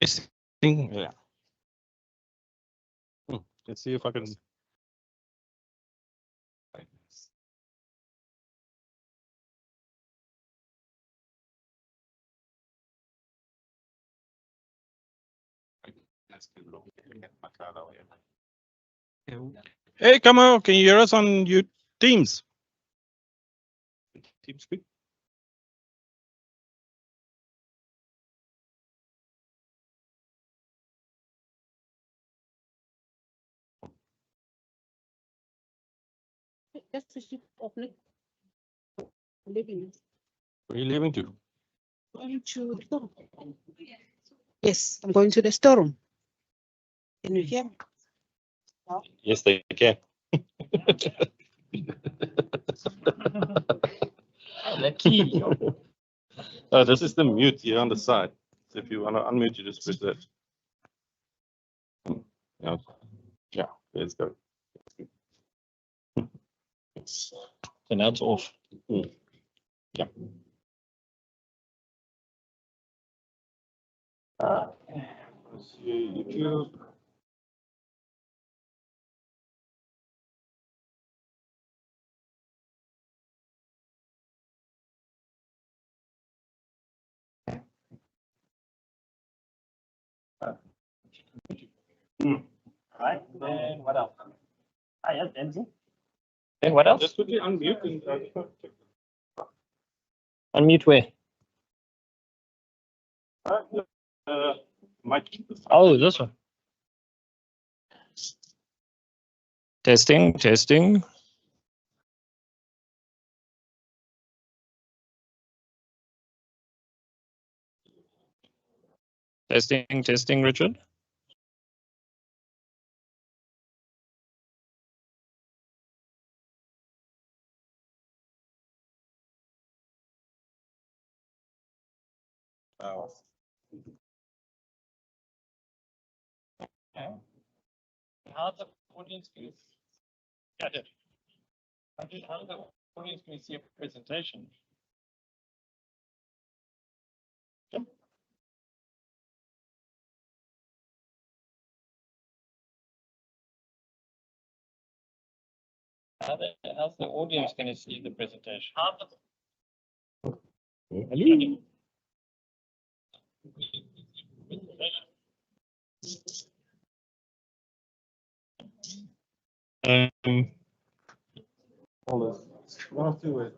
Testing. Yeah. Let's see if I can. Hey, come on! Can you hear us on your Teams? Teams speak. Living. Where are you leaving to? Going to the store. Yes, I'm going to the storeroom. Can you hear me? Yes, they can. Key. This is the mute here on the side. So if you want to unmute, you just press that. Yeah, yeah, let's go. So now it's off. Yeah. Let's see YouTube. Right. Then what else? Yes, Enzo. Then what else? Just quickly unmute and Unmute where? mic. Oh, this one. Testing, testing. Testing, testing, Richard. Oh. Okay. How the audience can get it? How the audience can see a presentation? How's the audience going to see the presentation? One of two ways.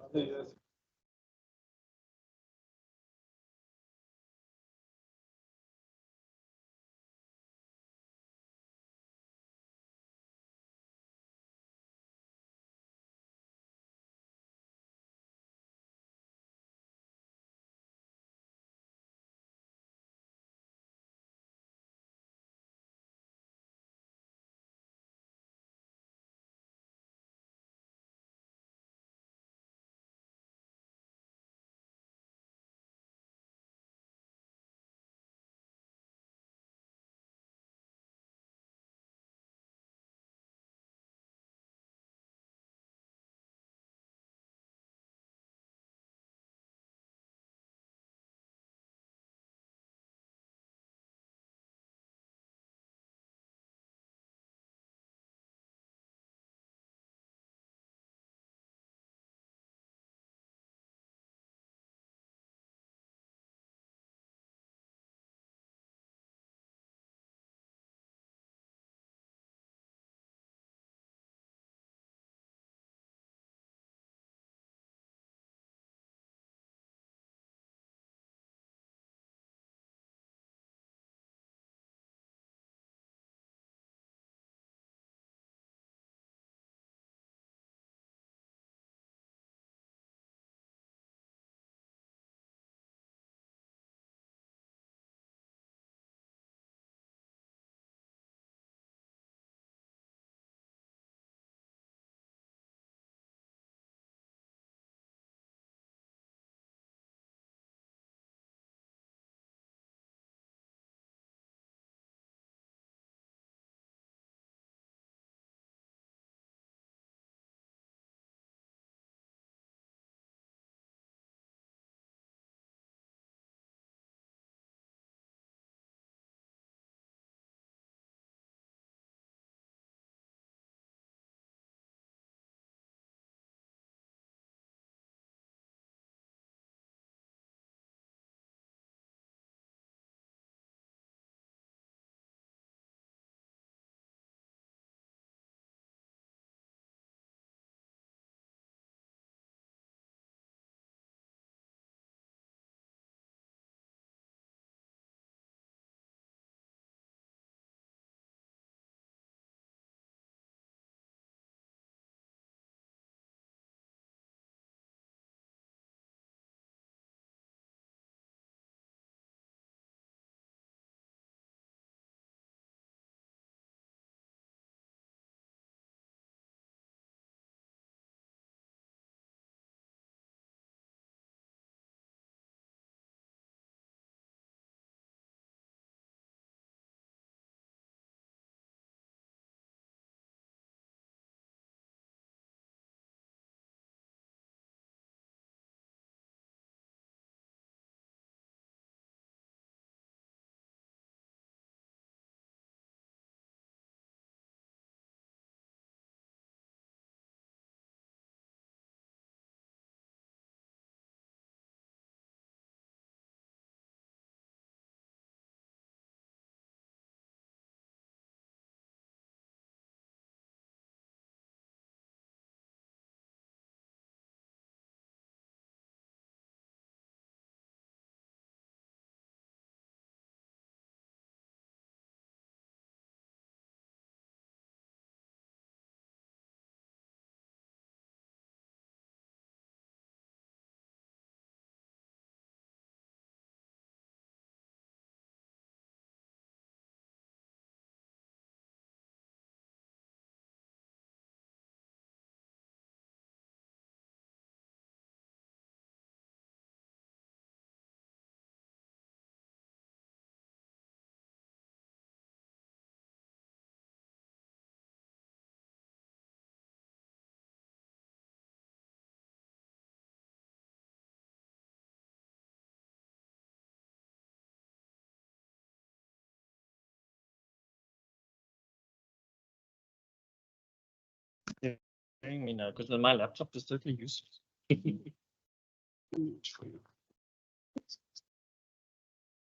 Hearing me now because my laptop is totally useless.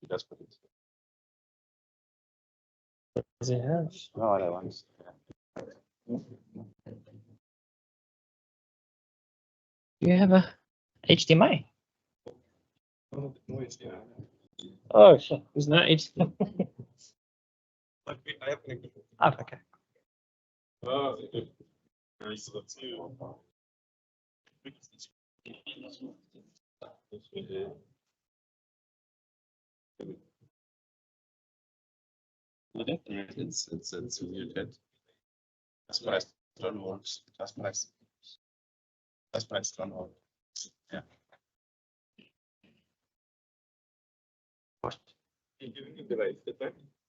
That's what it is. Does it have? No, I don't want. Do you have a HDMI? Noise, yeah. Oh shit! There's no HDMI. I have connected. Oh, okay. There's the two. It's muted. Das meist dran und das meist dran und ja.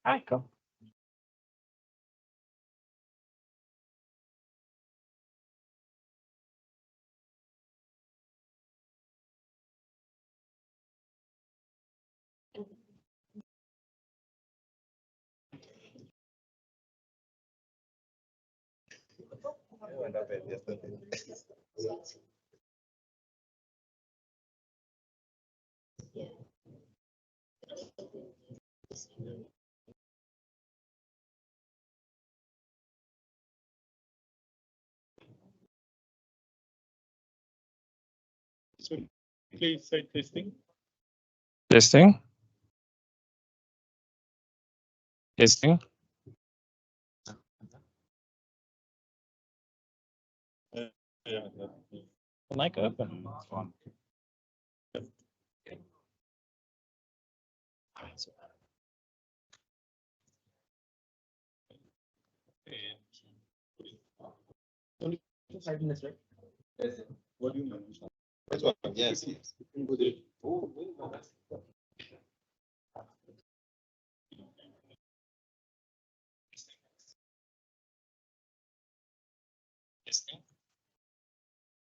Alright, cool. So please say testing. Testing. Testing. Yeah. The mic open. Only 5 minutes, right? Yes. What do you mean? Yes. Testing.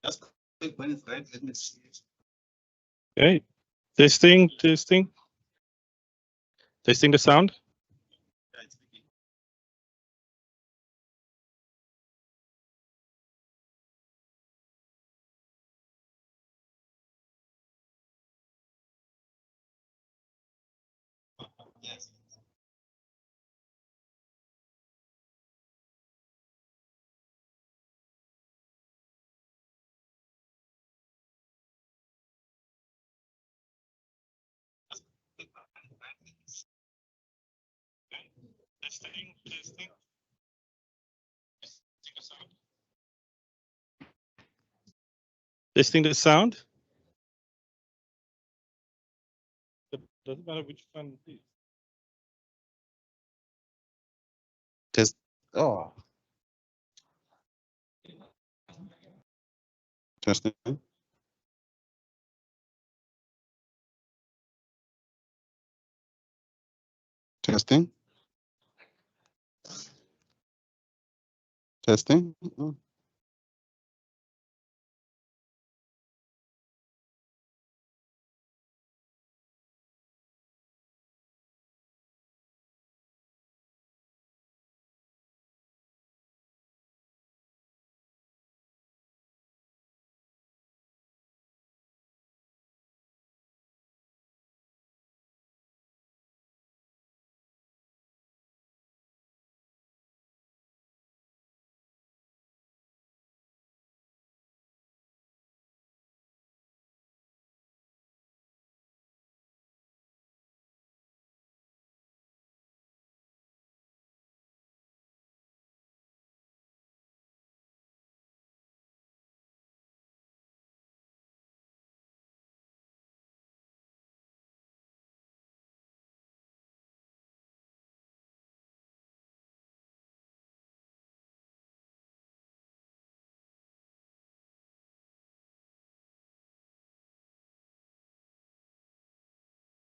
That's quick when it's right. Let me see. Okay, testing the sound. Yeah, it's speaking. Yes. Testing. Testing the sound. It doesn't matter which one it is. Test. Oh. Testing. Testing. Testing. Oh.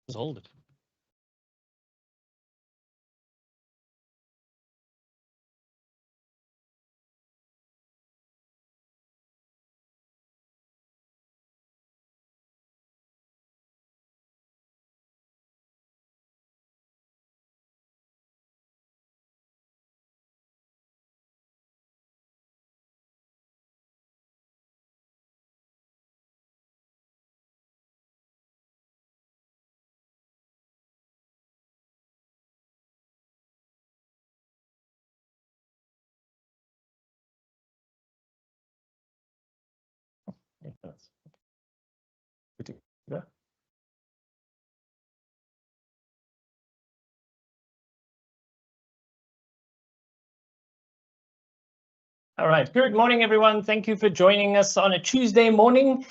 Just hold it. Good to go. All right. Good morning, everyone. Thank you for joining us on a Tuesday morning.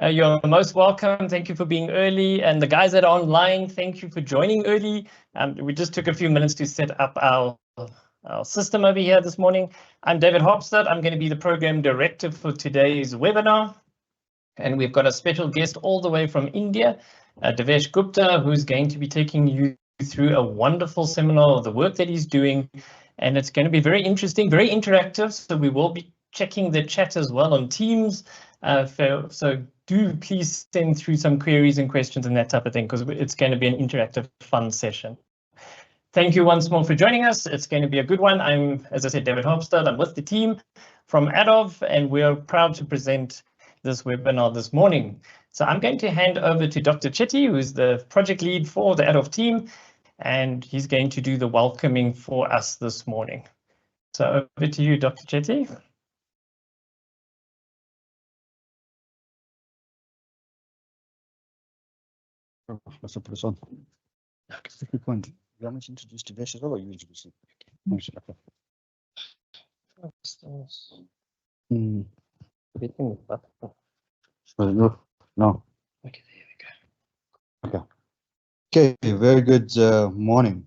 You're most welcome. Thank you for being early. And the guys that are online, thank you for joining early. We just took a few minutes to set up our system over here this morning. I'm David Hopstad. I'm going to be the program director for today's webinar. And we've got a special guest all the way from India, Devesh Gupta, who's going to be taking you through a wonderful seminar of the work that he's doing. And it's going to be very interesting, very interactive. So we will be checking the chat as well on Teams. So do please send through some queries and questions and that type of thing, because it's going to be an interactive, fun session. Thank you once more for joining us. It's going to be a good one. I'm, as I said, David Hopstad. I'm with the team from ADOV, and we're proud to present this webinar this morning. So I'm going to hand over to Dr. Chetty, who's the project lead for the ADOV team, and he's going to do the welcoming for us this morning. So over to you, Dr. Chetty. Let's put this on. Good point. You want me to introduce Devesh as well, or you introduce him? No. Okay, there we go. Okay, very good morning.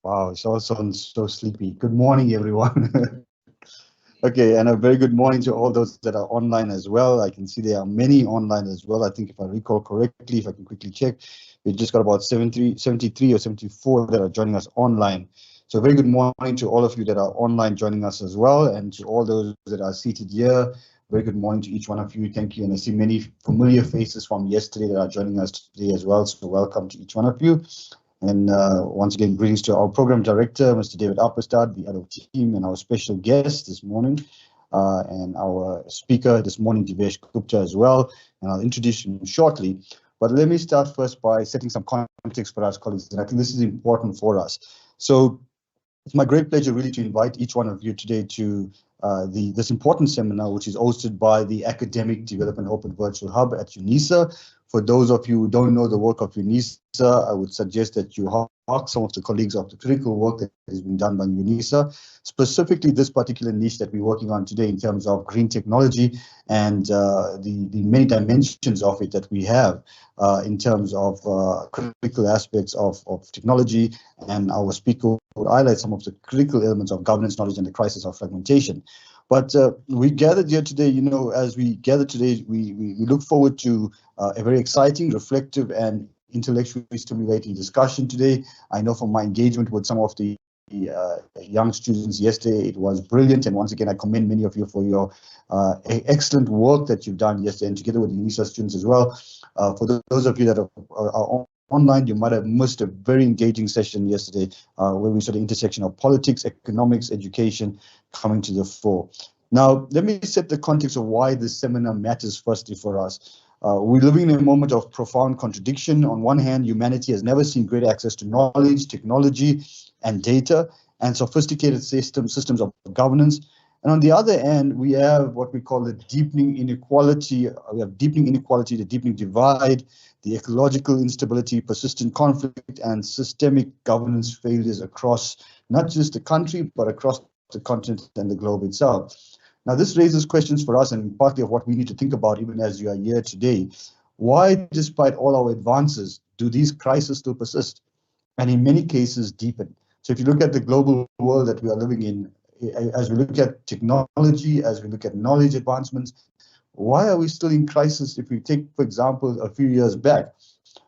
Wow, it all sounds so sleepy. Good morning, everyone. Okay, and a very good morning to all those that are online as well. I can see there are many online as well. I think if I recall correctly, if I can quickly check, we just got about 73 or 74 that are joining us online. So very good morning to all of you that are online joining us as well, and to all those that are seated here. Very good morning to each one of you. Thank you. And I see many familiar faces from yesterday that are joining us today as well. So welcome to each one of you. And once again, greetings to our program director, Mr. David Hopstad, the ADOV team, and our special guest this morning, and our speaker this morning, Devesh Gupta, as well. And I'll introduce him shortly. But let me start first by setting some context for us, colleagues. And I think this is important for us. So it's my great pleasure really to invite each one of you today to this important seminar, which is hosted by the Academic Development Open Virtual Hub at UNISA. For those of you who don't know the work of UNISA, I would suggest that you ask some of the colleagues of the critical work that is being done by UNISA, specifically this particular niche that we're working on today in terms of green technology and the many dimensions of it that we have in terms of critical aspects of technology. And our speaker would highlight some of the critical elements of governance, knowledge, and the crisis of fragmentation. But we gathered here today, you know, as we gather today, we look forward to a very exciting, reflective, and intellectually stimulating discussion today. I know from my engagement with some of the young students yesterday, it was brilliant. And once again, I commend many of you for your excellent work that you've done yesterday, and together with the UNISA students as well. For those of you that are online, you might have missed a very engaging session yesterday where we saw the intersection of politics, economics, education coming to the fore. Now, let me set the context of why this seminar matters firstly for us. We're living in a moment of profound contradiction. On one hand, humanity has never seen greater access to knowledge, technology, and data, and sophisticated systems of governance. And on the other end, we have what we call the deepening inequality. We have deepening inequality, the deepening divide, the ecological instability, persistent conflict, and systemic governance failures across not just the country, but across the continent and the globe itself. Now, this raises questions for us, and partly of what we need to think about even as you are here today. Why, despite all our advances, do these crises still persist? And in many cases, deepen. So if you look at the global world that we are living in, as we look at technology, as we look at knowledge advancements, why are we still in crisis? If we take, for example, a few years back,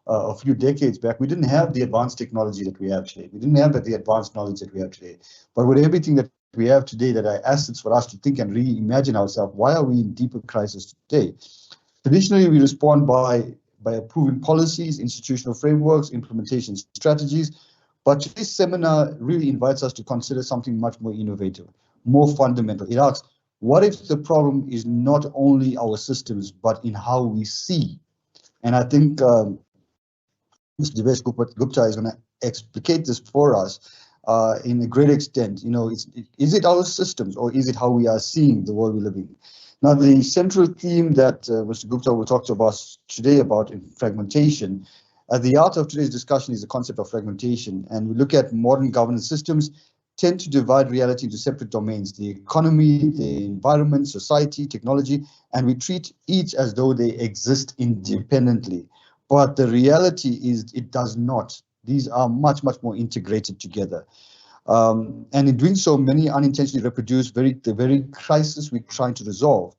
a few decades back, we didn't have the advanced technology that we have today. We didn't have the advanced knowledge that we have today. But with everything that we have today that are assets for us to think and reimagine ourselves, why are we in deeper crisis today? Traditionally, we respond by approving policies, institutional frameworks, implementation strategies. But this seminar really invites us to consider something much more innovative, more fundamental. It asks, what if the problem is not only our systems, but in how we see? And I think Mr. Devesh Gupta is going to explicate this for us in a great extent. You know, is it our systems, or is it how we are seeing the world we live in? Now, the central theme that Mr. Gupta will talk to us today about in fragmentation, at the heart of today's discussion is the concept of fragmentation. And we look at modern governance systems tend to divide reality into separate domains, the economy, the environment, society, technology, and we treat each as though they exist independently. But the reality is it does not. These are much, much more integrated together. And in doing so, many unintentionally reproduce the very crisis we're trying to resolve.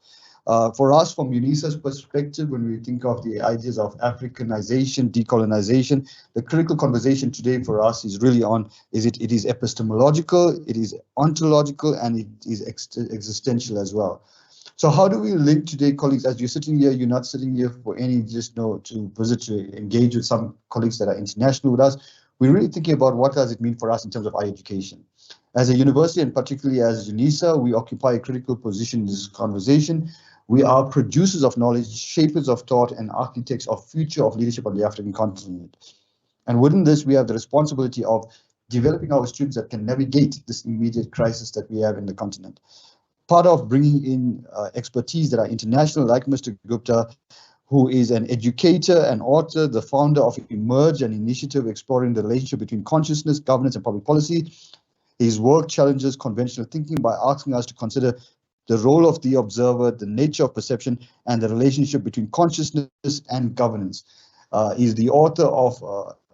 For us, from UNISA's perspective, when we think of the ideas of Africanization, decolonization, the critical conversation today for us is really on, it is epistemological, it is ontological, and it is existential as well. So how do we link today, colleagues, as you're sitting here, you're not sitting here for any, just to visit, to engage with some colleagues that are international with us. We're really thinking about what does it mean for us in terms of higher education. As a university, and particularly as UNISA, we occupy a critical position in this conversation. We are producers of knowledge, shapers of thought, and architects of future of leadership on the African continent. And within this, we have the responsibility of developing our students that can navigate this immediate crisis that we have in the continent. Part of bringing in expertise that are international, like Mr. Gupta, who is an educator and author, the founder of Emerge, an initiative exploring the relationship between consciousness, governance, and public policy. His work challenges conventional thinking by asking us to consider the role of the observer, the nature of perception, and the relationship between consciousness and governance. He's the author of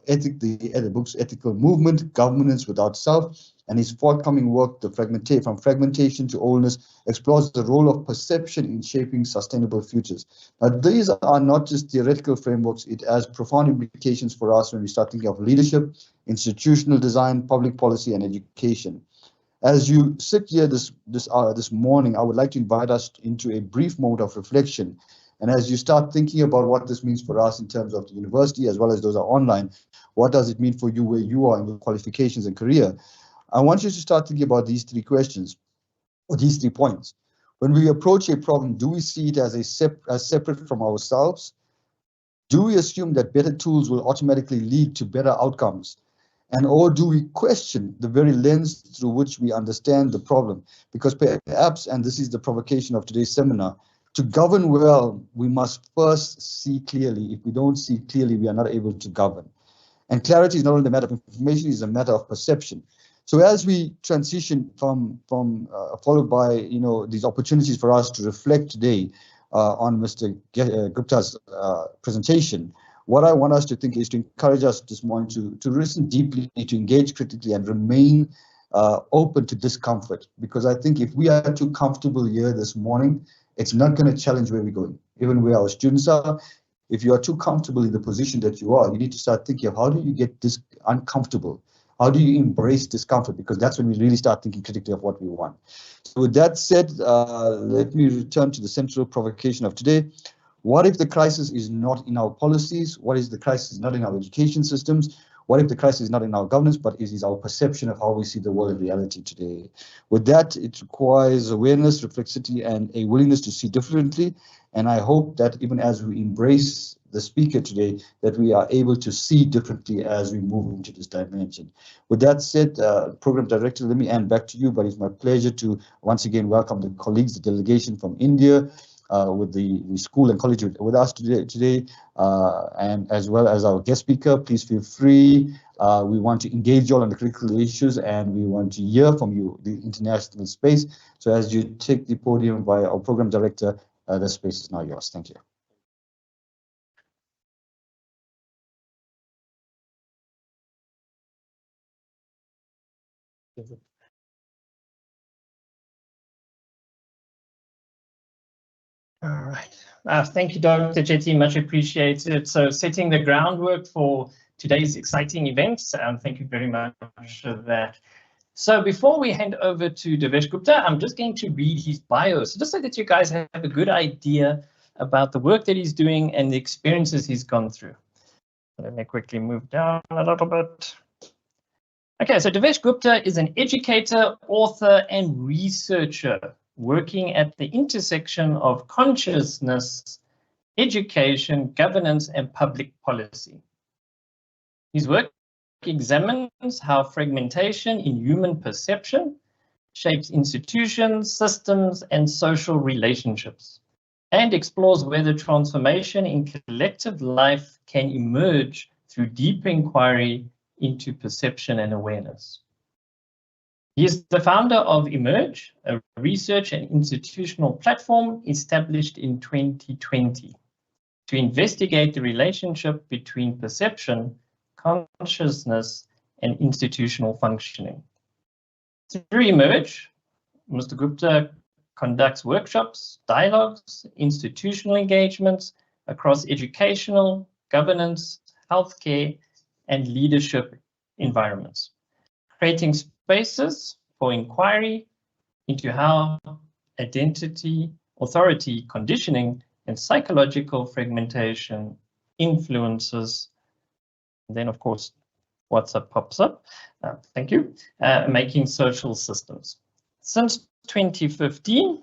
the books Ethical Movement, Governance Without Self, and his forthcoming work, From Fragmentation to Wholeness, explores the role of perception in shaping sustainable futures. Now, these are not just theoretical frameworks, it has profound implications for us when we start thinking of leadership, institutional design, public policy, and education. As you sit here this morning, I would like to invite us into a brief moment of reflection. And as you start thinking about what this means for us in terms of the university, as well as those are online, what does it mean for you where you are in your qualifications and career? I want you to start thinking about these three questions, or these 3 points. When we approach a problem, do we see it as separate from ourselves? Do we assume that better tools will automatically lead to better outcomes? Or do we question the very lens through which we understand the problem? Because perhaps, and this is the provocation of today's seminar, to govern well, we must first see clearly. If we don't see clearly, we are not able to govern. And clarity is not only a matter of information, it's a matter of perception. So as we transition followed by these opportunities for us to reflect today on Mr. Gupta's presentation, what I want us to think is to encourage us this morning to listen deeply, to engage critically, and remain open to discomfort. Because I think if we are too comfortable here this morning, it's not going to challenge where we're going, even where our students are. If you are too comfortable in the position that you are, you need to start thinking of how do you get this uncomfortable? How do you embrace discomfort? Because that's when we really start thinking critically of what we want. So with that said, let me return to the central provocation of today. What if the crisis is not in our policies? What if the crisis is not in our education systems? What if the crisis is not in our governance, but it is our perception of how we see the world in reality today? With that, it requires awareness, reflexivity, and a willingness to see differently. And I hope that even as we embrace the speaker today, that we are able to see differently as we move into this dimension. With that said, Program Director, let me hand back to you, but it's my pleasure to once again welcome the colleagues, the delegation from India, with the school and college with us today, and as well as our guest speaker. Please feel free. We want to engage you all on the critical issues, and we want to hear from you, the international space. So as you take the podium by our Program Director, the space is now yours. Thank you. All right. Thank you, Dr. Chetty, much appreciated. So setting the groundwork for today's exciting event. Thank you very much for that. So before we hand over to Devesh Gupta, I'm just going to read his bio, so just so that you guys have a good idea about the work that he's doing and the experiences he's gone through. Let me quickly move down a little bit. Okay, so Devesh Gupta is an educator, author, and researcher working at the intersection of consciousness, education, governance, and public policy. His work examines how fragmentation in human perception shapes institutions, systems, and social relationships, and explores whether transformation in collective life can emerge through deep inquiry into perception and awareness. He is the founder of Emerge, a research and institutional platform established in 2020 to investigate the relationship between perception, consciousness, and institutional functioning. Through Emerge, Mr. Gupta conducts workshops, dialogues, institutional engagements across educational, governance, healthcare, and leadership environments, creating spaces for inquiry into how identity, authority, conditioning, and psychological fragmentation influences. And then, of course, WhatsApp pops up. Thank you. Making social systems. Since 2015,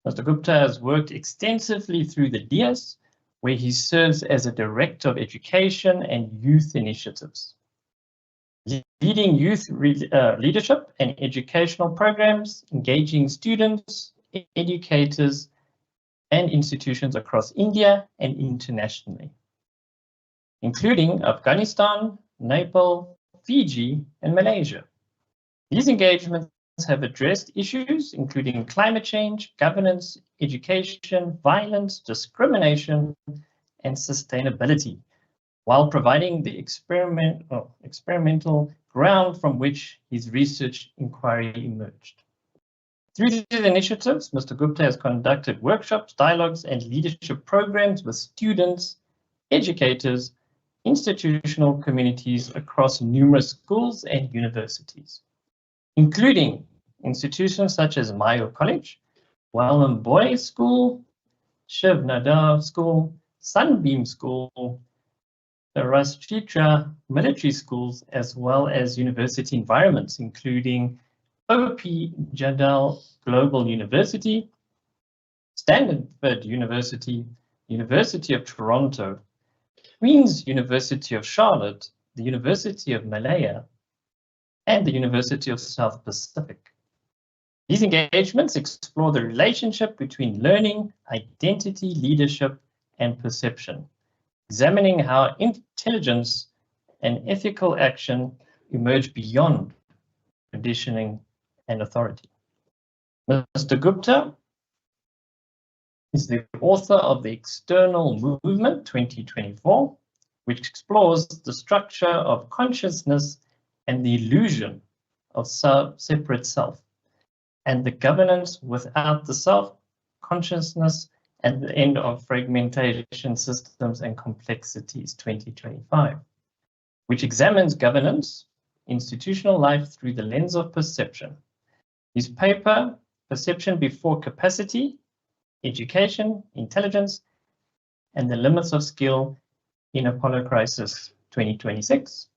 Mr. Gupta has worked extensively through the DS, where he serves as a Director of Education and Youth Initiatives, leading youth leadership and educational programs, engaging students, educators, and institutions across India and internationally, including Afghanistan, Nepal, Fiji, and Malaysia. These engagements have addressed issues including climate change, governance, education, violence, discrimination, and sustainability, while providing the experimental ground from which his research inquiry emerged. Through these initiatives, Mr. Gupta has conducted workshops, dialogues, and leadership programs with students, educators, institutional communities across numerous schools and universities, including institutions such as Mayo College, Walham Boys School, Shiv Nadar School, Sunbeam School, the Rashtritra military schools, as well as university environments, including OP Jindal Global University, Stanford University, University of Toronto, Queen's University of Charlotte, the University of Malaya, and the University of South Pacific. These engagements explore the relationship between learning, identity, leadership, and perception, examining how intelligence and ethical action emerge beyond conditioning and authority. Mr. Gupta is the author of the External Movement 2024, which explores the structure of consciousness and the illusion of separate self, and the governance without the self, consciousness, and the end of fragmentation systems and complexities 2025, which examines governance, institutional life through the lens of perception. His paper, Perception Before Capacity, Education, Intelligence, and the Limits of Skill in Apollo Crisis 2026,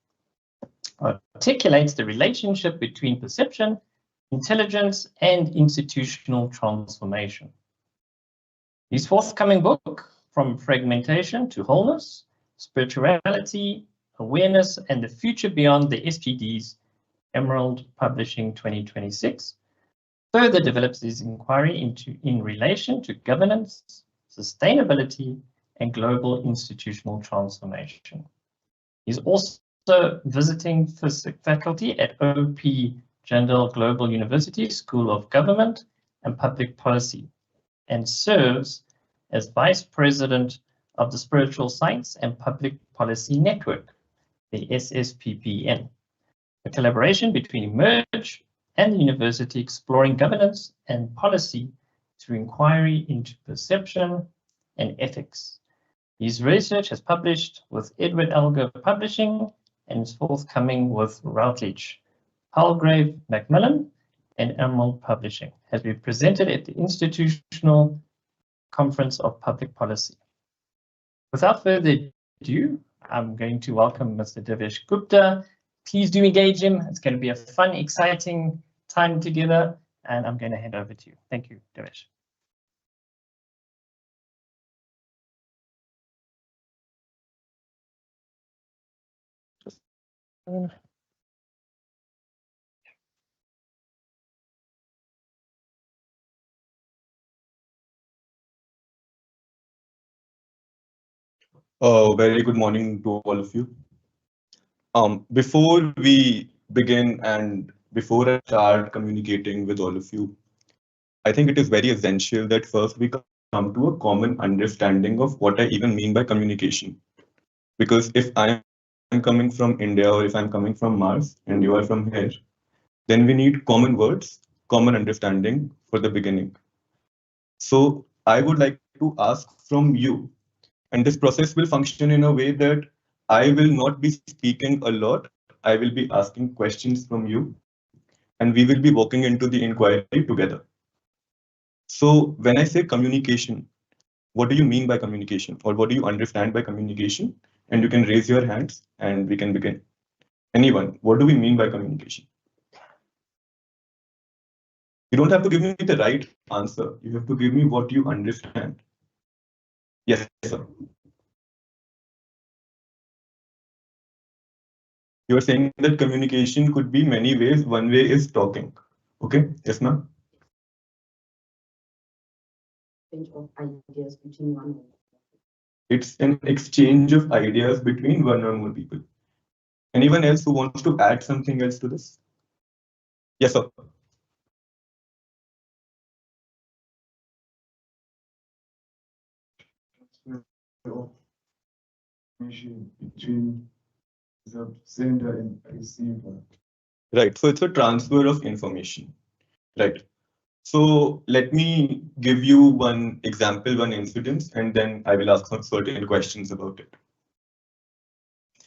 articulates the relationship between perception, intelligence, and institutional transformation. His forthcoming book, From Fragmentation to Wholeness, Spirituality, Awareness, and the Future Beyond the SDGs, Emerald Publishing 2026, further develops his inquiry in relation to governance, sustainability, and global institutional transformation. He's also visiting faculty at OP Jindal Global University School of Government and Public Policy, and serves as Vice President of the Spiritual Science and Public Policy Network, the SSPPN, a collaboration between Emerge and the university exploring governance and policy through inquiry into perception and ethics. His research has published with Edward Elgar Publishing and is forthcoming with Routledge, Palgrave Macmillan, and Emerald Publishing, has been presented at the Institutional Conference of Public Policy. Without further ado, I'm going to welcome Mr. Devesh Gupta. Please do engage him. It's going to be a fun, exciting time together, and I'm going to hand over to you. Thank you, Devesh. Very good morning to all of you. Before we begin and before I start communicating with all of you, I think it is very essential that first we come to a common understanding of what I even mean by communication. Because if I'm coming from India or if I'm coming from Mars and you are from here, then we need common words, common understanding for the beginning. So I would like to ask from you. And this process will function in a way that I will not be speaking a lot. I will be asking questions from you, and we will be walking into the inquiry together. So, when I say communication, what do you mean by communication, or what do you understand by communication? And you can raise your hands and we can begin. Anyone, what do we mean by communication? You don't have to give me the right answer. You have to give me what you understand. Yes, sir. You are saying that communication could be many ways. One way is talking. Okay, yes, ma'am. It's an exchange of ideas between one or more people. Anyone else who wants to add something else to this? Yes, sir. Between the sender and receiver. Right, so it's a transfer of information. Right. So let me give you one example, one incident, and then I will ask some certain questions about it.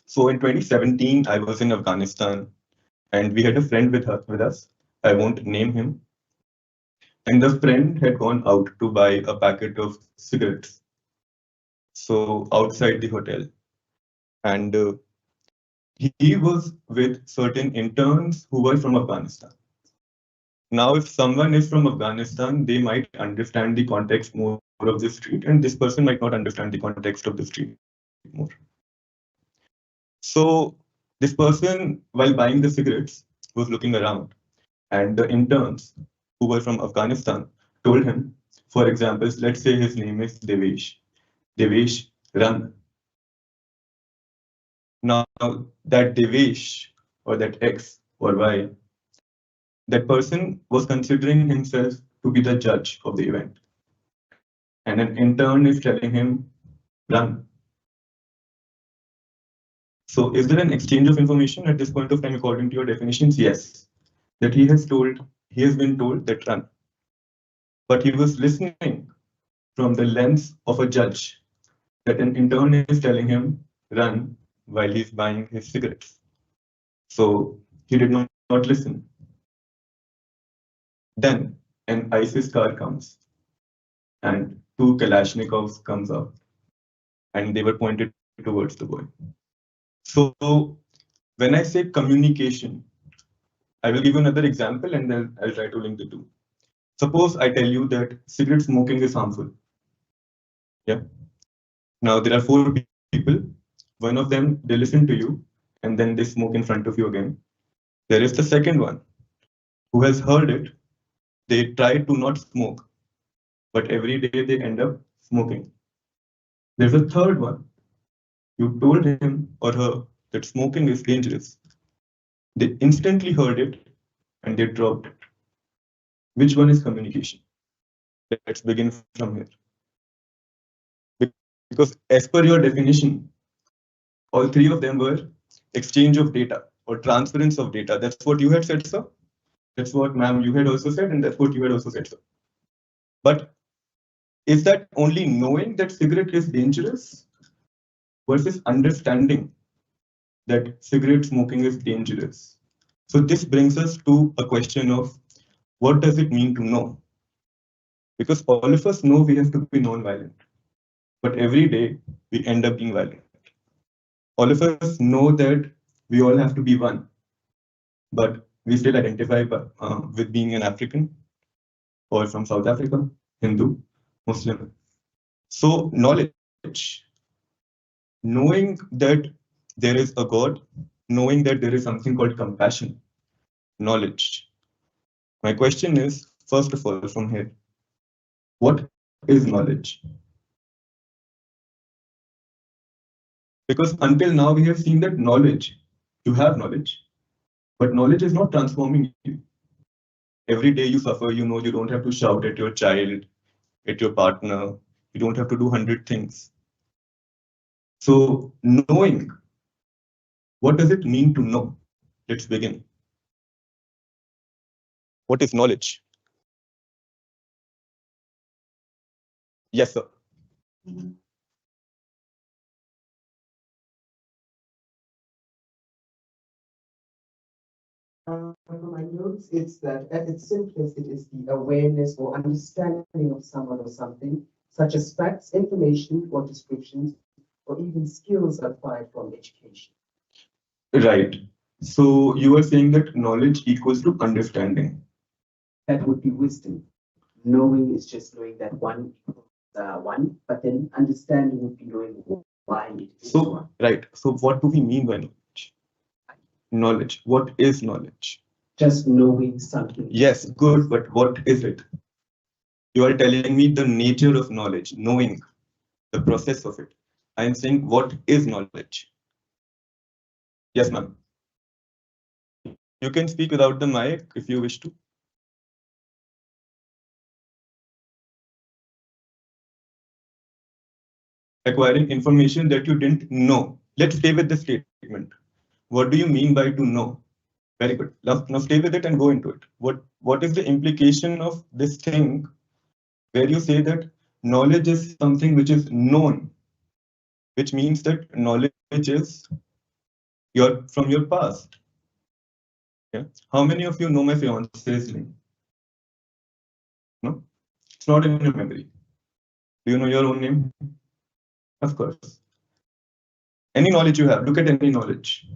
So in 2017, I was in Afghanistan and we had a friend with us. I won't name him. And the friend had gone out to buy a packet of cigarettes. So outside the hotel. And he was with certain interns who were from Afghanistan. Now, if someone is from Afghanistan, they might understand the context more of the street, and this person might not understand the context of the street more. So this person, while buying the cigarettes, was looking around, and the interns who were from Afghanistan told him, for example, let's say his name is Devesh. Devesh, run. Now, that Devesh or that X or Y, that person was considering himself to be the judge of the event. And an intern is telling him, run. So is there an exchange of information at this point of time according to your definitions? Yes. That he has been told that run. But he was listening from the lens of a judge that an intern is telling him run while he's buying his cigarettes. So he did not listen. Then an ISIS car comes and two Kalashnikovs comes up and they were pointed towards the boy. So when I say communication, I will give you another example and then I'll try to link the two. Suppose I tell you that cigarette smoking is harmful. Yeah. Now there are four people. One of them, they listen to you and then they smoke in front of you again. There is the second one who has heard it. They try to not smoke, but every day they end up smoking. There's a third one. You told him or her that smoking is dangerous. They instantly heard it and they dropped it. Which one is communication? Let's begin from here. Because as per your definition, all three of them were exchange of data or transference of data. That's what you had said, sir. That's what, ma'am, you had also said, and that's what you had also said, sir. But is that only knowing that cigarette is dangerous versus understanding that cigarette smoking is dangerous? So this brings us to a question of what does it mean to know? Because all of us know we have to be non-violent, but every day we end up being violent. All of us know that we all have to be one, but we still identify with being an African or from South Africa, Hindu, Muslim. So knowledge, knowing that there is a God, knowing that there is something called compassion, knowledge. My question is, first of all, from here, what is knowledge? Because until now, we have seen that knowledge, you have knowledge, but knowledge is not transforming you. Every day you suffer, you know, you don't have to shout at your child, at your partner, you don't have to do 100 things. So, knowing, what does it mean to know? Let's begin. What is knowledge? Yes, sir. From my notes, it's that at its simplest, it is the awareness or understanding of someone or something, such as facts, information, or descriptions, or even skills acquired from education. Right. So, you are saying that knowledge equals to understanding. That would be wisdom. Knowing is just knowing that one equals one, but then understanding would be knowing why it is So, one. right. So, what do we mean by knowledge? Knowledge. What is knowledge? Just knowing something. Yes, good, but what is it? You are telling me the nature of knowledge, knowing the process of it. I am saying, what is knowledge? Yes, ma'am. You can speak without the mic if you wish to. Acquiring information that you didn't know. Let's stay with the statement. What do you mean by to know? Very good. Now stay with it and go into it. What is the implication of this thing where you say that knowledge is something which is known, which means that knowledge is from your past? Yeah. How many of you know my fiance's name? No, it's not in your memory. Do you know your own name? Of course. Any knowledge you have, look at any knowledge.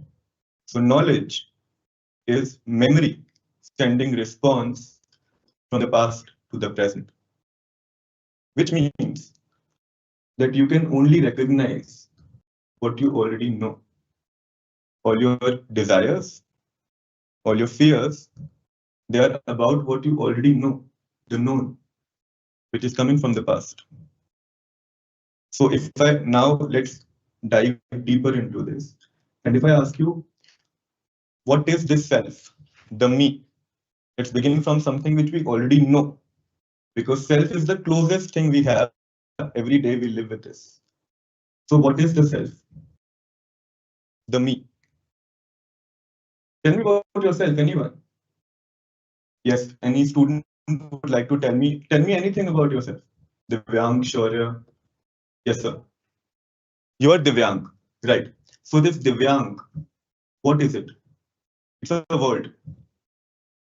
So knowledge is memory sending response from the past to the present, which means that you can only recognize what you already know. All your desires, all your fears, they are about what you already know, the known, which is coming from the past. So if I now let's dive deeper into this. And if I ask you, what is this self? The me. Let's begin from something which we already know. Because self is the closest thing we have. Every day we live with this. So what is the self? The me. Tell me about yourself, anyone. Yes, any student would like to tell me anything about yourself. Divyang, Shaurya. Yes, sir. You are Divyang, right? So this Divyang, what is it? It's a word.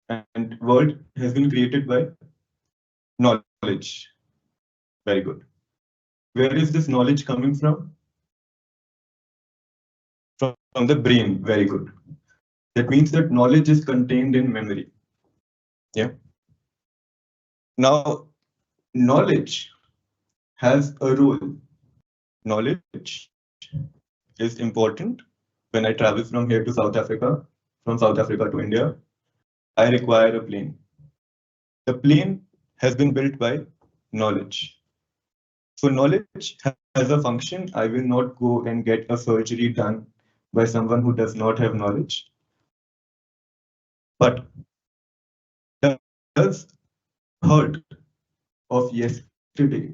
And word has been created by knowledge. Very good. Where is this knowledge coming from? From the brain. Very good. That means that knowledge is contained in memory. Yeah. Now, knowledge has a role. Knowledge is important. When I travel from here to South Africa, from South Africa to India, I require a plane. The plane has been built by knowledge. So knowledge has a function. I will not go and get a surgery done by someone who does not have knowledge. But does hurt of yesterday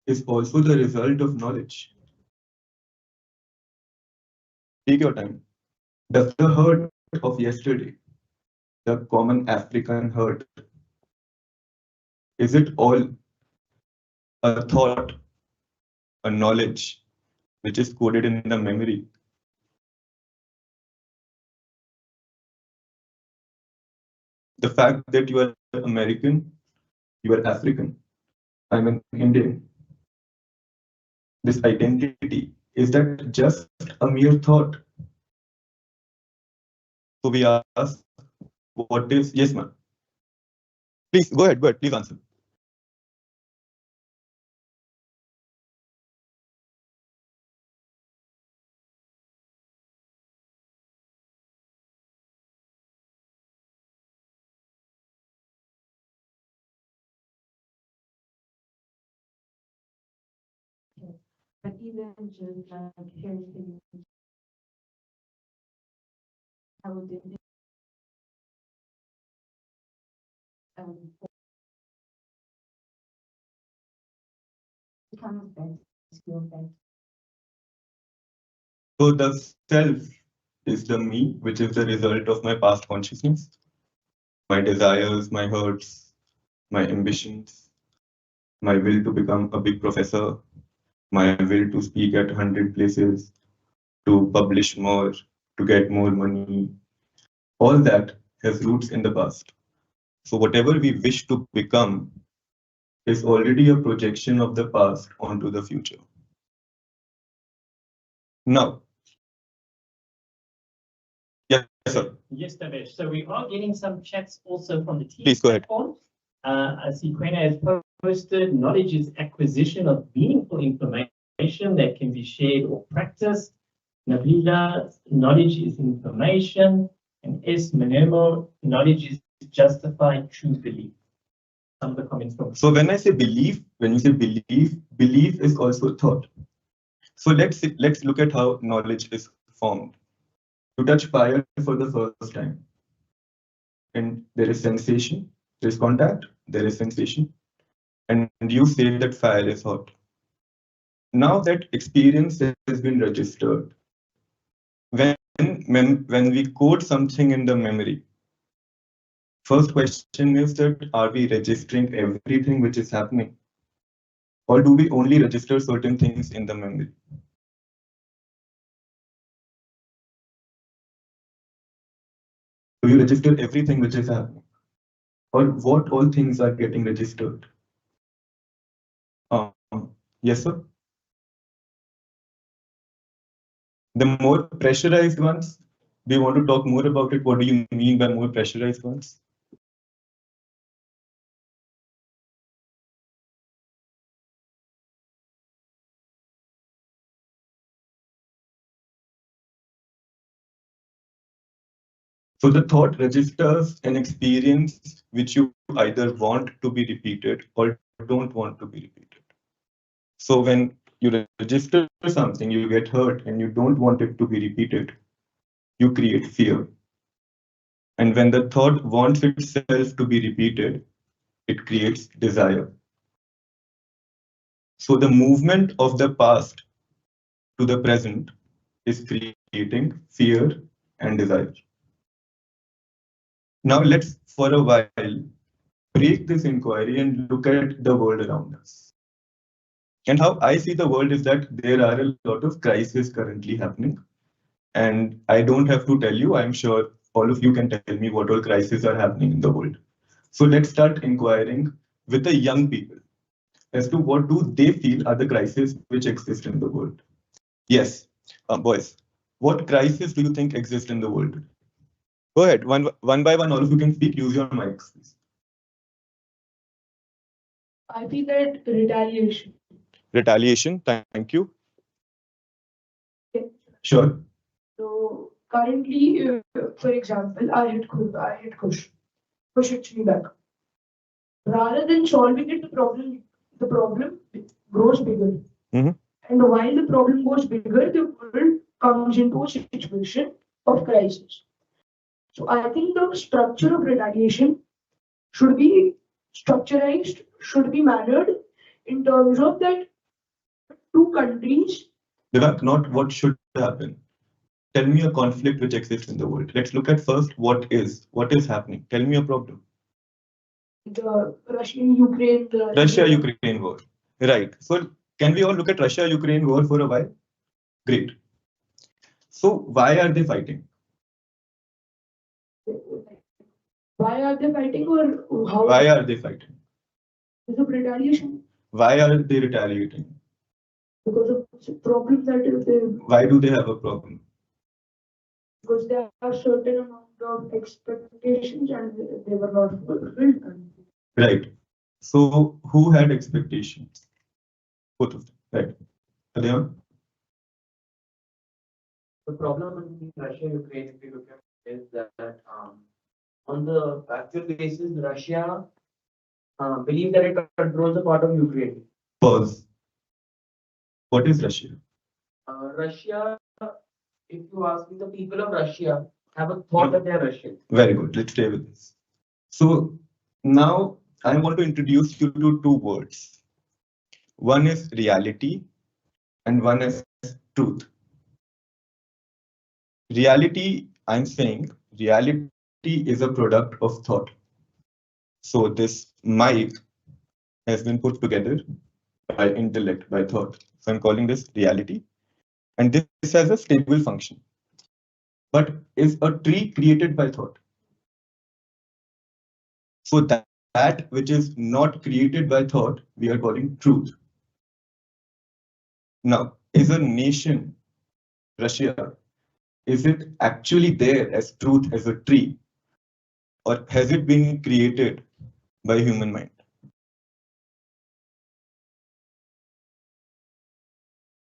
is also the result of knowledge? Take your time. Does the hurt of yesterday, the common African hurt, is it all a thought, a knowledge, which is coded in the memory? The fact that you are American, you are African, I'm an Indian. This identity, is that just a mere thought? So we ask, what is, yes, ma'am. Please go ahead, please answer. But even just like hearing things, I would do it. Becomes better, skill better. So the self is the me, which is the result of my past consciousness, my desires, my hurts, my ambitions, my will to become a big professor, my will to speak at 100 places, to publish more, to get more money. All that has roots in the past. So whatever we wish to become is already a projection of the past onto the future. Now, yes, sir. Yes, Devesh. So we are getting some chats also from the team Please go ahead. platform. I see Quena has posted, knowledge is acquisition of meaningful information that can be shared or practiced. Nabila, knowledge is information. And S. Manemo, knowledge is justified true belief. Some of the comments from. So when I say belief, when you say belief, belief is also thought. So let's look at how knowledge is formed. You touch fire for the first time, and there is sensation, there is contact, there is sensation, and you say that fire is hot. Now that experience has been registered. When we code something in the memory, first question is that are we registering everything which is happening? Or do we only register certain things in the memory? Do you register everything which is happening? Or what all things are getting registered? Yes, sir. The more pressurized ones, do you want to talk more about it? What do you mean by more pressurized ones? So the thought registers an experience which you either want to be repeated or don't want to be repeated. So when you register something, you get hurt and you don't want it to be repeated, you create fear. And when the thought wants itself to be repeated, it creates desire. So the movement of the past to the present is creating fear and desire. Now let's, for a while, break this inquiry and look at the world around us. And how I see the world is that there are a lot of crises currently happening. And I don't have to tell you, I'm sure all of you can tell me what all crises are happening in the world. So let's start inquiring with the young people as to what do they feel are the crises which exist in the world. Yes, boys, what crisis do you think exist in the world? Go ahead, one by one, all of you can speak, use your mics, please. I feel that retaliation. Retaliation, thank you. Okay. Sure. So currently, for example, I hit Kush. Kush hits me back. Rather than solving it, the problem grows bigger. Mhm. And while the problem goes bigger, the world comes into a situation of crisis. So I think the structure of retaliation should be structurized, should be mannered in terms of that two countries. Devak, not what should happen. Tell me a conflict which exists in the world. Let's look at first what is happening. Tell me a problem. The Russian-Ukraine. Russia-Ukraine war. Right. So can we all look at Russia-Ukraine war for a while? Great. So why are they fighting? Why are they fighting or how? Why are they fighting? Because of retaliation. Why are they retaliating? Because of problems that they. Why do they have a problem? Because there are certain amount of expectations and they were not fulfilled. Right. So who had expectations? Both of them. Right. Adyan? The problem in Russia-Ukraine, if you look at it, is that on the factual basis, Russia believes that it controls a part of Ukraine. Pause. What is Russia? Russia, if you ask me, the people of Russia have a thought that they are Russian. Very good. Let's stay with this. So now I want to introduce you to two words. One is reality and one is truth. Reality, I'm saying, reality is a product of thought. So this mic has been put together by intellect, by thought. So I'm calling this reality. And this has a stable function. But is a tree created by thought? So that which is not created by thought, we are calling truth. Now, is a nation, Russia, is it actually there as truth as a tree? Or has it been created by human mind?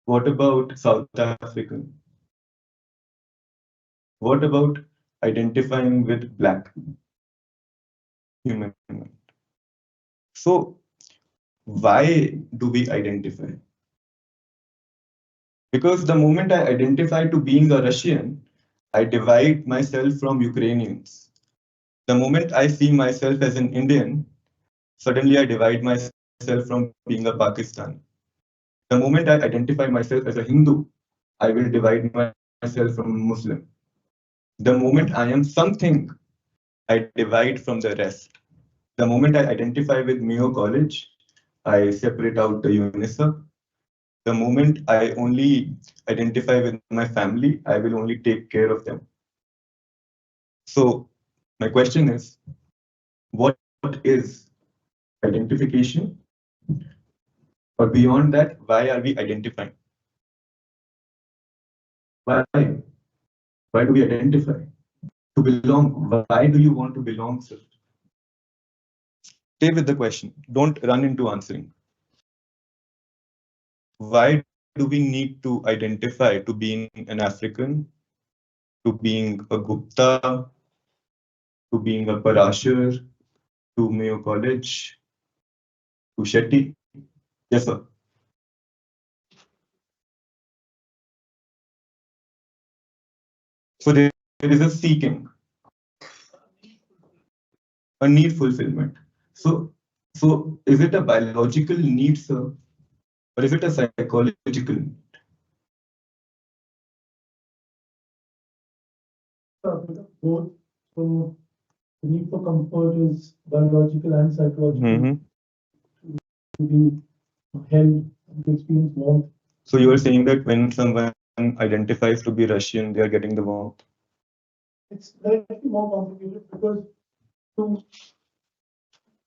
What about South African? What about identifying with black human mind? So why do we identify? Because the moment I identify to being a Russian, I divide myself from Ukrainians. The moment I see myself as an Indian, suddenly I divide myself from being a Pakistani. The moment I identify myself as a Hindu, I will divide myself from a Muslim. The moment I am something, I divide from the rest. The moment I identify with Mayo College, I separate out the UNICEF. The moment I only identify with my family, I will only take care of them. So my question is, what is identification? Or beyond that, why are we identifying? Why? Why do we identify? To belong. Why do you want to belong, sir? Stay with the question. Don't run into answering. Why do we need to identify to being an African, to being a Gupta, to being a Parashar, to Mayo College, to Shetty? Yes, sir. So there is a seeking, a need fulfillment. So is it a biological need, sir, or is it a psychological need? Both. So the need for comfort is biological and psychological. To be held, to experience warmth. So you are saying that when someone identifies to be Russian, they are getting the warmth? It's slightly more complicated because to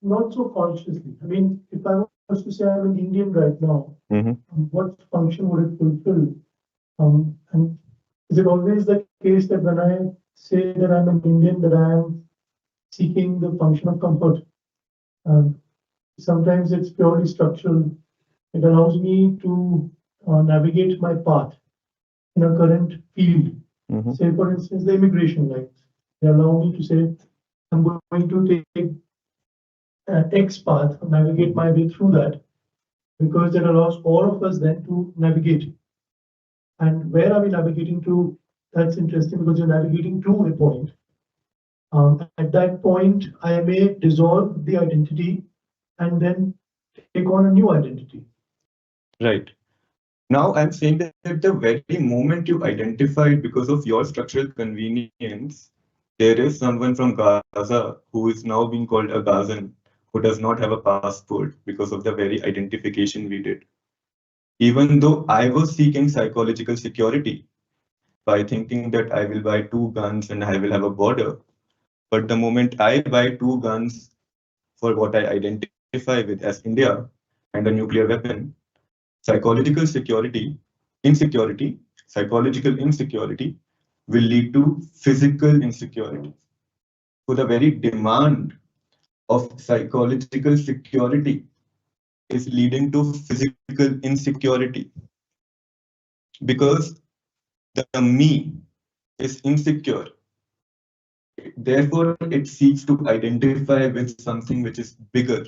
not so consciously. I mean, if I was to say I'm an Indian right now, what function would it fulfill? And is it always the case that when I say that I'm an Indian, that I am seeking the function of comfort? Sometimes it's purely structural. It allows me to navigate my path in a current field. Say, for instance, the immigration rights. They allow me to say, I'm going to take X path, navigate my way through that, because it allows all of us then to navigate. And where are we navigating to? That's interesting because you're navigating to a point. At that point, I may dissolve the identity and then take on a new identity. Right. Now I'm saying that at the very moment you identified because of your structural convenience, there is someone from Gaza who is now being called a Gazan, who does not have a passport because of the very identification we did. Even though I was seeking psychological security by thinking that I will buy 2 guns and I will have a border, but the moment I buy 2 guns for what I identify with as India and a nuclear weapon, psychological insecurity will lead to physical insecurity. So the very demand of psychological security is leading to physical insecurity, because the me is insecure. Therefore, it seeks to identify with something which is bigger,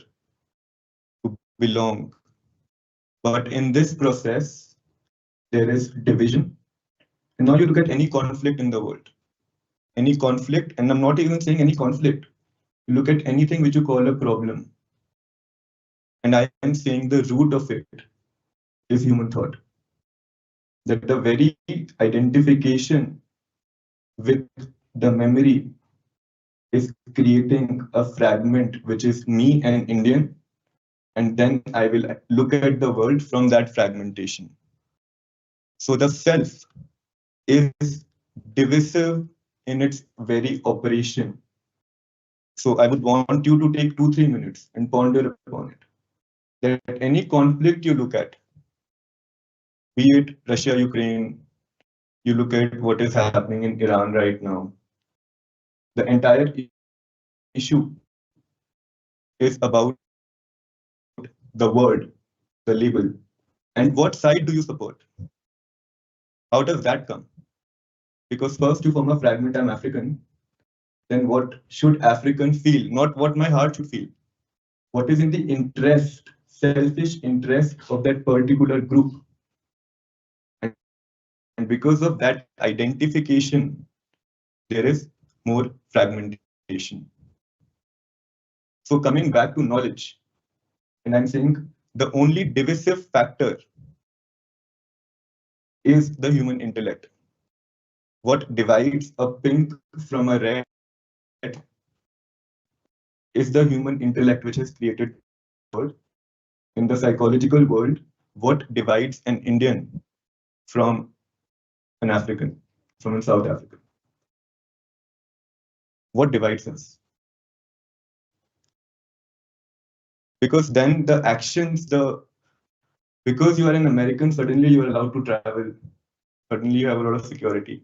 to belong. But in this process, there is division. And now you look at any conflict in the world. Any conflict, and I'm not even saying any conflict. You look at anything which you call a problem. And I am saying the root of it is human thought. That the very identification with the memory is creating a fragment which is me and Indian, and then I will look at the world from that fragmentation. So the self is divisive in its very operation. So I would want you to take 2-3 minutes and ponder upon it. That any conflict you look at, be it Russia, Ukraine, you look at what is happening in Iran right now, the entire issue is about the word, the label. And what side do you support? How does that come? Because first you form a fragment, I'm African. Then what should African feel? Not what my heart should feel. What is in the interest, selfish interest of that particular group? And because of that identification, there is more fragmentation. So coming back to knowledge, and I'm saying the only divisive factor is the human intellect. What divides a pink from a red is the human intellect which has created the world. In the psychological world, what divides an Indian from an African, from a South African? What divides us? Because then the actions, because you are an American, suddenly you are allowed to travel. Suddenly you have a lot of security.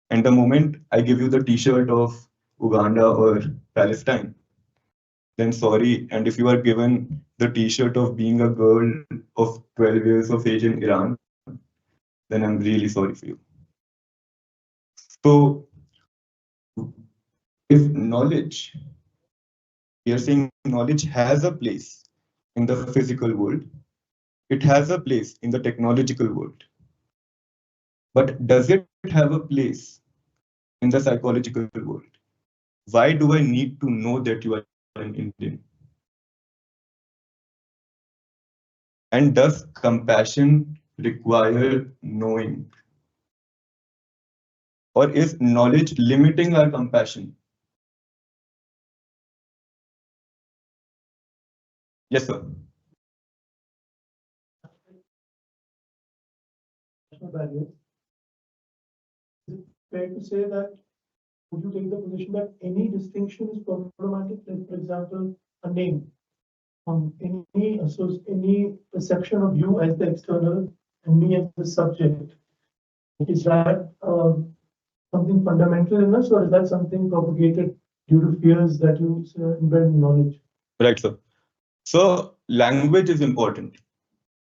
And the moment I give you the t-shirt of Uganda or Palestine, then sorry. And if you are given the t-shirt of being a girl of 12 years of age in Iran, then I'm really sorry for you. So if knowledge, we are saying knowledge has a place in the physical world, it has a place in the technological world. But does it have a place in the psychological world? Why do I need to know that you are an Indian? And does compassion require knowing? Or is knowledge limiting our compassion? Yes, sir. Barriers. Is it fair to say that, would you take the position that any distinction is problematic? Like, for example, a name, any perception of you as the external and me as the subject, is that something fundamental in us, or is that something propagated due to fears that you embed in knowledge? Right, sir. So language is important.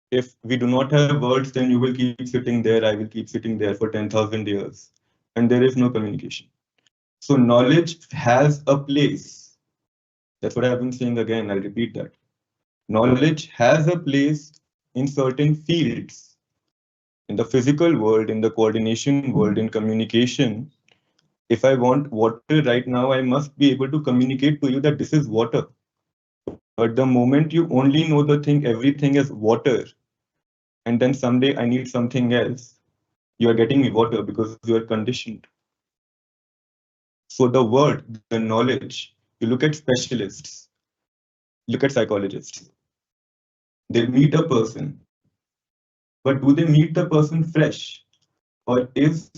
If we do not have words, then you will keep sitting there, I will keep sitting there for 10,000 years, and there is no communication. So knowledge has a place. That's what I've been saying again, I'll repeat that. Knowledge has a place in certain fields. In the physical world, in the coordination world, in communication. If I want water right now, I must be able to communicate to you that this is water. But the moment you only know the thing, everything is water, and then someday I need something else, you are getting me water because you are conditioned. So the word, the knowledge, you look at specialists, look at psychologists. They meet a person, but do they meet the person fresh? Or is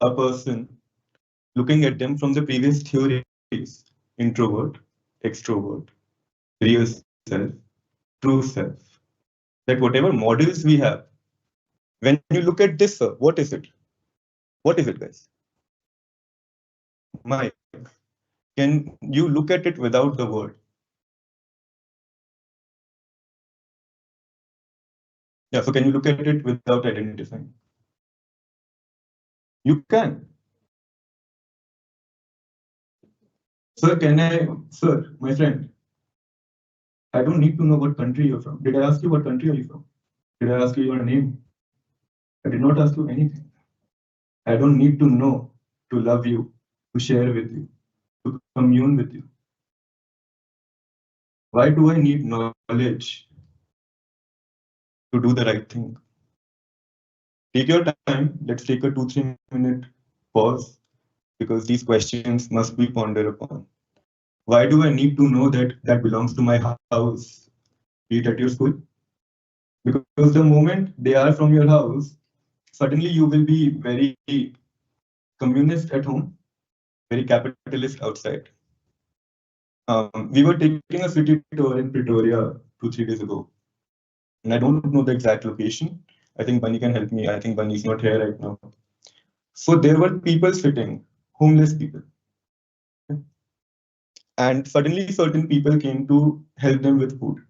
a person looking at them from the previous theories, introvert, extrovert, real self, true self, that whatever models we have, when you look at this, sir, what is it? What is it, guys? Mike, can you look at it without the word? Yeah, so can you look at it without identifying? You can. Sir, sir, my friend, I don't need to know what country you're from. Did I ask you what country are you from? Did I ask you your name? I did not ask you anything. I don't need to know to love you, to share with you, to commune with you. Why do I need knowledge to do the right thing? Take your time. Let's take a 2-3 minute pause because these questions must be pondered upon. Why do I need to know that that belongs to my house? Be it at your school? Because the moment they are from your house, suddenly you will be very communist at home, very capitalist outside. We were taking a city tour in Pretoria 2-3 days ago, and I don't know the exact location. I think Bunny can help me. I think Bunny's not here right now. So there were people sitting, homeless people. And suddenly certain people came to help them with food.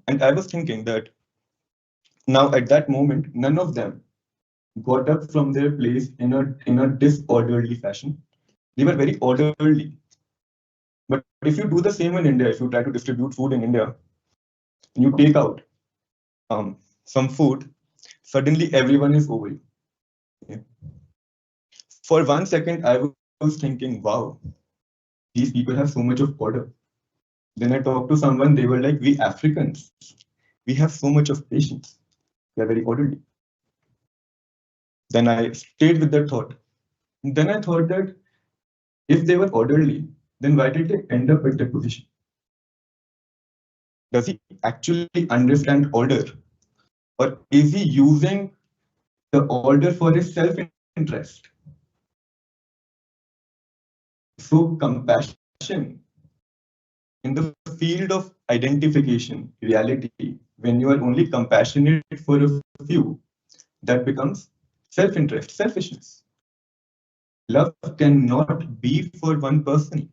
And I was thinking that now at that moment, none of them got up from their place in a disorderly fashion. They were very orderly. But if you do the same in India, if you try to distribute food in India, and you take out some food, suddenly everyone is over you. Yeah. For 1 second, I was thinking, wow, these people have so much of order. Then I talked to someone, they were like, we Africans, we have so much of patience. We are very orderly. Then I stayed with that thought. Then I thought that if they were orderly, then why did they end up at that position? Does he actually understand order? Or is he using the order for his self-interest? So compassion in the field of identification, reality, when you are only compassionate for a few, that becomes self-interest, selfishness. Love cannot be for one person.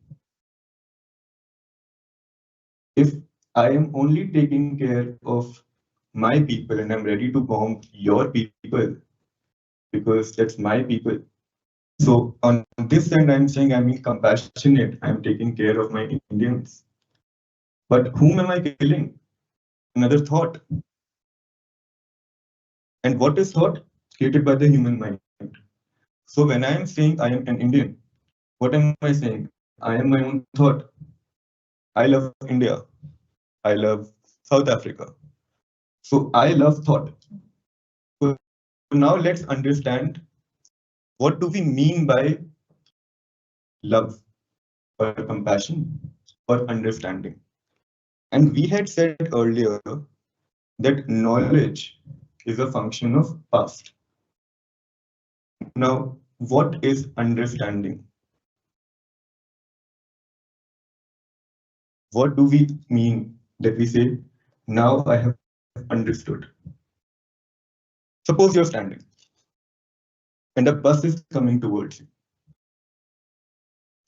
If I am only taking care of my people and I'm ready to bomb your people because that's my people. So on this end, I'm saying I'm being compassionate. I'm taking care of my Indians. But whom am I killing? Another thought. And what is thought? Created by the human mind. So when I am saying I am an Indian, what am I saying? I am my own thought. I love India. I love South Africa. So I love thought. So now let's understand, what do we mean by love or compassion or understanding? And we had said earlier that knowledge is a function of past. Now, what is understanding? What do we mean that we say, now I have understood? Suppose you're standing and a bus is coming towards you.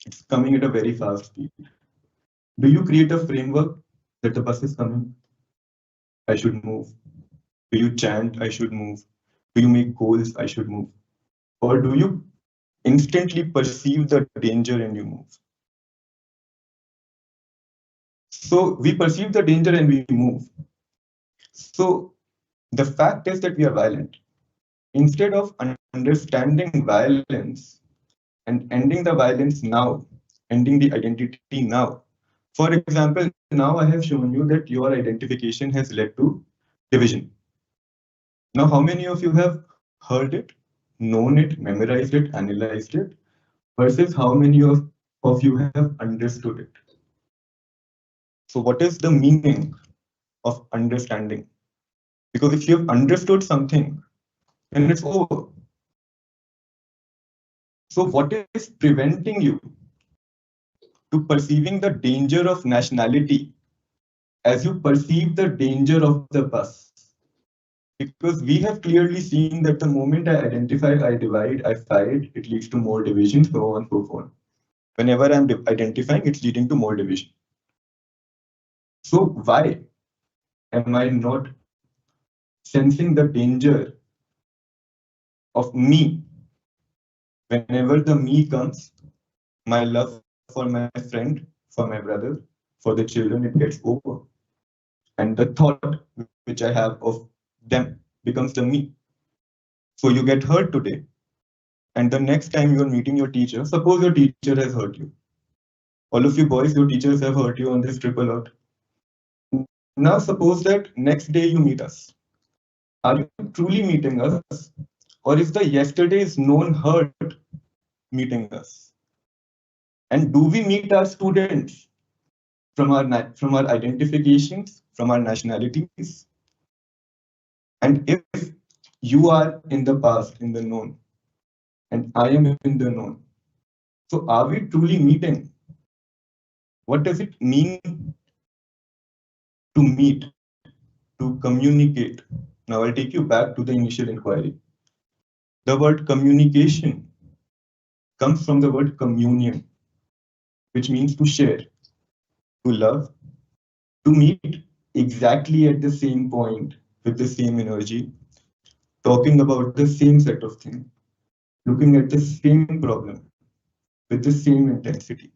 It's coming at a very fast speed. Do you create a framework that the bus is coming? I should move. Do you chant, I should move? Do you make goals, I should move? Or do you instantly perceive the danger and you move? So we perceive the danger and we move. So the fact is that we are violent. Instead of understanding violence and ending the violence now, ending the identity now. For example, now I have shown you that your identification has led to division. Now, how many of you have heard it, known it, memorized it, analyzed it, versus how many of you have understood it? So what is the meaning of understanding? Because if you have understood something, then it's over. So what is preventing you to perceiving the danger of nationality as you perceive the danger of the bus? Because we have clearly seen that the moment I identify, I divide, I fight, it leads to more division, so on, so forth. Whenever I'm identifying, it's leading to more division. So why am I not sensing the danger of me? Whenever the me comes, my love for my friend, for my brother, for the children, it gets over. And the thought which I have of them becomes the me. So you get hurt today. And the next time you're meeting your teacher, suppose your teacher has hurt you. All of you boys, your teachers have hurt you on this trip a lot. Now suppose that next day you meet us. Are you truly meeting us? Or is the yesterday's known hurt meeting us? And do we meet our students from our identifications, from our nationalities? And if you are in the past, in the known, and I am in the known, so are we truly meeting? What does it mean to meet, to communicate? Now I'll take you back to the initial inquiry. The word communication comes from the word communion, which means to share, to love, to meet exactly at the same point with the same energy, talking about the same set of things, looking at the same problem with the same intensity.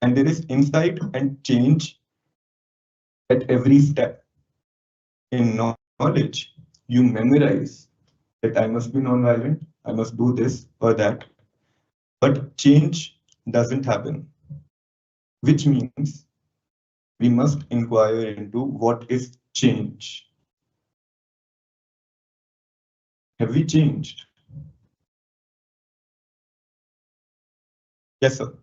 And there is insight and change at every step. In knowledge, you memorize that I must be nonviolent, I must do this or that. But change doesn't happen, which means we must inquire into what is change. Have we changed? Yes, sir.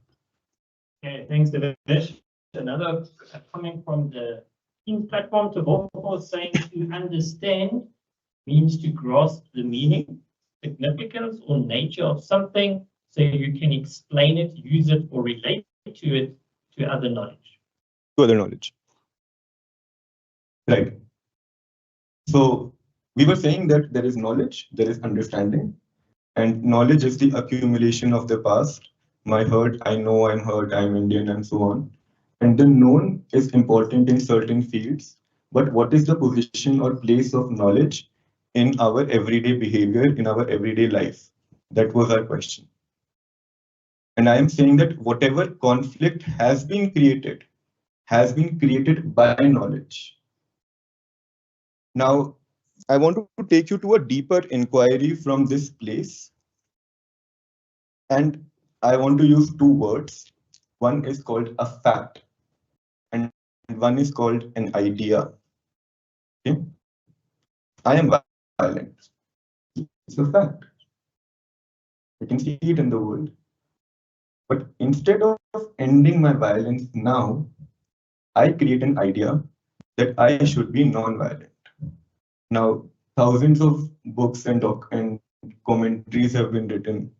Okay, thanks, Devesh. Another coming from the Teams platform to Volvo saying to understand means to grasp the meaning, significance, or nature of something so you can explain it, use it, or relate to it to other knowledge. To other knowledge. Right. So we were saying that there is knowledge, there is understanding, and knowledge is the accumulation of the past. My hurt, I know I'm hurt, I'm Indian, and so on. And the known is important in certain fields, but what is the position or place of knowledge in our everyday behavior, in our everyday life? That was our question. And I am saying that whatever conflict has been created by knowledge. Now, I want to take you to a deeper inquiry from this place. And I want to use two words. One is called a fact, and one is called an idea. Okay? I am violent. It's a fact. You can see it in the world. But instead of ending my violence now, I create an idea that I should be non-violent. Now, thousands of books and commentaries have been written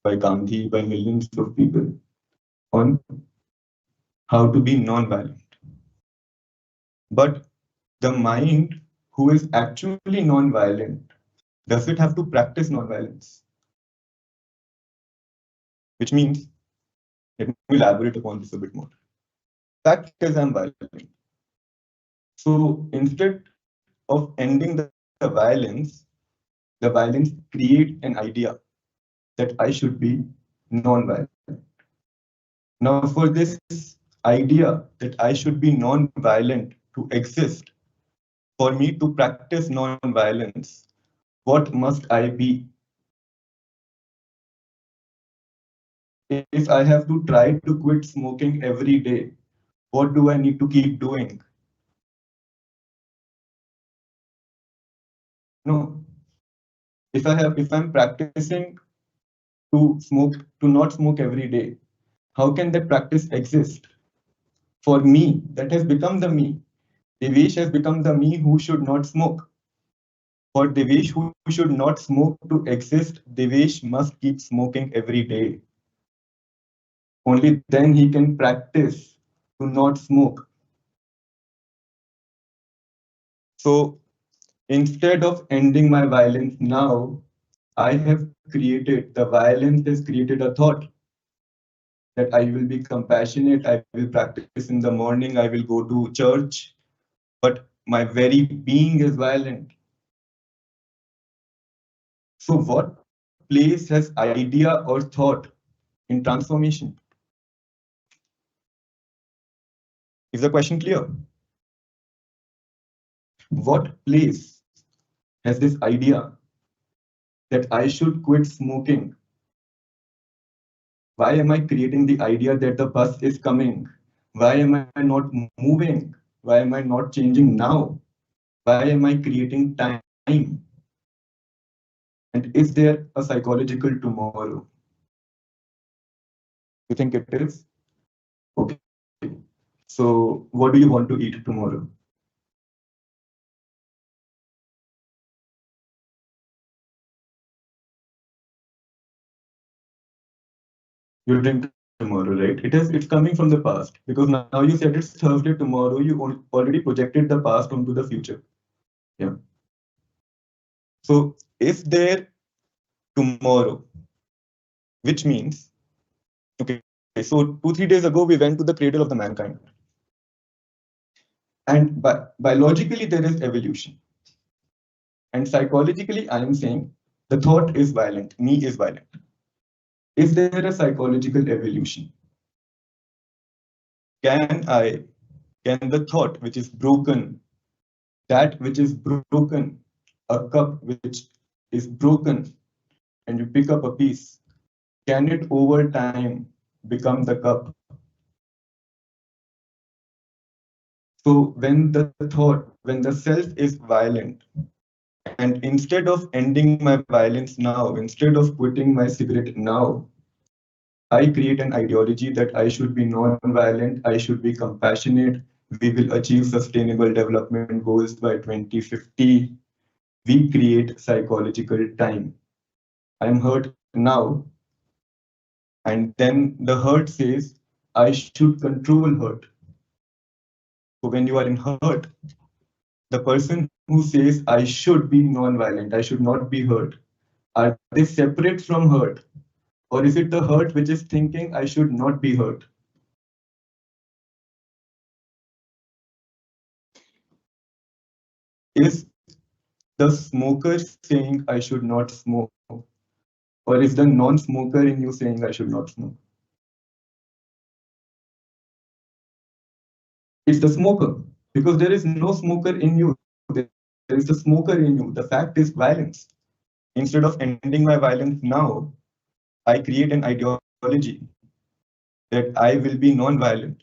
by Gandhi, by millions of people on how to be non-violent. But the mind who is actually non-violent, does it have to practice non-violence? Which means, let me elaborate upon this a bit more. Fact is I'm violent. So instead of ending the violence create an idea that I should be non-violent. Now for this idea that I should be non-violent to exist, for me to practice non-violence, what must I be? If I have to try to quit smoking every day, what do I need to keep doing? No. If I'm practicing to not smoke every day, how can that practice exist? For me, that has become the me. Devesh has become the me who should not smoke. For Devesh who should not smoke to exist, Devesh must keep smoking every day. Only then he can practice to not smoke. So instead of ending my violence now, I have created, the violence has created a thought that I will be compassionate, I will practice in the morning, I will go to church, but my very being is violent. So what place has idea or thought in transformation? Is the question clear? What place has this idea that I should quit smoking. Why am I creating the idea that the bus is coming? Why am I not moving? Why am I not changing now? Why am I creating time? And is there a psychological tomorrow? You think it is? Okay. So what do you want to eat tomorrow? You drink tomorrow, right? It's coming from the past because now you said it's Thursday tomorrow. You already projected the past onto the future. Yeah. So is there tomorrow, which means, okay, so 2-3 days ago we went to the cradle of the mankind, and biologically there is evolution, and psychologically I am saying the thought is violent, me is violent. Is there a psychological evolution? Can the thought which is broken, that which is broken, a cup which is broken, and you pick up a piece, can it over time become the cup? So when the self is violent, and instead of ending my violence now, instead of quitting my cigarette now, I create an ideology that I should be non-violent, I should be compassionate, we will achieve sustainable development goals by 2050. We create psychological time. I'm hurt now, and then the hurt says, I should control hurt. So when you are in hurt, the person who says, I should be non-violent, I should not be hurt, are they separate from hurt? Or is it the hurt which is thinking, I should not be hurt? Is the smoker saying, I should not smoke? Or is the non-smoker in you saying, I should not smoke? It's the smoker, because there is no smoker in you. There is a smoker in you. The fact is violence. Instead of ending my violence now, I create an ideology that I will be non-violent.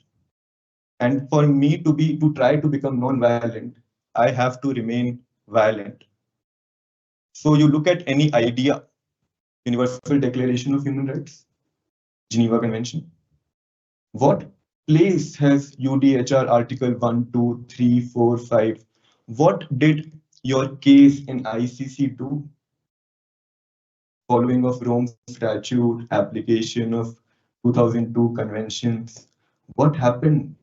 And for me to try to become non-violent, I have to remain violent. So you look at any idea, Universal Declaration of Human Rights, Geneva Convention. What place has UDHR Article 1, 2, 3, 4, 5? What did your case in ICC do? Following of Rome Statute, application of 2002 conventions. What happened?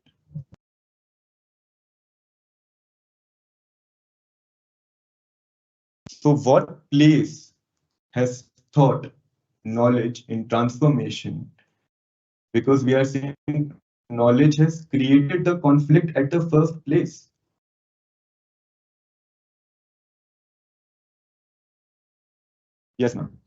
So what place has thought, knowledge in transformation? Because we are saying knowledge has created the conflict at the first place. Yes, ma'am.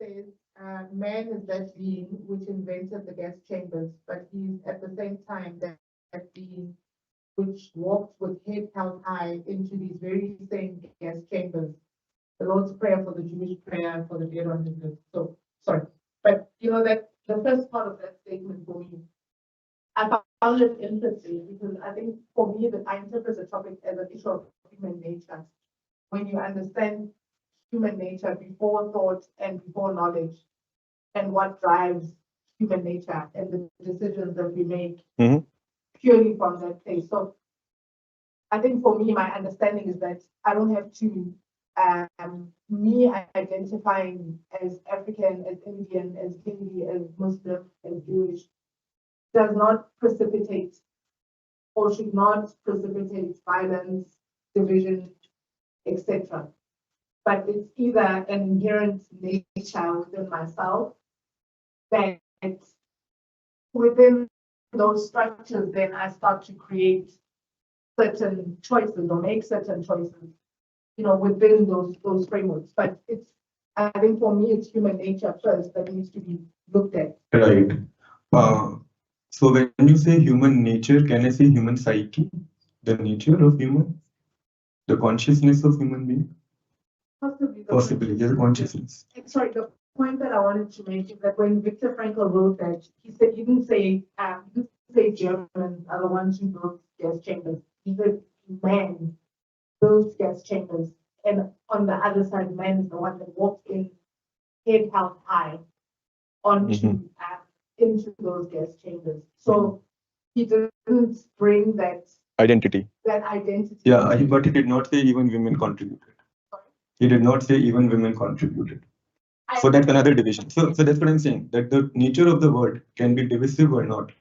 Says man is that being which invented the gas chambers, but he's at the same time that being which walked with head held high into these very same gas chambers. The Lord's Prayer for the Jewish prayer for the dead on his lips. So, sorry. But you know that the first part of that statement for me, I found it interesting because I think for me that I interpret the topic as an issue of human nature. When you understand human nature before thought and before knowledge, and what drives human nature and the decisions that we make purely from that place. So I think for me, my understanding is that I don't have to, me identifying as African, as Indian, as Hindi, as Muslim, as Jewish, does not precipitate or should not precipitate violence, division, etc. But it's either an inherent nature within myself that within those structures, then I start to create certain choices or make certain choices, within those frameworks. But I think for me, it's human nature first that needs to be looked at. Right. So when you say human nature, can I say human psyche? The nature of human? The consciousness of human being? Possibly. Possibly, the consciousness. Sorry, the point that I wanted to make is that when Viktor Frankl wrote that, he didn't say Germans are the ones who built gas chambers. He said man builds gas chambers, and on the other side, man is the one that walks in head held high onto into those gas chambers. So he didn't bring that Identity. Yeah, but he did not say even women contributed. He did not say even women contributed. So that's another division. So that's what I'm saying, that the nature of the word can be divisive or not.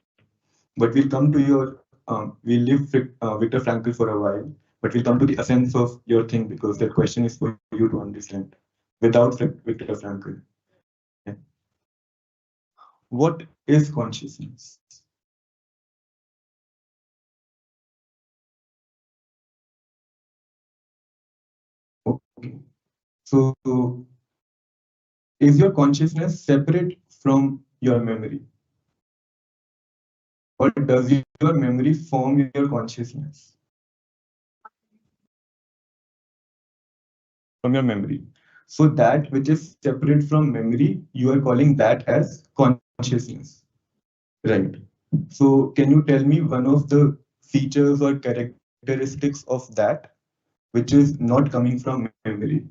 But we'll come to your, we'll leave Viktor Frankl for a while, but we'll come to the essence of your thing, because that question is for you to understand without Viktor Frankl. Yeah. What is consciousness? Okay. So is your consciousness separate from your memory? Or does your memory form your consciousness? From your memory. So that which is separate from memory, you are calling that as consciousness. Right. So can you tell me one of the features or characteristics of that which is not coming from memory?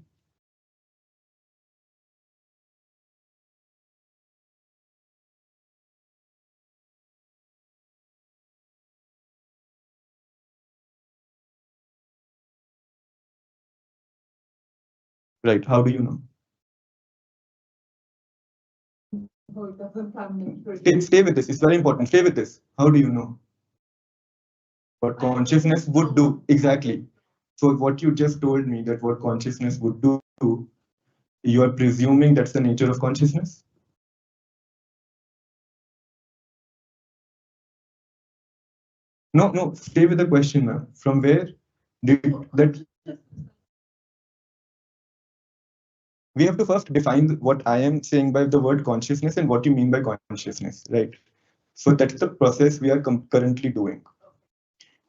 Right. How do you know? Stay with this. It's very important. Stay with this. How do you know? What consciousness would do. Exactly. So what you just told me, that what consciousness would do, you are presuming that's the nature of consciousness? No, stay with the question, ma'am. From where did that? We have to first define what I am saying by the word consciousness and what you mean by consciousness, right? So that's the process we are currently doing.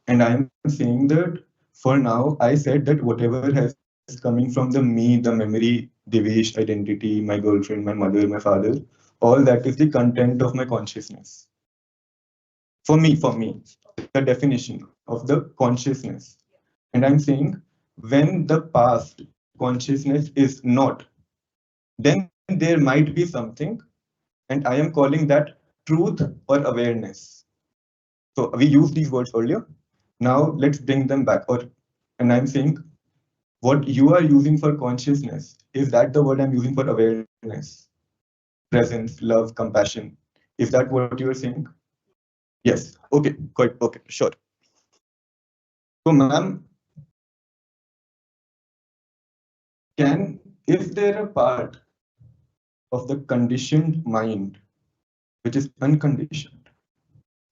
And I am saying that for now, I said that whatever has coming from the me, the memory, Devesh, identity, my girlfriend, my mother, my father, all that is the content of my consciousness. For me, the definition of the consciousness. And I'm saying when the past consciousness is not, then there might be something, and I am calling that truth or awareness. So we used these words earlier. Now let's bring them back. And I'm saying what you are using for consciousness, is that the word I'm using for awareness? Presence, love, compassion. Is that what you are saying? Yes. Okay, quite okay, sure. So ma'am, is there a part of the conditioned mind which is unconditioned?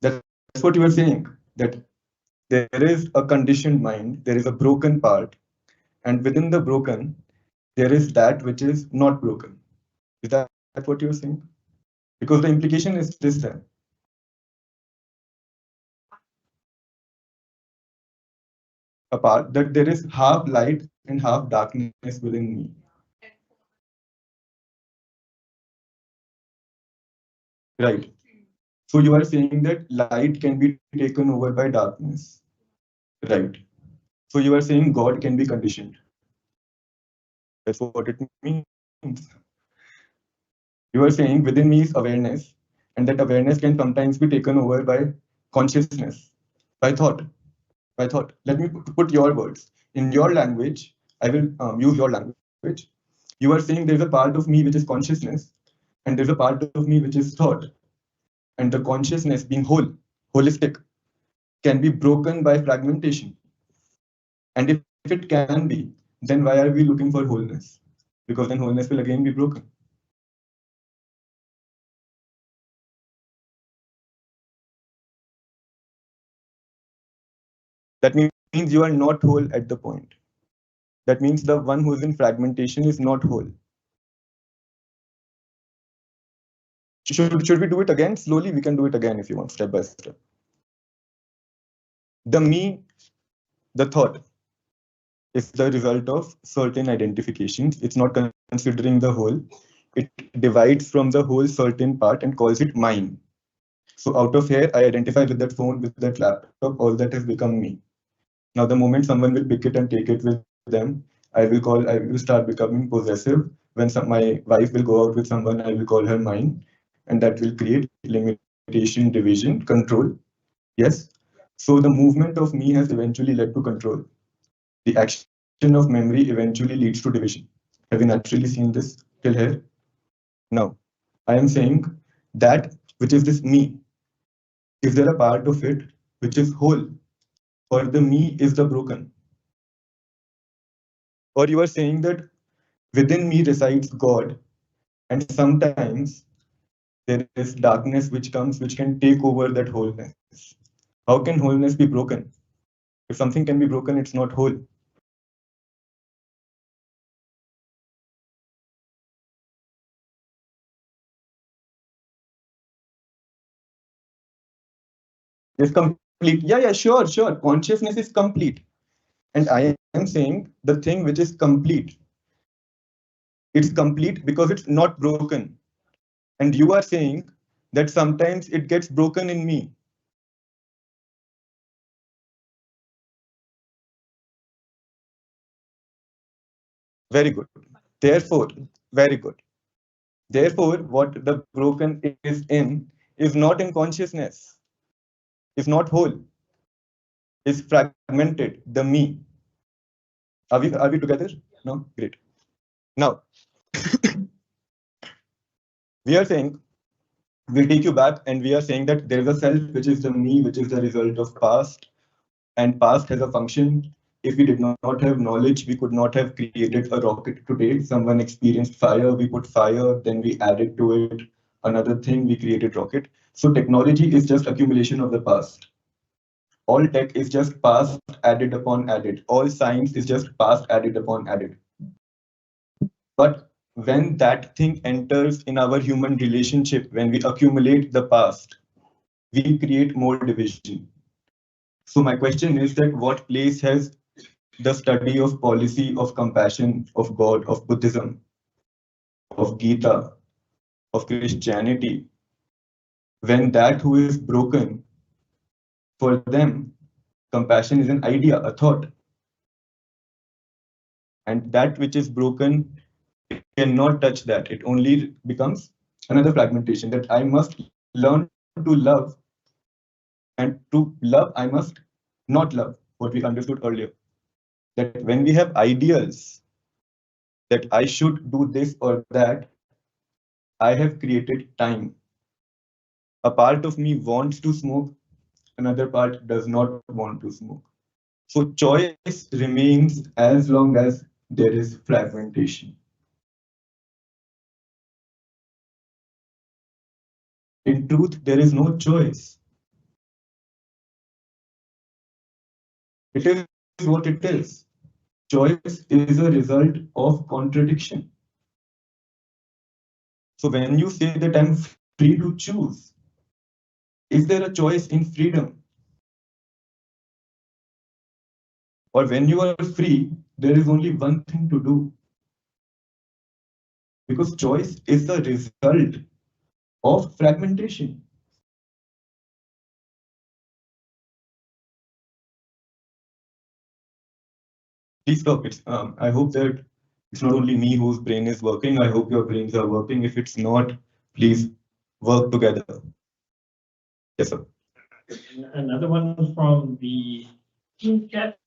That's what you are saying, that there is a conditioned mind, there is a broken part, and within the broken, there is that which is not broken. Is that what you're saying? Because the implication is this then. A part that there is half light and half darkness within me. Right. So you are saying that light can be taken over by darkness. Right. So you are saying God can be conditioned. That's what it means. You are saying within me is awareness, and that awareness can sometimes be taken over by consciousness, by thought. By thought. Let me put your words. In your language, I will use your language. You are saying there's a part of me which is consciousness, and there's a part of me which is thought. And the consciousness being whole, holistic, can be broken by fragmentation. And if it can be, then why are we looking for wholeness? Because then wholeness will again be broken. That means you are not whole at the point. That means the one who is in fragmentation is not whole. Should we do it again? Slowly, we can do it again if you want, step by step. The me, the thought, is the result of certain identifications. It's not considering the whole. It divides from the whole certain part and calls it mine. So out of here, I identify with that phone, with that laptop, all that has become me. Now, the moment someone will pick it and take it with them, I will start becoming possessive. When my wife will go out with someone, I will call her mine, and that will create limitation, division, control. Yes. So the movement of me has eventually led to control. The action of memory eventually leads to division. Have you naturally seen this till here? Now, I am saying that which is this me, is there a part of it which is whole, or the me is the broken? Or you are saying that within me resides God, and sometimes there is darkness which comes, which can take over that wholeness. How can wholeness be broken? If something can be broken, it's not whole. It's complete. Yeah, sure. Consciousness is complete. And I am saying the thing which is complete, it's complete because it's not broken. And you are saying that sometimes it gets broken in me. Very good. Therefore, very good. Therefore, what the broken is in is not in consciousness, is not whole, is fragmented, the me. Are we together? No? Great. Now, we are saying, we'll take you back and we are saying that there is a self, which is the me, which is the result of past, and past has a function. If we did not have knowledge, we could not have created a rocket today. Someone experienced fire, we put fire, then we added to it another thing, we created rocket. So technology is just accumulation of the past. All tech is just past added upon added. All science is just past added upon added. But when that thing enters in our human relationship, when we accumulate the past, we create more division. So my question is that what place has the study of policy, of compassion, of God, of Buddhism, of Gita, of Christianity, when that who is broken, for them, compassion is an idea, a thought. And that which is broken cannot touch that. It only becomes another fragmentation that I must learn to love. And to love, I must not love, what we understood earlier. That when we have ideals that I should do this or that, I have created time. A part of me wants to smoke, another part does not want to smoke. So choice remains as long as there is fragmentation. In truth, there is no choice. It is what it is. Choice is a result of contradiction. So when you say that I'm free to choose, is there a choice in freedom? Or when you are free, there is only one thing to do. Because choice is the result of fragmentation. Please stop it. I hope that it's not only me whose brain is working. I hope your brains are working. If it's not, please work together. Yes, sir. Another one from the chat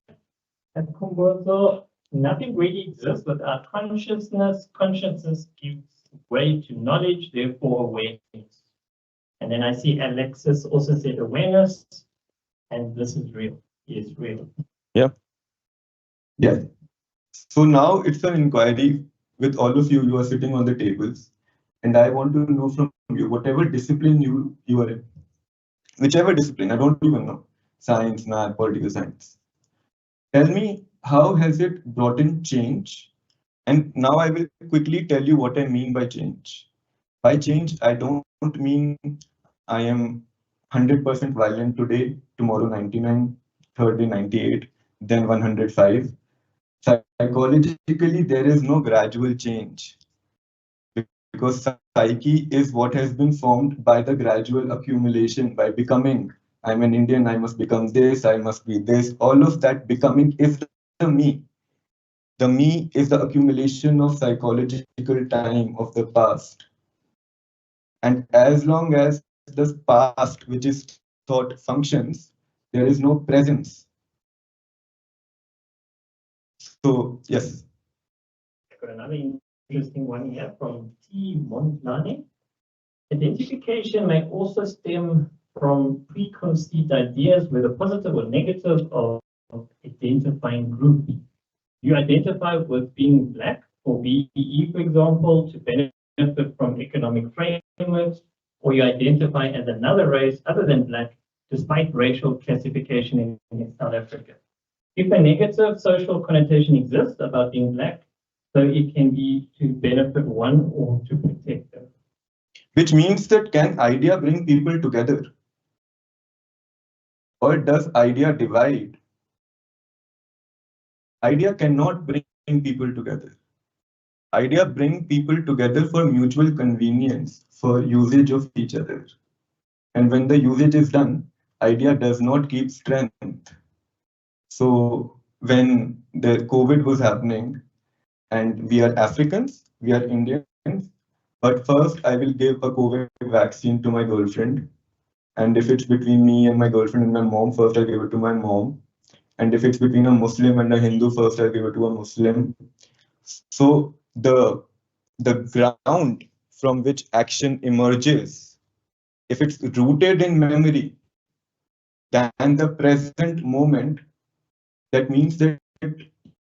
at Kumbozo. Nothing really exists without consciousness. Consciousness gives way to knowledge, therefore awareness. And then I see Alexis also said awareness, and this is real. Is real. Yeah. Yeah. So now it's an inquiry with all of you. You are sitting on the tables, and I want to know from you, whatever discipline you are in, whichever discipline, I don't even know, science, math, political science. Tell me, how has it brought in change? And now I will quickly tell you what I mean by change. By change, I don't mean I am 100% violent today, tomorrow 99, third day 98, then 105. Psychologically, there is no gradual change because psyche is what has been formed by the gradual accumulation, by becoming. I'm an Indian, I must become this, I must be this. All of that becoming is the me. The me is the accumulation of psychological time of the past. And as long as the past, which is thought, functions, there is no presence. So, yes. I've got another interesting one here from T. Montlane. Identification may also stem from preconceived ideas, whether positive or negative, of identifying groups. You identify with being Black or BE, for example, to benefit from economic frameworks, or you identify as another race other than Black, despite racial classification in South Africa. If a negative social connotation exists about being Black, so it can be to benefit one or to protect them. Which means that can idea bring people together? Or does idea divide? Idea cannot bring people together. Idea bring people together for mutual convenience, for usage of each other. And when the usage is done, idea does not keep strength. So when the COVID was happening, and we are Africans, we are Indians, but first I will give a COVID vaccine to my girlfriend. And if it's between me and my girlfriend and my mom, first I'll give it to my mom. And if it's between a Muslim and a Hindu, first I'll give it to a Muslim. So the ground from which action emerges, if it's rooted in memory than the present moment, that means that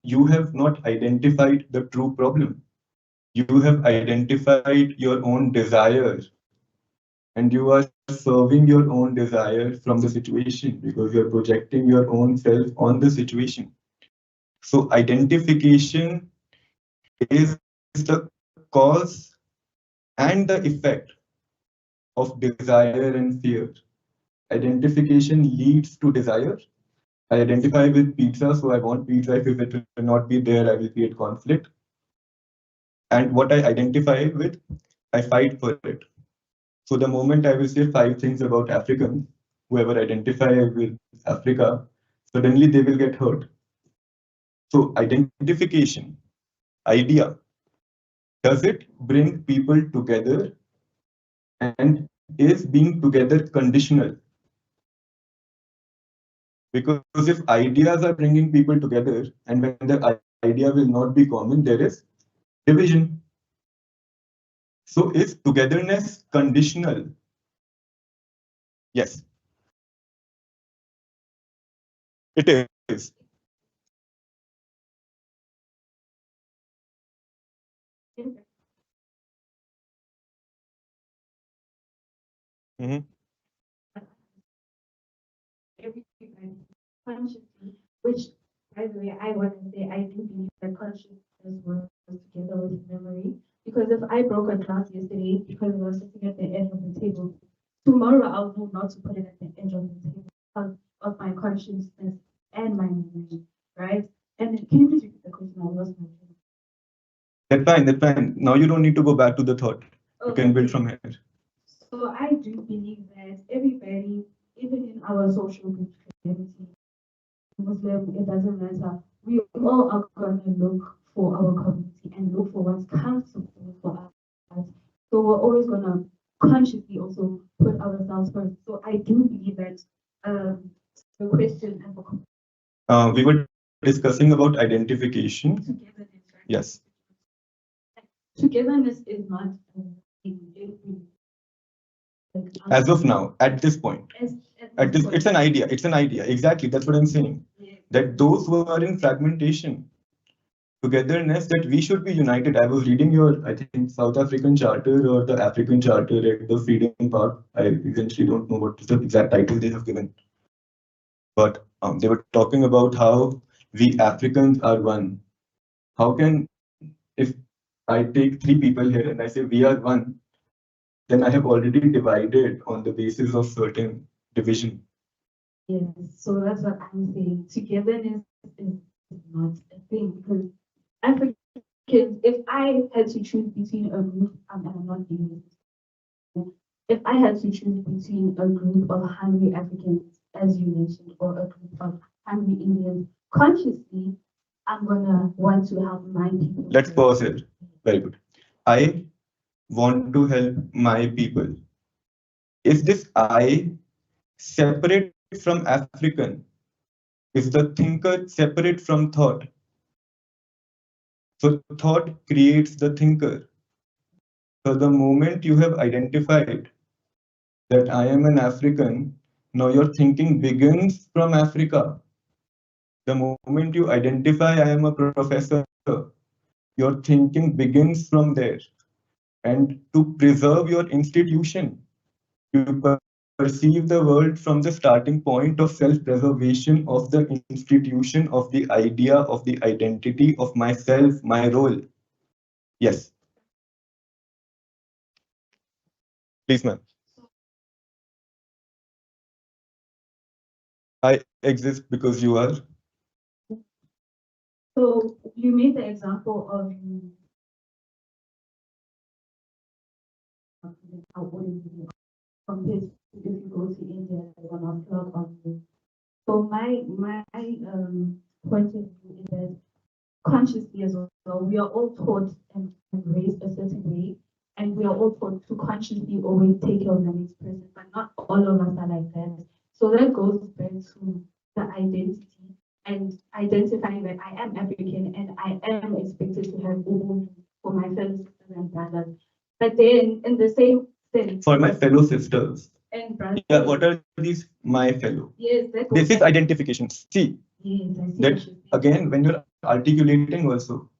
you have not identified the true problem. You have identified your own desire, and you are serving your own desire from the situation because you're projecting your own self on the situation. So identification is the cause and the effect of desire and fear. Identification leads to desire. I identify with pizza, so I want pizza. If it will not be there, I will create conflict. And what I identify with, I fight for it. So the moment I will say 5 things about Africans, whoever identify with Africa, suddenly they will get hurt. So identification, idea, does it bring people together, and is being together conditional? Because if ideas are bringing people together and when the idea will not be common, there is division. So is togetherness conditional? Yes, it is. Mhm. Consciously, which, by the way, I want to say I do believe that consciousness works together with memory. Because if I broke a glass yesterday because I was sitting at the edge of the table, tomorrow I'll know not to put it at the edge of the table because of my consciousness and my memory, right? And then, can you please repeat the question? I lost my train. That's fine, that's fine. Now you don't need to go back to the thought. You can build from here. So I do believe that everybody, even in our social group community, Muslim, it doesn't matter. We all are going to look for our community and look for what's comfortable for us. So we're always going to consciously also put ourselves first. So I do believe that the question and the We were discussing about identification. togetherness, right? Yes. Togetherness is not As of now, at this point. At this, it's an idea. It's an idea. Exactly. That's what I'm saying. Yeah. That those who are in fragmentation, togetherness, that we should be united. I was reading your, I think, South African Charter or the African Charter at the Freedom Park. I essentially don't know what is the exact title they have given. But they were talking about how we Africans are one. How can, if I take three people here and I say we are one, then I have already divided on the basis of certain division. Yes, so that's what I'm saying. Togetherness is not a thing because Africans, if I had to choose between a group, and I'm not being this, if I had to choose between a group of hungry Africans, as you mentioned, or a group of hungry Indians, consciously, I'm gonna want to help my people. Let's pause it. Very good. I want to help my people. Is this I separate from African? Is the thinker separate from thought? So thought creates the thinker. So the moment you have identified that I am an African, now your thinking begins from Africa. The moment you identify I am a professor, your thinking begins from there. And to preserve your institution, you perceive the world from the starting point of self-preservation of the institution, of the idea, of the identity of myself, my role. Yes. Please, ma'am. I exist because you are. So you made the example of how wouldn't you compared to if you go to India, they're gonna flog on you. So my point of view is that consciously as well, we are all taught and raised a certain way, and we are all taught to consciously always take care of the next person, but not all of us are like that. So that goes back to the identity and identifying that I am African and I am expected to have Ubuntu for my fellow sisters and brothers. But then in the same sense, For my fellow sisters. and brothers. Yeah, what are these my fellow? Yes, that This is identification. See, yes, I see that again, when you're articulating also,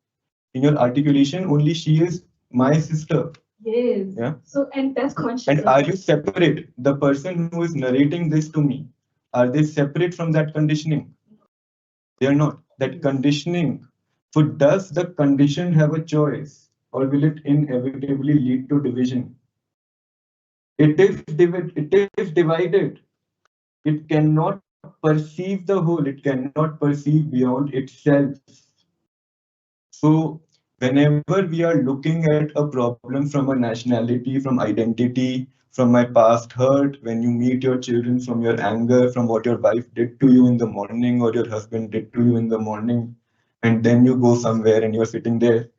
in your articulation, only she is my sister. Yes. Yeah. So, and that's conscious. And are you separate? The person who is narrating this to me, are they separate from that conditioning? They are not. That conditioning. So does the condition have a choice, or will it inevitably lead to division? It is divided. It cannot perceive the whole. It cannot perceive beyond itself. So whenever we are looking at a problem from a nationality, from identity, from my past hurt, when you meet your children, from your anger, from what your wife did to you in the morning or your husband did to you in the morning, and then you go somewhere and you're sitting there,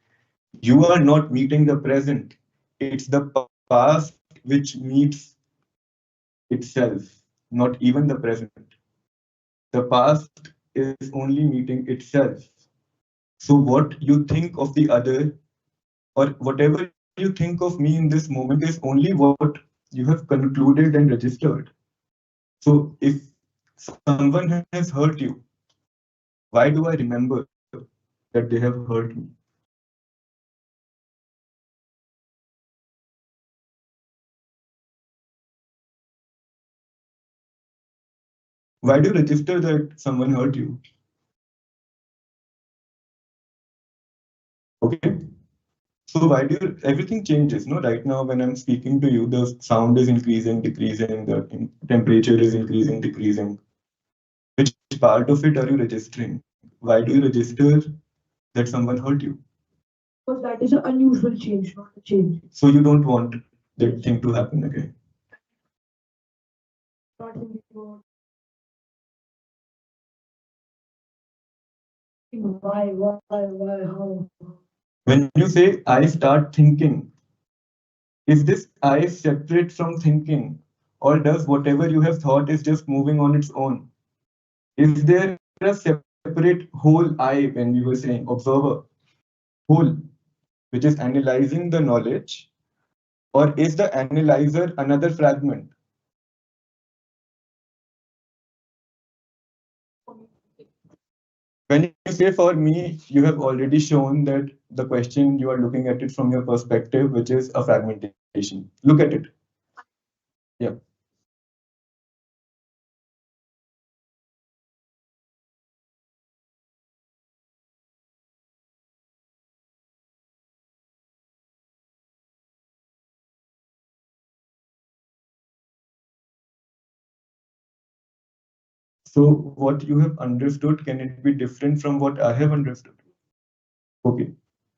you are not meeting the present. It's the past which meets itself, not even the present. The past is only meeting itself. So what you think of the other, or whatever you think of me in this moment, is only what you have concluded and registered. So if someone has hurt you, why do I remember that they have hurt me? Why do you register that someone hurt you? Okay. So why do you, everything changes, no? Right now, when I'm speaking to you, the sound is increasing, decreasing, the temperature is increasing, decreasing. Which part of it are you registering? Why do you register that someone hurt you? Because that is an unusual change, not a change. So you don't want that thing to happen again. Not thinking about why, how. When you say I start thinking, is this I separate from thinking, or does whatever you have thought is just moving on its own? Is there a separate whole I when we were saying observer, whole, which is analyzing the knowledge, or is the analyzer another fragment? When you say for me, you have already shown that the question you are looking at it from your perspective, which is a fragmentation. Look at it. Yeah. So what you have understood, can it be different from what I have understood? Okay.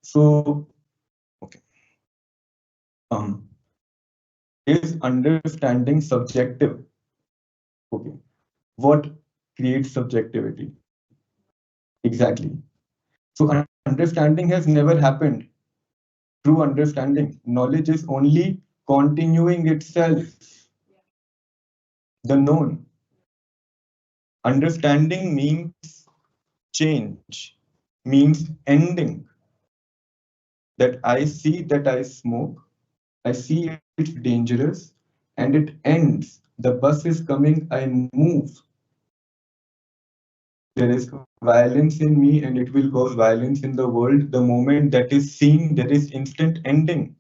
So, okay. Is understanding subjective? Okay. What creates subjectivity? Exactly. So understanding has never happened. True understanding, knowledge is only continuing itself. The known. Understanding means change, means ending. That I see that I smoke, I see it's dangerous, and it ends. The bus is coming, I move. There is violence in me and it will cause violence in the world. The moment that is seen, there is instant ending.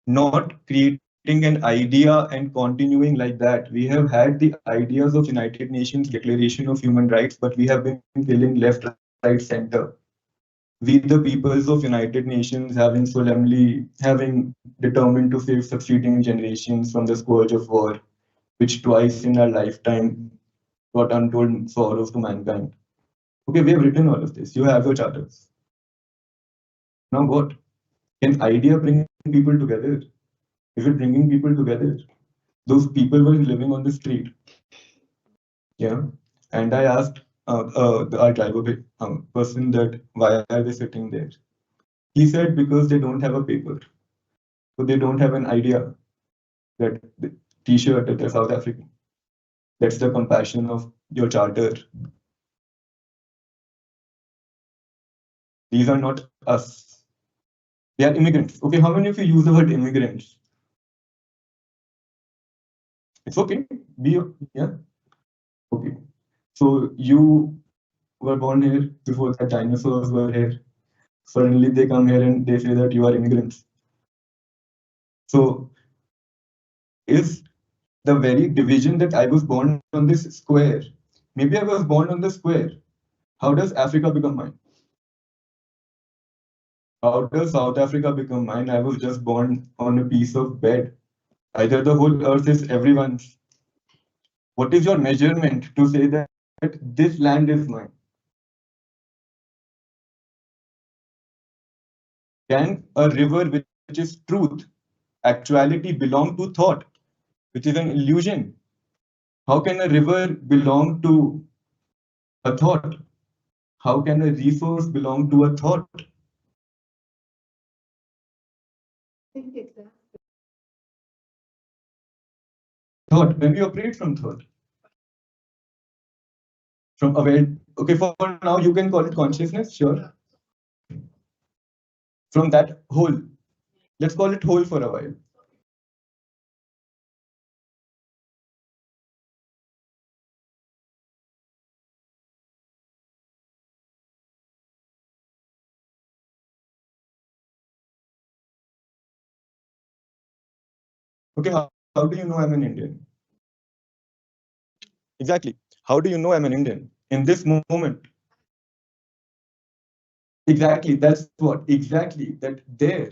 Not creating an idea and continuing like that. We have had the ideas of United Nations Declaration of Human Rights, but we have been killing left, right, center. We, the peoples of United Nations, having solemnly, having determined to save succeeding generations from the scourge of war, which twice in our lifetime brought untold sorrows to mankind. Okay, we have written all of this. You have your charters. Now what? Can idea bring people together? Is it bringing people together? Those people were living on the street. Yeah. And I asked our tribal person that why are they sitting there? He said because they don't have a paper. So they don't have an idea that the t-shirt that they're South African. That's the compassion of your charter. These are not us. They are immigrants. Okay, how many of you use the word immigrants? It's okay. Be yeah. Okay. So you were born here before the dinosaurs were here. Suddenly they come here and they say that you are immigrants. So is the very division that I was born on this square. Maybe I was born on the square. How does Africa become mine? How does South Africa become mine? I was just born on a piece of bed. Either the whole earth is everyone's. What is your measurement to say that this land is mine? Can a river which is truth, actuality belong to thought, which is an illusion? How can a river belong to a thought? How can a resource belong to a thought? Thought, when we operate from thought. From aware, okay, for now you can call it consciousness, sure. From that whole, let's call it whole for a while. Okay, how do you know I'm an Indian? Exactly. How do you know I'm an Indian? In this moment. Exactly, that's what, exactly, that there.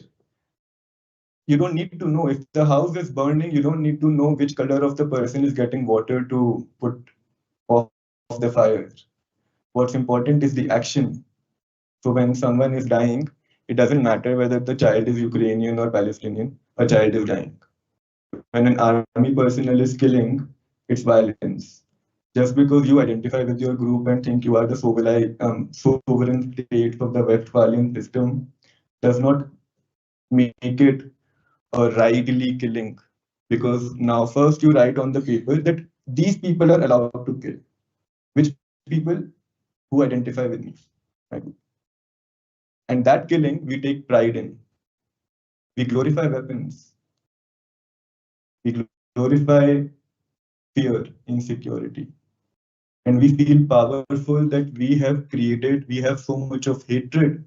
You don't need to know. If the house is burning, you don't need to know which color of the person is getting water to put off the fire. What's important is the action. So when someone is dying, it doesn't matter whether the child is Ukrainian or Palestinian, a child is dying. When an army personnel is killing, it's violence. Just because you identify with your group and think you are the sovereign state of the Westphalian system does not make it a rightly killing. Because now first you write on the paper that these people are allowed to kill. Which people? Who identify with me. Right? And that killing we take pride in. We glorify weapons. We glorify fear, insecurity. And we feel powerful that we have so much of hatred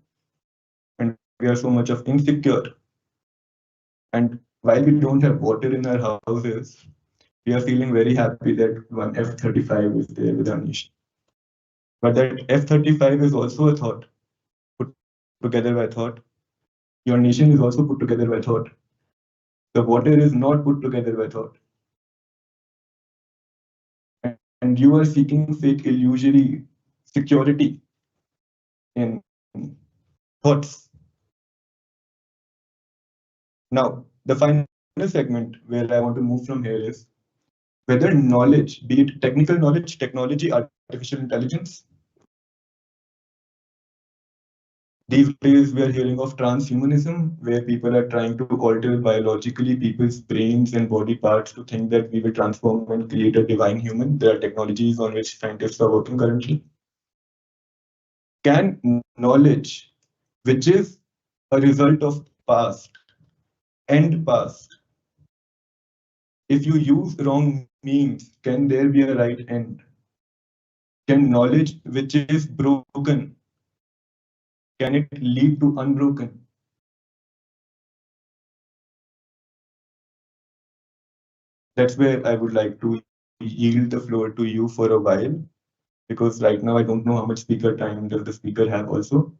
and we are so much of insecure. And while we don't have water in our houses, we are feeling very happy that one F-35 is there with our nation. But that F-35 is also a thought, put together by thought. Your nation is also put together by thought. The water is not put together by thought. And and you are seeking fake illusory security in thoughts. Now, the final segment where I want to move from here is whether knowledge, be it technical knowledge, technology, artificial intelligence. These days we are hearing of transhumanism, where people are trying to alter biologically people's brains and body parts to think that we will transform and create a divine human. There are technologies on which scientists are working currently. Can knowledge, which is a result of past, end past? If you use wrong means, can there be a right end? Can knowledge which is broken, can it lead to unbroken? That's where I would like to yield the floor to you for a while, because right now I don't know how much speaker time does the speaker have also.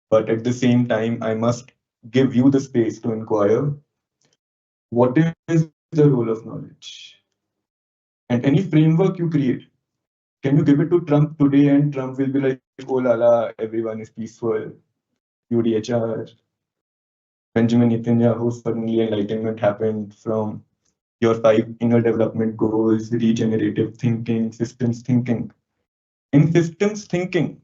But at the same time, I must give you the space to inquire what is the role of knowledge? And any framework you create, can you give it to Trump today and Trump will be like, oh la la, everyone is peaceful, UDHR. Benjamin Netanyahu, suddenly enlightenment happened from your 5 inner development goals, regenerative thinking, systems thinking. In systems thinking,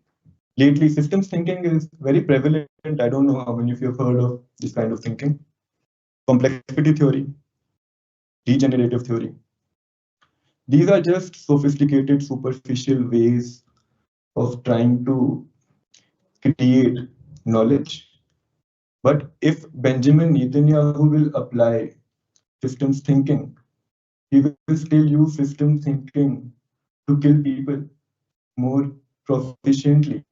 lately systems thinking is very prevalent. I don't know how many of you have heard of this kind of thinking. Complexity theory, regenerative theory. These are just sophisticated, superficial ways of trying to create knowledge. But if Benjamin Netanyahu will apply systems thinking, he will still use system thinking to kill people more proficiently.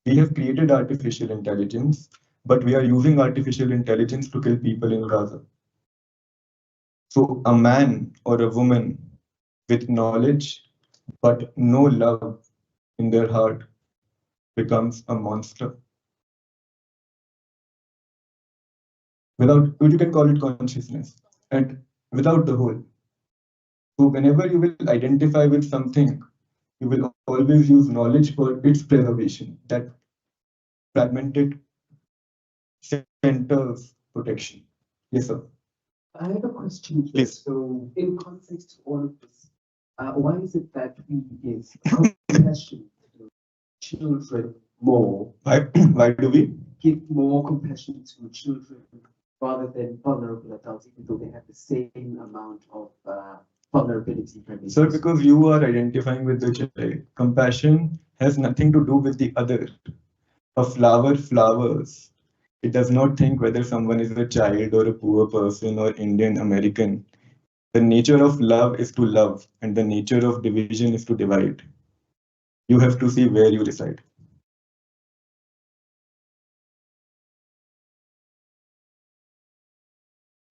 We have created artificial intelligence, but we are using artificial intelligence to kill people in Gaza. So a man or a woman with knowledge but no love in their heart becomes a monster. Without, you can call it consciousness, and without the whole. So whenever you will identify with something, you will always use knowledge for its preservation. That fragmented centers protection. Yes, sir. I have a question here. Please. So, in context to all of this, why is it that we give compassion to children more? Why do we give more compassion to children rather than vulnerable adults, even though they have the same amount of vulnerability? Sir, because you are identifying with the child. Compassion has nothing to do with the other. A flower flowers. It does not think whether someone is a child or a poor person or Indian American. The nature of love is to love, and the nature of division is to divide. You have to see where you reside.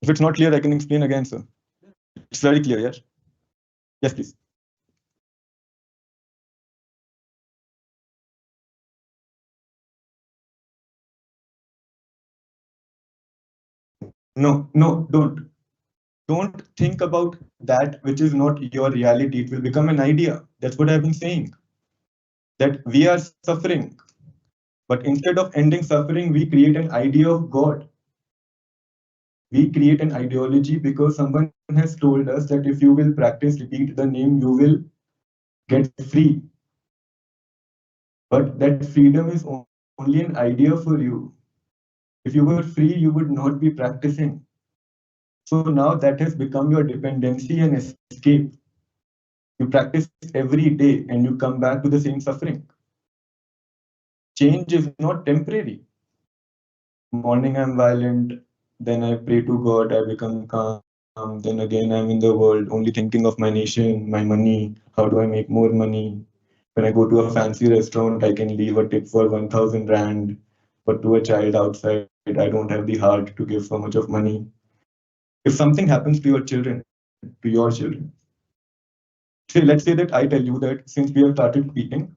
If it's not clear, I can explain again, sir. It's very clear, yes? Yes, please. No, don't. Don't think about that which is not your reality. It will become an idea. That's what I've been saying. That we are suffering. But instead of ending suffering, we create an idea of God. We create an ideology because someone has told us that if you will practice, repeat the name, you will get free. But that freedom is only an idea for you. If you were free, you would not be practicing. So now that has become your dependency and escape. You practice every day and you come back to the same suffering. Change is not temporary. Morning I'm violent, then I pray to God, I become calm. Then again I'm in the world only thinking of my nation, my money, how do I make more money? When I go to a fancy restaurant, I can leave a tip for 1,000 rand, but to a child outside, I don't have the heart to give so much of money. If something happens to your children, say, let's say that I tell you that since we have started speaking,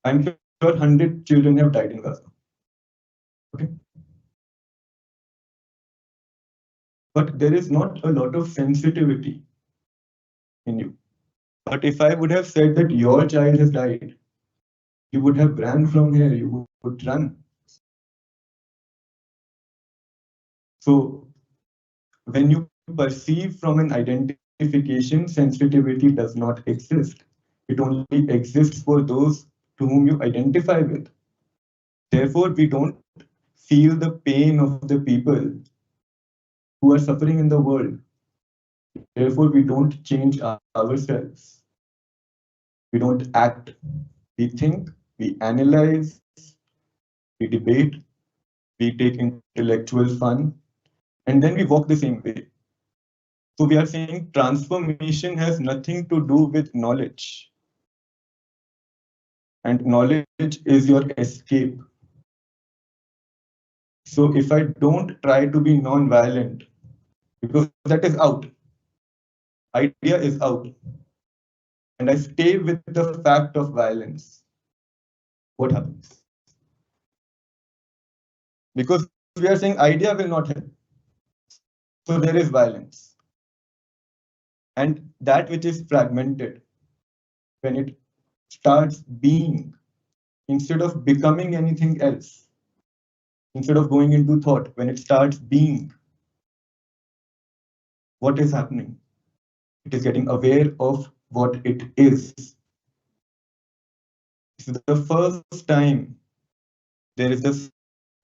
I'm sure 100 children have died in Gaza. Okay. But there is not a lot of sensitivity in you. But if I would have said that your child has died, you would have ran from here, you would run. So when you perceive from an identification, sensitivity does not exist. It only exists for those to whom you identify with. Therefore, we don't feel the pain of the people who are suffering in the world. Therefore, we don't change ourselves. We don't act. We think, we analyze, we debate, we take intellectual fun, and then we walk the same way. So we are saying transformation has nothing to do with knowledge. And knowledge is your escape. So if I don't try to be non-violent, because that is out, idea is out, and I stay with the fact of violence, what happens? Because we are saying idea will not help. So there is violence. And that which is fragmented, when it starts being, instead of becoming anything else, instead of going into thought, when it starts being, what is happening? It is getting aware of what it is. This is the first time there is the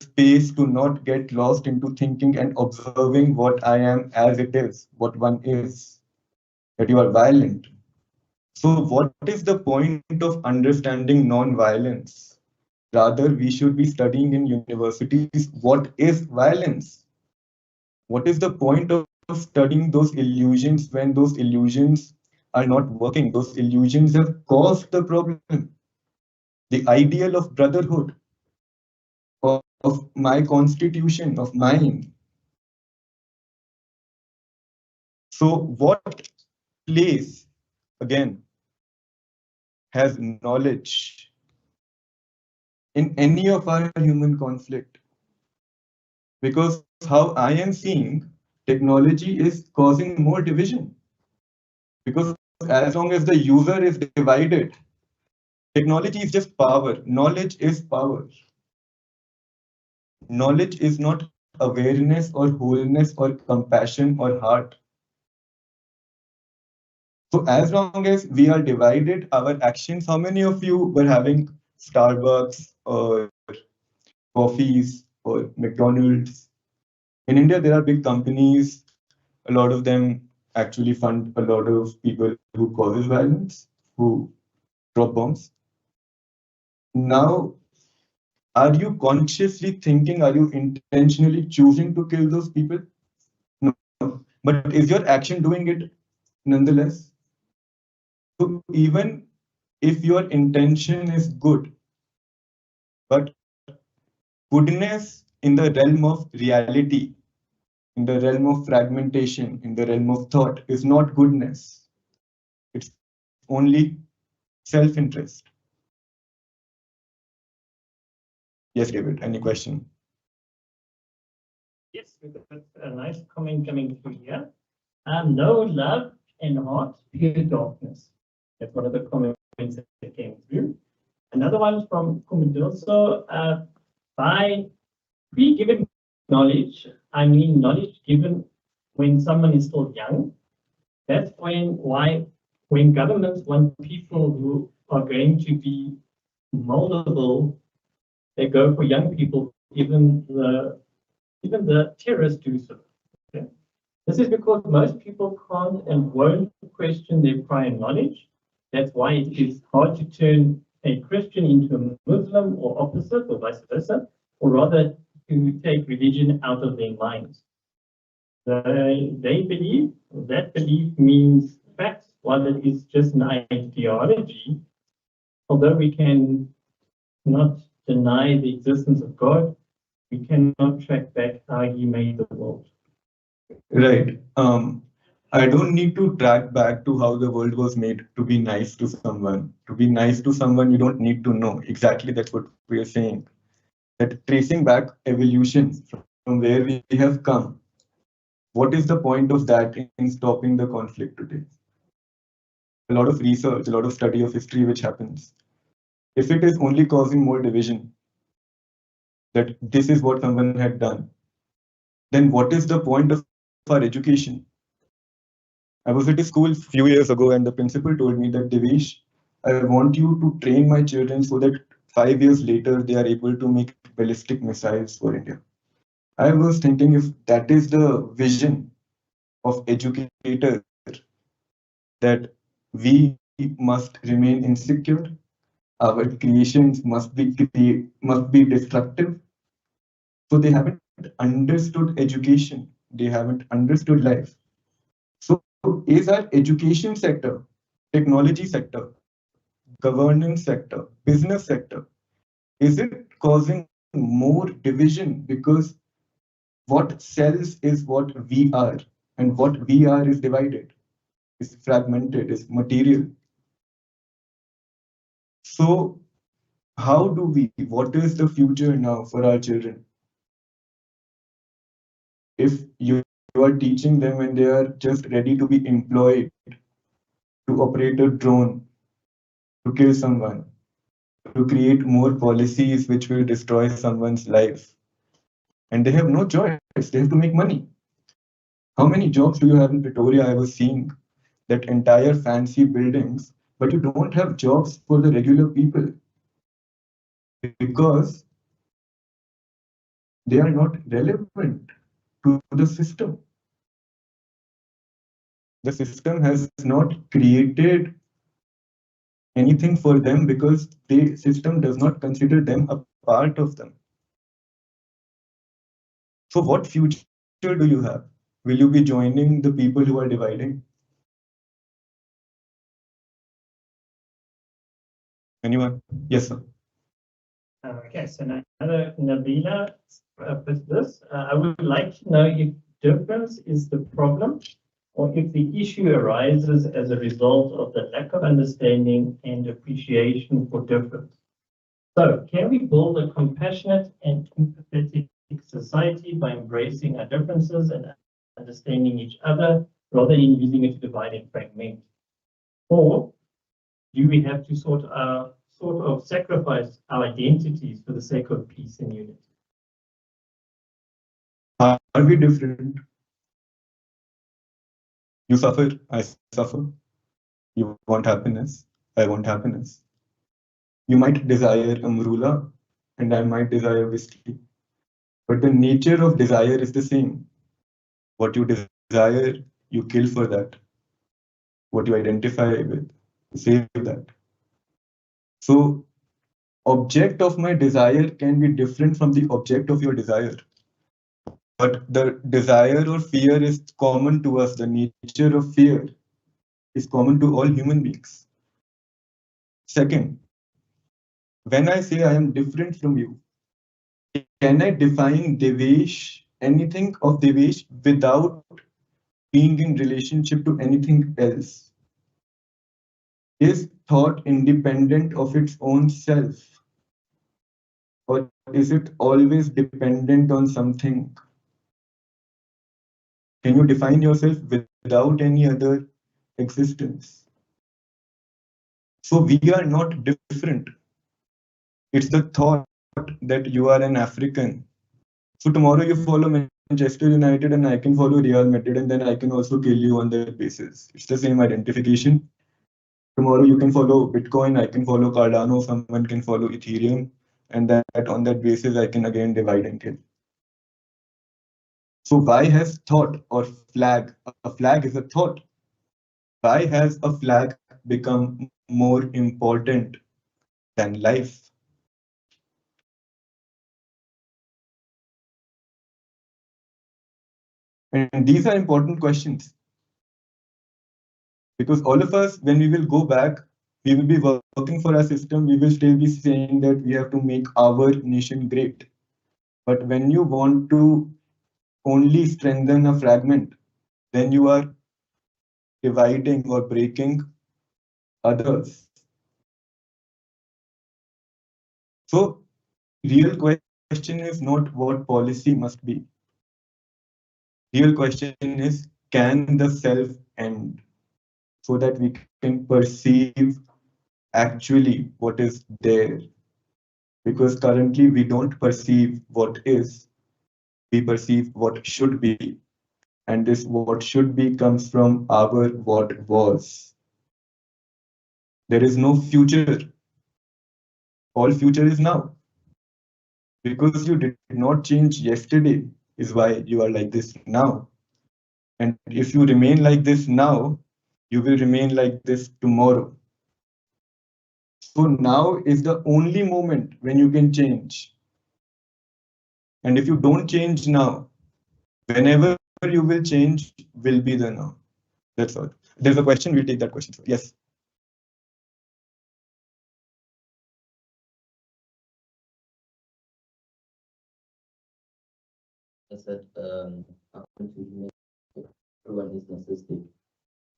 space to not get lost into thinking and observing what I am as it is, what one is, that you are violent. So what is the point of understanding non-violence? Rather, we should be studying in universities what is violence. What is the point of studying those illusions when those illusions are not working? Those illusions have caused the problem. The ideal of brotherhood, of my constitution, of mine. So what place, again, has knowledge in any of our human conflict? Because how I am seeing, technology is causing more division. Because as long as the user is divided, technology is just power. Knowledge is power. Knowledge is not awareness or wholeness or compassion or heart. So as long as we are divided, our actions, how many of you were having Starbucks or coffees or McDonald's? In India, there are big companies. A lot of them actually fund a lot of people who causes violence, who drop bombs. Now, are you consciously thinking, are you intentionally choosing to kill those people? No. But is your action doing it nonetheless? So even if your intention is good, but goodness in the realm of reality, in the realm of fragmentation, in the realm of thought is not goodness. It's only self-interest. Yes, David, any question? Yes, that's a nice comment coming through here. No love and heart, pure darkness. That's one of the comments that came through. Another one from Kumadoso. By pre-given knowledge, I mean knowledge given when someone is still young. That's when governments want people who are going to be moldable, they go for young people, even the terrorists do so. Okay? This is because most people can't and won't question their prior knowledge. That's why it is hard to turn a Christian into a Muslim or opposite or vice versa, or rather to take religion out of their minds. They believe, that belief means facts, while it is just an ideology. Although we can not deny the existence of God, we cannot track back how he made the world. Right. I don't need to track back to how the world was made to be nice to someone. To be nice to someone, you don't need to know. Exactly, that's what we are saying. That tracing back evolution from where we have come, what is the point of that in stopping the conflict today? a lot of research, a lot of study of history which happens. If it is only causing more division, that this is what someone had done, then what is the point of our education? I was at a school a few years ago and the principal told me that, Devesh, I want you to train my children so that 5 years later they are able to make ballistic missiles for India. I was thinking, if that is the vision of educator, that we must remain insecure, our creations must be destructive. So they haven't understood education, they haven't understood life. So is our education sector, technology sector, governance sector, business sector, is it causing more division because what sells is what we are, and what we are is divided, is fragmented, is material. So how do we, what is the future now for our children? If you are teaching them when they are just ready to be employed to operate a drone, to kill someone, to create more policies which will destroy someone's life, and they have no choice, they have to make money. How many jobs do you have in Pretoria? I was seeing that entire fancy buildings, but you don't have jobs for the regular people because they are not relevant to the system. The system has not created anything for them because the system does not consider them a part of them. So what future do you have? Will you be joining the people who are dividing? Anyone? Yes, sir. Okay, so now Nabila with this, I would like to know if difference is the problem or if the issue arises as a result of the lack of understanding and appreciation for difference. So can we build a compassionate and empathetic society by embracing our differences and understanding each other rather than using it to divide and fragment? Or do we have to sort of sacrifice our identities for the sake of peace and unity? Are we different? You suffer, I suffer. You want happiness, I want happiness. You might desire amrula, and I might desire whiskey. But the nature of desire is the same. What you desire, you kill for that. What you identify with, you save that. So, object of my desire can be different from the object of your desire. But the desire or fear is common to us. The nature of fear is common to all human beings. Second, when I say I am different from you, can I define Devesh, anything of Devesh, without being in relationship to anything else? Is thought independent of its own self? Or is it always dependent on something? Can you define yourself without any other existence? So we are not different. It's the thought that you are an African. So tomorrow you follow Manchester United and I can follow Real Madrid, and then I can also kill you on that basis. It's the same identification. Tomorrow you can follow Bitcoin, I can follow Cardano, someone can follow Ethereum, and that on that basis I can again divide and kill. So why has thought or flag, a flag is a thought, why has a flag become more important than life? And these are important questions. Because all of us, when we will go back, we will be working for our system, we will still be saying that we have to make our nation great. But when you want to only strengthen a fragment, then you are dividing or breaking others. So, real question is not what policy must be. Real question is, can the self end? so that we can perceive actually what is there. Because currently we don't perceive what is, we perceive what should be. And this what should be comes from our what was. There is no future. All future is now. Because you did not change yesterday is why you are like this now. And if you remain like this now, you will remain like this tomorrow. So now is the only moment when you can change. And if you don't change now, whenever you will change will be the now. That's all. There's a question, we'll take that question. Yes. I said, according to human, everyone is narcissistic.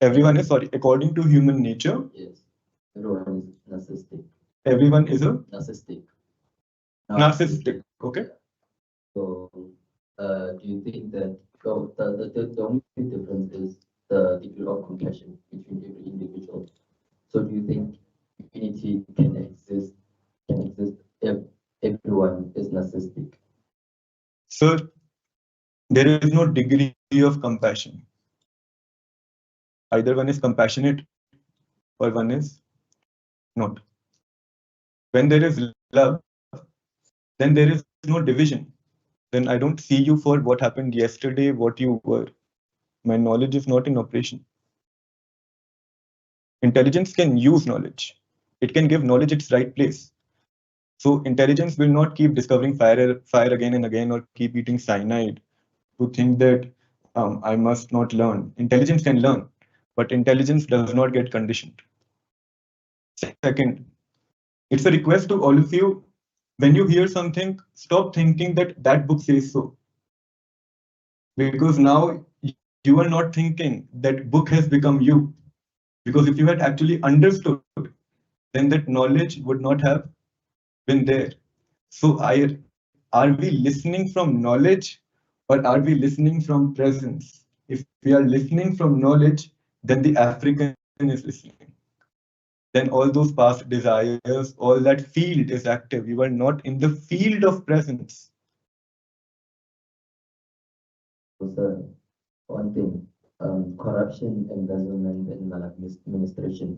Everyone is, sorry, according to human nature, Yes, everyone is narcissistic. everyone is a Narcissistic. narcissistic. Okay. So, do you think that the only difference is the degree of compassion between every individual? So, do you think unity can exist if everyone is narcissistic? Sir, there is no degree of compassion. Either one is compassionate or one is not. When there is love, then there is no division. Then I don't see you for what happened yesterday, what you were. My knowledge is not in operation. Intelligence can use knowledge. It can give knowledge its right place. So intelligence will not keep discovering fire again and again, or keep eating cyanide to think that I must not learn. Intelligence can learn, but intelligence does not get conditioned. Second, it's a request to all of you, when you hear something, stop thinking that that book says so. Because now you are not thinking that book has become you. Because if you had actually understood, then that knowledge would not have been there. So are we listening from knowledge, or are we listening from presence? If we are listening from knowledge, then the African is listening. Then all those past desires, all that field is active. You are not in the field of presence. So, one thing, corruption, embezzlement, and maladministration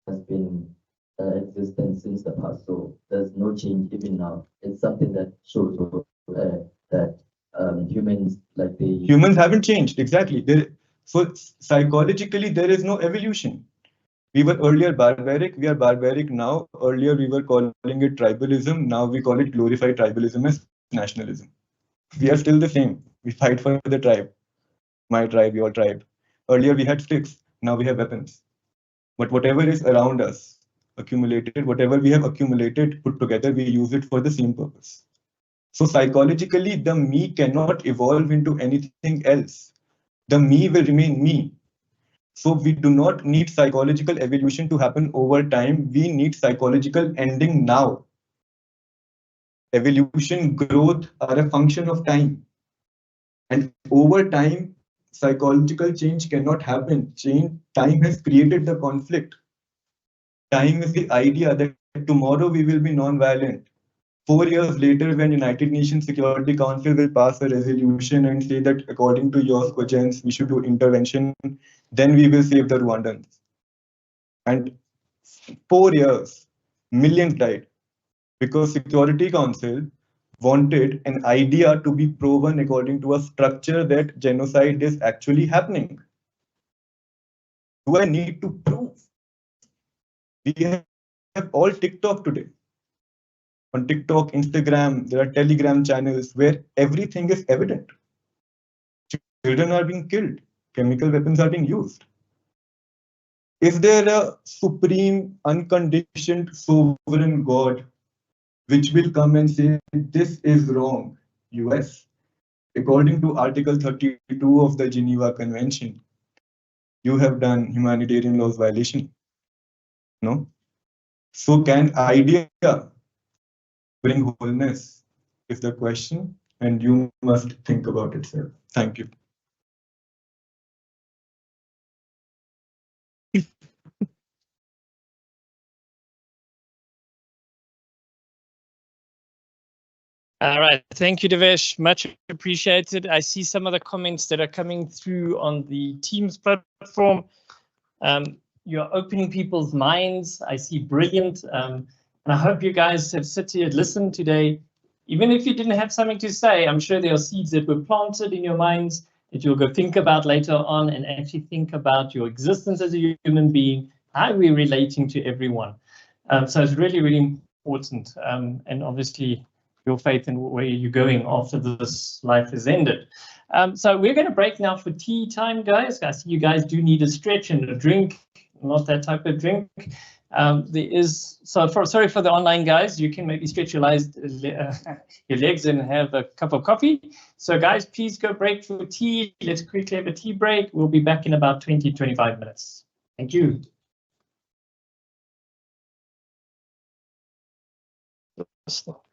has been existent since the past. So there's no change even now. It's something that shows that humans Humans haven't changed, exactly. So psychologically, there is no evolution. We were earlier barbaric, we are barbaric now. Earlier we were calling it tribalism, now we call it glorified tribalism as nationalism. We are still the same. We fight for the tribe. My tribe, your tribe. Earlier we had sticks, now we have weapons. But whatever is around us, accumulated, whatever we have accumulated, put together, we use it for the same purpose. So psychologically, the me cannot evolve into anything else. The me will remain me. So we do not need psychological evolution to happen over time. We need psychological ending now. Evolution, growth are a function of time. And over time, psychological change cannot happen. Time has created the conflict. Time is the idea that tomorrow we will be non-violent. 4 years later, when United Nations Security Council will pass a resolution and say that according to your cogents, we should do intervention, then we will save the Rwandans. And 4 years, millions died because Security Council wanted an idea to be proven according to a structure that genocide is actually happening. Do I need to prove? We have all TikTok today. On TikTok, Instagram, there are Telegram channels where everything is evident. Children are being killed. Chemical weapons are being used. Is there a supreme, unconditioned, sovereign God which will come and say, this is wrong, US? According to Article 32 of the Geneva Convention, you have done humanitarian laws violation. No? So can idea bring wholeness is the question, and you must think about it, sir. Thank you. All right, thank you, Devesh. Much appreciated. I see some of the comments that are coming through on the Teams platform. You're opening people's minds. I see brilliant. And I hope you guys have sit here and listened today. Even if you didn't have something to say, I'm sure there are seeds that were planted in your minds that you'll go think about later on and actually think about your existence as a human being, how we're relating to everyone. So it's really, really important. And obviously, your faith and where you're going after this life is ended. So we're going to break now for tea time, guys. I see you guys do need a stretch and a drink, not that type of drink. There is, sorry for the online guys, you can maybe stretch your legs and have a cup of coffee. So guys, please go break for tea. Let's quickly have a tea break. We'll be back in about 20-25 minutes. Thank you. Stop.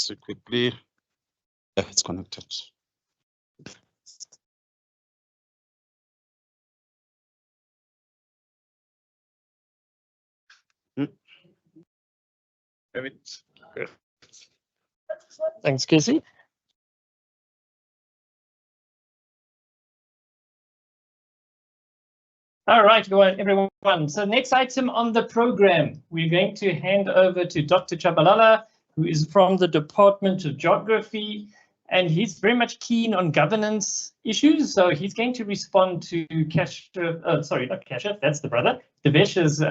see quickly. Yeah, it's connected. Thanks, Casey. All right, everyone. So next item on the program, we're going to hand over to Dr. Chabalala, who is from the Department of Geography, and he's very much keen on governance issues. So he's going to respond to sorry, not Kasha, that's the brother, Devesh's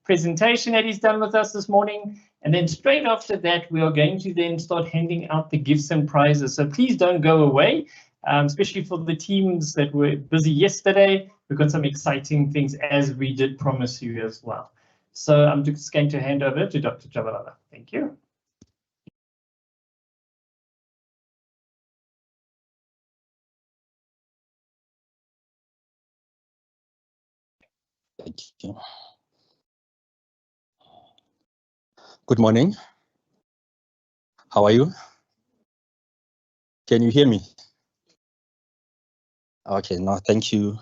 presentation that he's done with us this morning. And then straight after that, we are going to then start handing out the gifts and prizes. So please don't go away, especially for the teams that were busy yesterday. We've got some exciting things, as we did promise you as well. So I'm just going to hand over to Dr. Chabalala. Thank you. Thank you. Good morning. How are you? Can you hear me? Okay, no, thank you.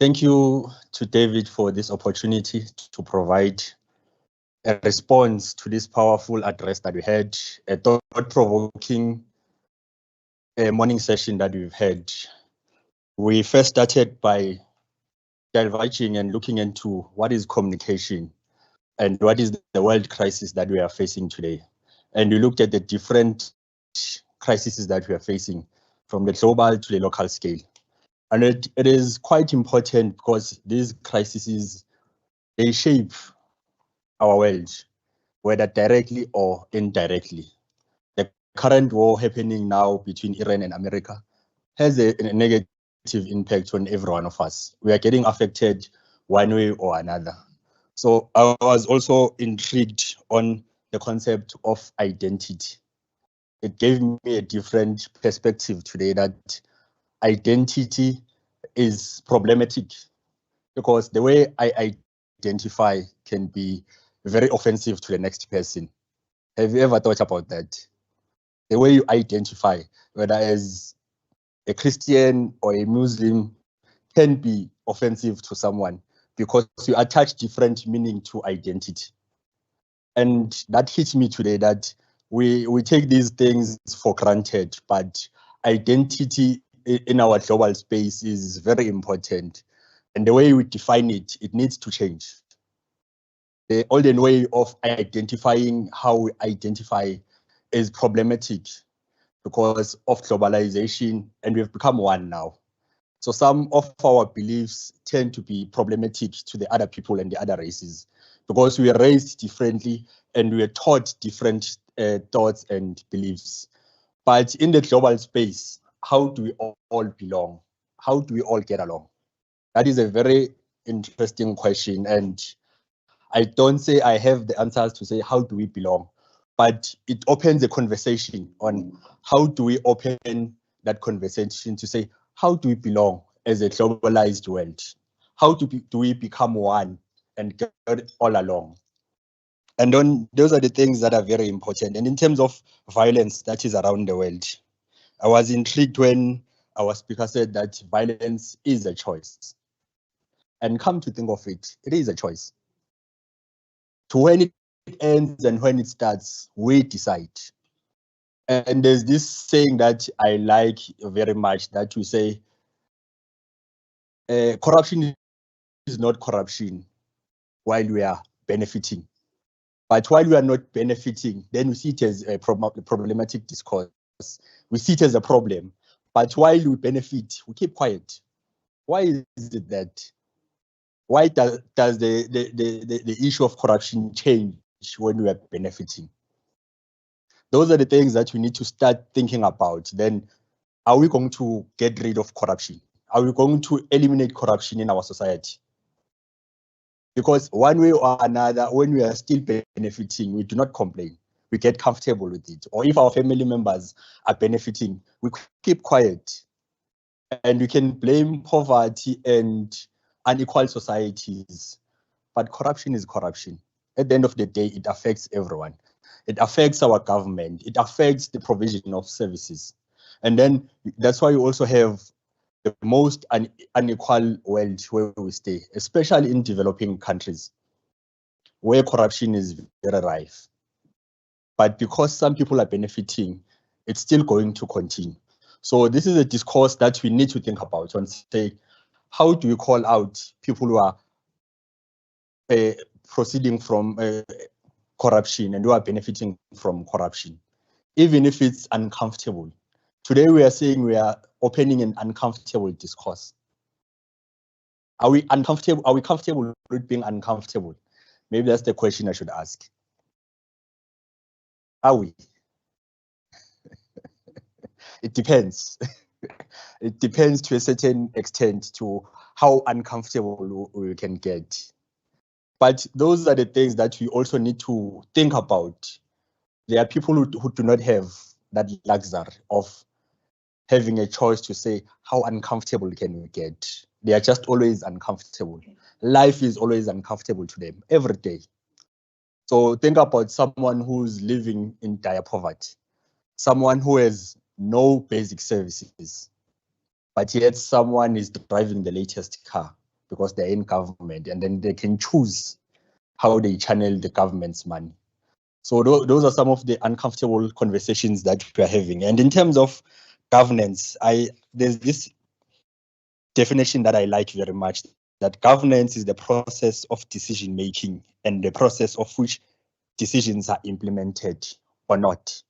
Thank you to David for this opportunity to provide a response to this powerful address that we had, a thought-provoking morning session that we've had. We first started by diverging and looking into what is communication and what is the world crisis that we are facing today. And we looked at the different crises that we are facing from the global to the local scale. And it is quite important because these crises, they shape our world, whether directly or indirectly. The current war happening now between Iran and America has a negative impact on every one of us. We are getting affected one way or another. So I was also intrigued on the concept of identity. It gave me a different perspective today that identity is problematic because the way I identify can be very offensive to the next person. Have you ever thought about that? The way you identify, whether as a Christian or a Muslim, can be offensive to someone because you attach different meaning to identity. And that hits me today that we take these things for granted, but identity in our global space is very important. And the way we define it, it needs to change. The olden way of identifying how we identify is problematic because of globalization, and we've become one now. So some of our beliefs tend to be problematic to the other people and the other races because we are raised differently and we are taught different thoughts and beliefs. But in the global space, how do we all belong? How do we all get along? That is a very interesting question. And I don't say I have the answers to say how do we belong, but it opens a conversation on how do we open that conversation to say, how do we belong as a globalized world? How do we become one and get all along? And then those are the things that are very important. And in terms of violence that is around the world, I was intrigued when our speaker said that violence is a choice. And come to think of it, it is a choice. To when it ends and when it starts, we decide. And there's this saying that I like very much that we say, corruption is not corruption while we are benefiting. But while we are not benefiting, then we see it as a problematic discourse. We see it as a problem. But while we benefit, we keep quiet. Why is it that? Why does the issue of corruption change when we are benefiting? Those are the things that we need to start thinking about. Then, are we going to get rid of corruption? Are we going to eliminate corruption in our society? Because one way or another, when we are still benefiting, we do not complain. We get comfortable with it. Or if our family members are benefiting, we keep quiet. And we can blame poverty and unequal societies. But corruption is corruption. At the end of the day, it affects everyone. it affects our government, it affects the provision of services. And then that's why you also have the most unequal world where we stay, especially in developing countries, where corruption is very rife. But because some people are benefiting, it's still going to continue. So this is a discourse that we need to think about and say, how do we call out people who are proceeding from corruption and who are benefiting from corruption, even if it's uncomfortable? Today we are saying we are opening an uncomfortable discourse. Are we uncomfortable? Are we comfortable with being uncomfortable? Maybe that's the question I should ask. Are we? It depends. It depends to a certain extent to how uncomfortable we can get. But those are the things that we also need to think about. There are people who do not have that luxury of having a choice to say, how uncomfortable can we get? They are just always uncomfortable. Life is always uncomfortable to them every day. So think about someone who's living in dire poverty, someone who has no basic services, but yet someone is driving the latest car because they're in government, and then they can choose how they channel the government's money. So those are some of the uncomfortable conversations that we're having. And in terms of governance, there's this definition that I like very much, that governance is the process of decision making and the process of which decisions are implemented or not.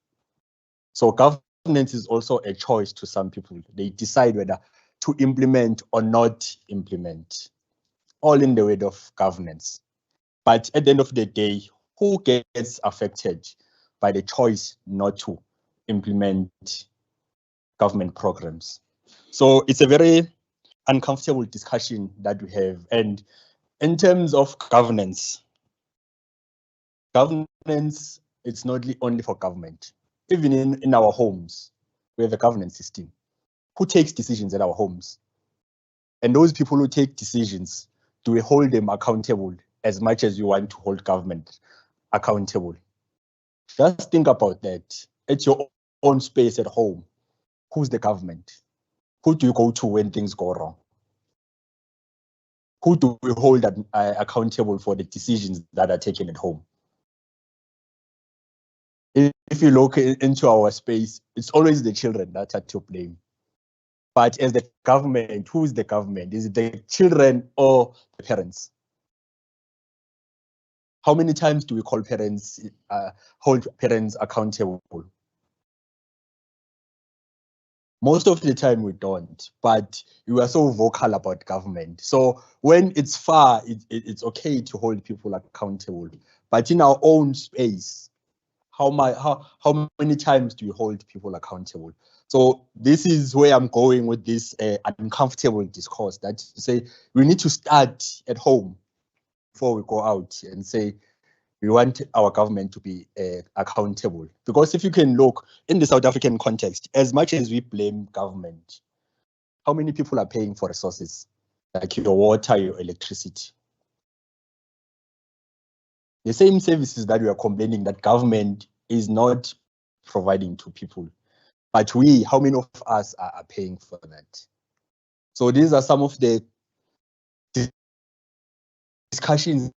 So governance is also a choice to some people. They decide whether to implement or not implement, all in the way of governance. But at the end of the day, who gets affected by the choice not to implement government programs? So it's a very uncomfortable discussion that we have. And in terms of governance, it's not only for government. Even in our homes, we have a governance system. Who takes decisions at our homes? And those people who take decisions, do we hold them accountable as much as you want to hold government accountable? Just think about that. It's your own space at home. Who's the government? Who do you go to when things go wrong? Who do we hold accountable for the decisions that are taken at home? If you look into our space, it's always the children that are to blame. But as the government, who is the government? Is it the children or the parents? How many times do we call parents, hold parents accountable? Most of the time we don't, but we are so vocal about government. So when it's far, it's okay to hold people accountable. But in our own space, how many times do you hold people accountable? So this is where I'm going with this uncomfortable discourse, that to say we need to start at home before we go out and say we want our government to be accountable. Because if you can look in the South African context, as much as we blame government, how many people are paying for resources like your water, your electricity? The same services that we are complaining that government is not providing to people. But how many of us are paying for that? So these are some of the discussions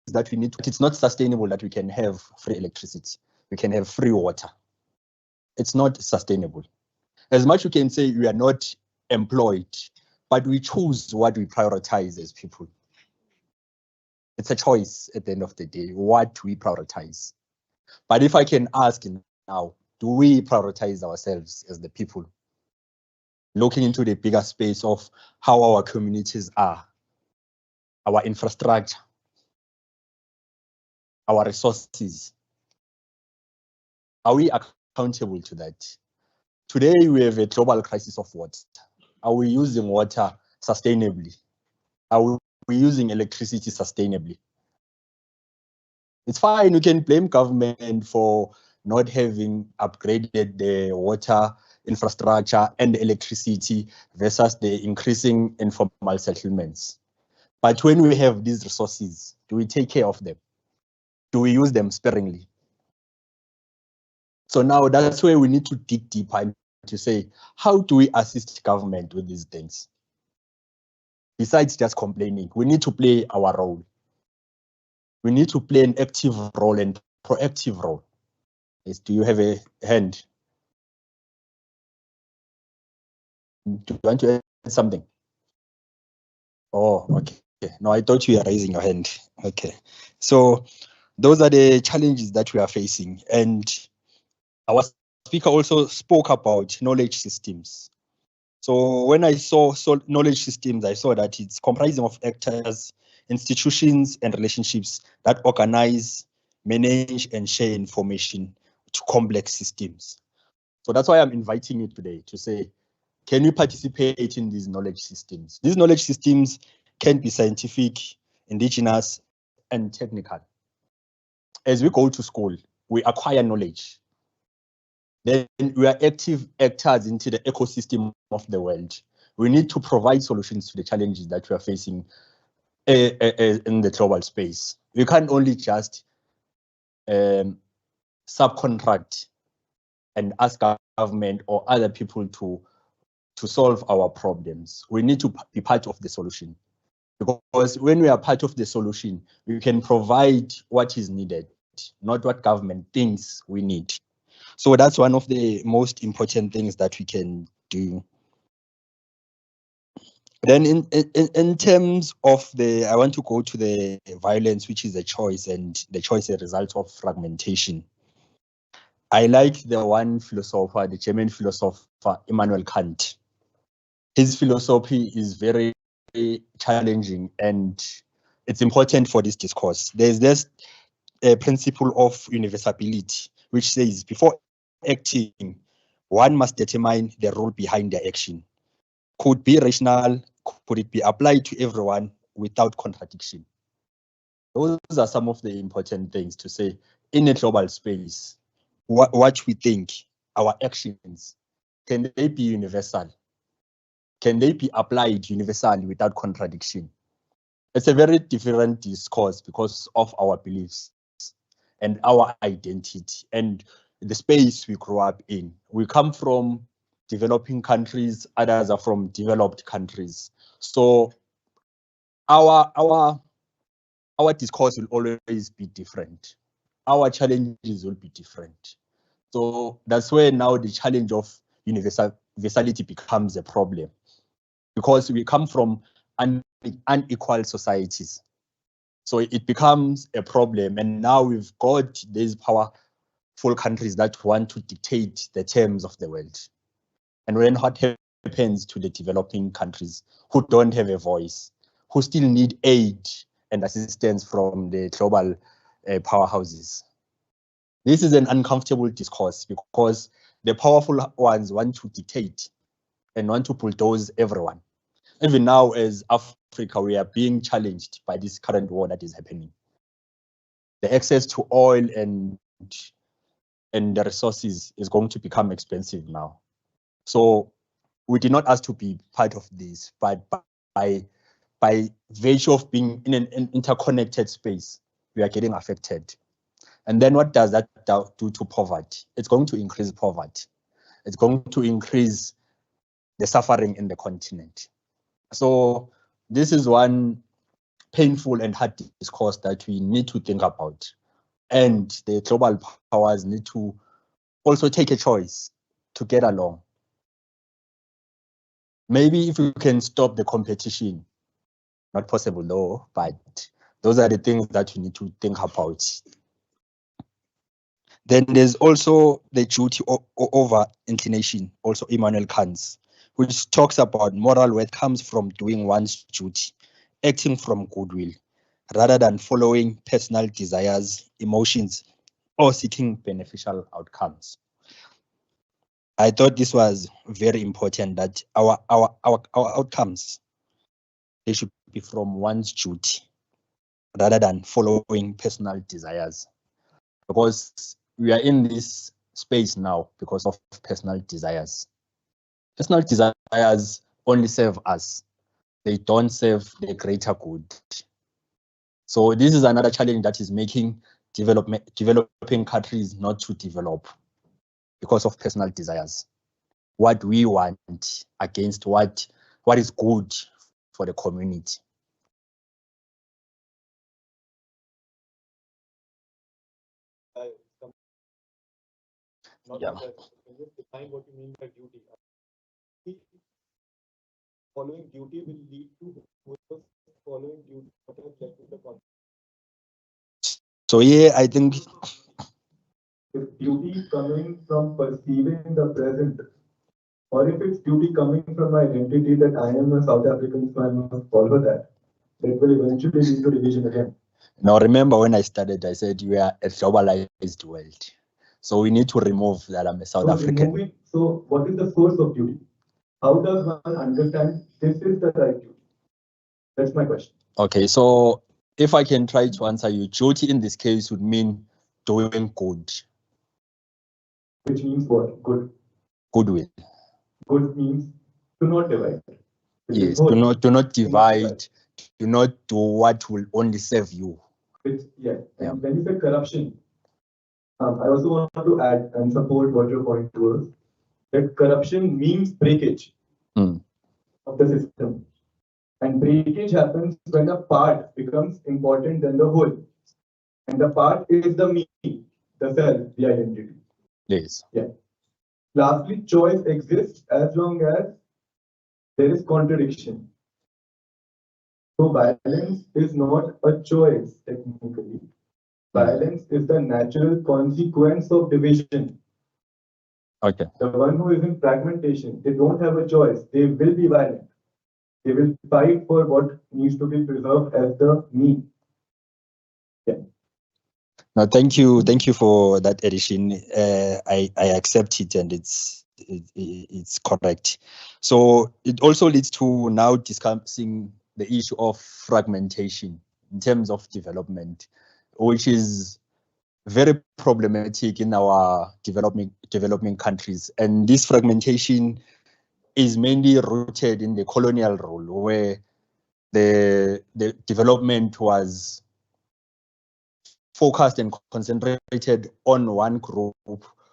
that we need. It's not sustainable that we can have free electricity, we can have free water. It's not sustainable. As much you can say we are not employed, but we choose what we prioritize as people. It's a choice at the end of the day, what we prioritize. But if I can ask now, do we prioritize ourselves as the people? Looking into the bigger space of how our communities are, our infrastructure, our resources. Are we accountable to that? Today, we have a global crisis of water. Are we using water sustainably? Are we using electricity sustainably? It's fine, we can blame government for not having upgraded the water infrastructure and electricity versus the increasing informal settlements. But when we have these resources, do we take care of them? do we use them sparingly? So now that's where we need to dig deeper and to say, how do we assist government with these things? Besides just complaining, we need to play our role. We need to play an active role and proactive role. Yes, do you have a hand? Do you want to add something? Oh, okay. No, I thought you were raising your hand. Okay. So those are the challenges that we are facing. And our speaker also spoke about knowledge systems. So when I saw knowledge systems, I saw that it's comprising of actors, institutions, and relationships that organize, manage, and share information to complex systems. So that's why I'm inviting you today to say, can we participate in these knowledge systems? These knowledge systems can be scientific, indigenous, and technical. As we go to school, we acquire knowledge. Then we are active actors into the ecosystem of the world. We need to provide solutions to the challenges that we are facing in the global space. We can't only just subcontract and ask government or other people to solve our problems. We need to be part of the solution. Because when we are part of the solution, we can provide what is needed, not what government thinks we need. So that's one of the most important things that we can do. Then in terms of I want to go to the violence, which is a choice, and the choice is a result of fragmentation. I like the one philosopher, the German philosopher, Immanuel Kant. His philosophy is very challenging, and it's important for this discourse. There's this principle of universality, which says before acting, one must determine the rule behind the action. Could be rational, could it be applied to everyone without contradiction? Those are some of the important things to say in a global space. What we think, our actions, can they be universal? Can they be applied universally without contradiction? It's a very different discourse because of our beliefs and our identity and the space we grew up in. We come from developing countries, others are from developed countries. So our discourse will always be different. Our challenges will be different. So that's where now the challenge of universality becomes a problem, because we come from unequal societies. So it becomes a problem. And now we've got these powerful countries that want to dictate the terms of the world. And when what happens to the developing countries who don't have a voice, who still need aid and assistance from the global powerhouses? This is an uncomfortable discourse because the powerful ones want to dictate and want to bulldoze everyone. Even now, as Africa, we are being challenged by this current war that is happening. The access to oil and the resources is going to become expensive now. So we did not ask to be part of this, but by virtue of being in an interconnected space, we are getting affected. And then what does that do to poverty? It's going to increase poverty. It's going to increase the suffering in the continent. So this is one painful and hard discourse that we need to think about. And the global powers need to also take a choice to get along. Maybe if we can stop the competition, not possible though, but those are the things that we need to think about. Then there's also the duty over inclination, also Immanuel Kant's, which talks about moral worth comes from doing one's duty, acting from goodwill, rather than following personal desires, emotions, or seeking beneficial outcomes. I thought this was very important, that our outcomes, they should be from one's duty, rather than following personal desires. Because we are in this space now because of personal desires. Personal desires only serve us. They don't serve the greater good. So this is another challenge that is making developing countries not to develop because of personal desires. What we want against what is good for the community. Yeah. Define what you mean by duty. Following duty will lead to following duty. What has led to the conflict? So yeah, I think If duty coming from perceiving the present, or if it's duty coming from my identity that I am a South African, so I must follow that, that will eventually lead to division again. now remember when I started, I said we are a globalized world. So we need to remove that I'm a South African. So what is the source of duty? How does one understand this is the right duty? That's my question. Okay, so if I can try to answer you, duty in this case would mean doing good. Which means what? Good. Goodwill. Good means to not divide. Yes, do not divide, do not do what will only serve you. Yeah. And when you say corruption, I also want to add and support what your point was, that corruption means breakage of the system. And breakage happens when a part becomes important than the whole. And the part is the me, the self, the identity. Yes. Yeah. Lastly, choice exists as long as there is contradiction. So violence is not a choice, technically. Violence is the natural consequence of division. Okay. The one who is in fragmentation, they don't have a choice. They will be violent. They will fight for what needs to be preserved as the me. Yeah. No, thank you for that addition. I accept it, and it's correct. So it also leads to now discussing the issue of fragmentation in terms of development, which is very problematic in our developing countries. And this fragmentation is mainly rooted in the colonial rule, where the development was focused and concentrated on one group,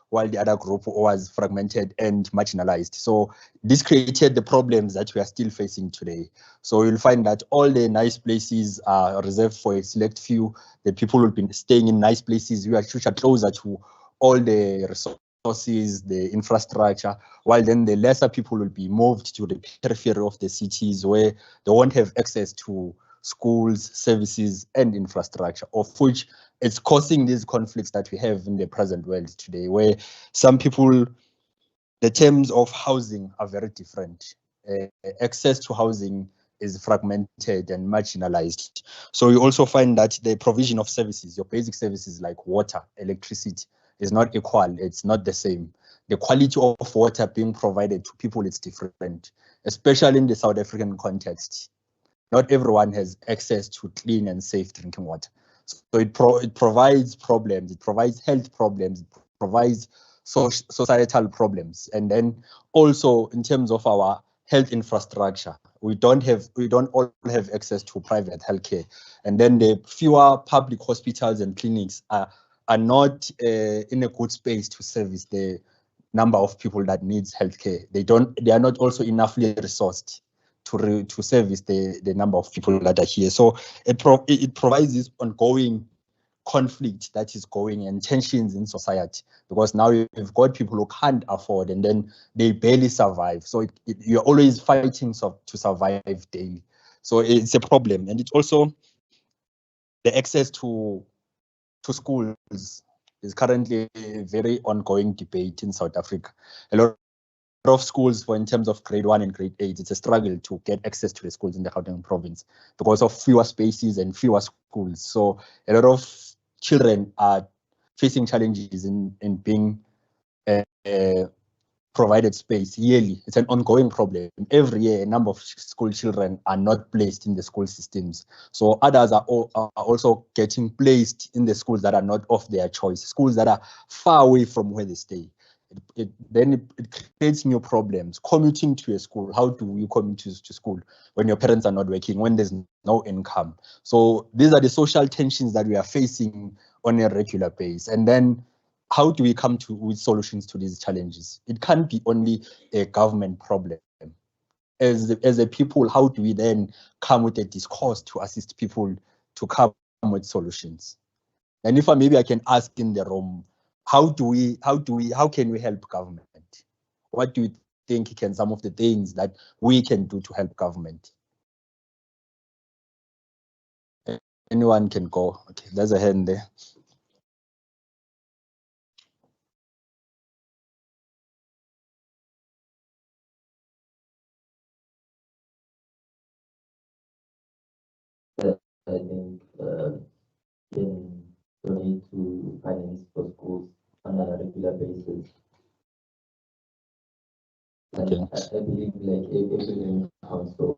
while the other group was fragmented and marginalized. So this created the problems that we are still facing today. So you'll find that all the nice places are reserved for a select few. The people will be staying in nice places which are closer to all the resources, the infrastructure, while then the lesser people will be moved to the periphery of the cities where they won't have access to schools, services, and infrastructure, of which it's causing these conflicts that we have in the present world today, where some people, the terms of housing are very different. Access to housing is fragmented and marginalized. So you also find that the provision of services, your basic services like water, electricity, is not equal. It's not the same. The quality of water being provided to people is different, especially in the South African context. Not everyone has access to clean and safe drinking water. So it provides problems, it provides health problems, it provides societal problems. And then also in terms of our health infrastructure, we don't all have access to private healthcare. And then the fewer public hospitals and clinics are not in a good space to service the number of people that needs healthcare. They are not also enoughly resourced to service the number of people that are here. So it provides this ongoing conflict that is going and tensions in society, because now you've got people who can't afford and then they barely survive. So you're always fighting to survive daily. So it's a problem. And it's also the access to schools is currently a very ongoing debate in South Africa. A lot of schools, for in terms of grade 1 and grade 8, it's a struggle to get access to the schools in the Gauteng province because of fewer spaces and fewer schools. So a lot of children are facing challenges in being provided space yearly. It's an ongoing problem. Every year, a number of school children are not placed in the school systems. So others are also getting placed in the schools that are not of their choice, schools that are far away from where they stay. Then it creates new problems. Commuting to a school, how do you commute to school when your parents are not working, when there's no income? So these are the social tensions that we are facing on a regular basis? And then how do we come to with solutions to these challenges? It can't be only a government problem. As a people, how do we then come with a discourse to assist people to come with solutions? And if maybe I can ask in the room, how can we help government? What do you think can some of the things that we can do to help government? Anyone can go. Okay, there's a hand there. I think can donate to finance for schools on a regular basis. And Okay. I believe like if everyone counts, so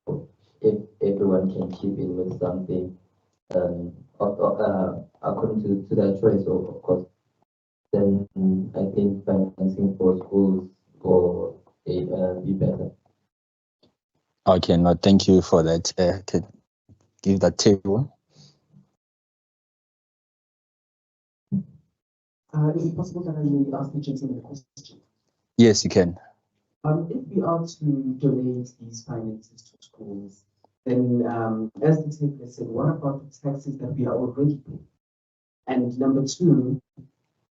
if everyone can chip in with something, according to that choice, of course, then I think financing for schools for be better. Okay, no, thank you for that. Can give that table. Is it possible that I may ask the gentleman a question? Yes, you can. If we are to donate these finances to schools, then as the table said, what about the taxes that we are already paying? And number two,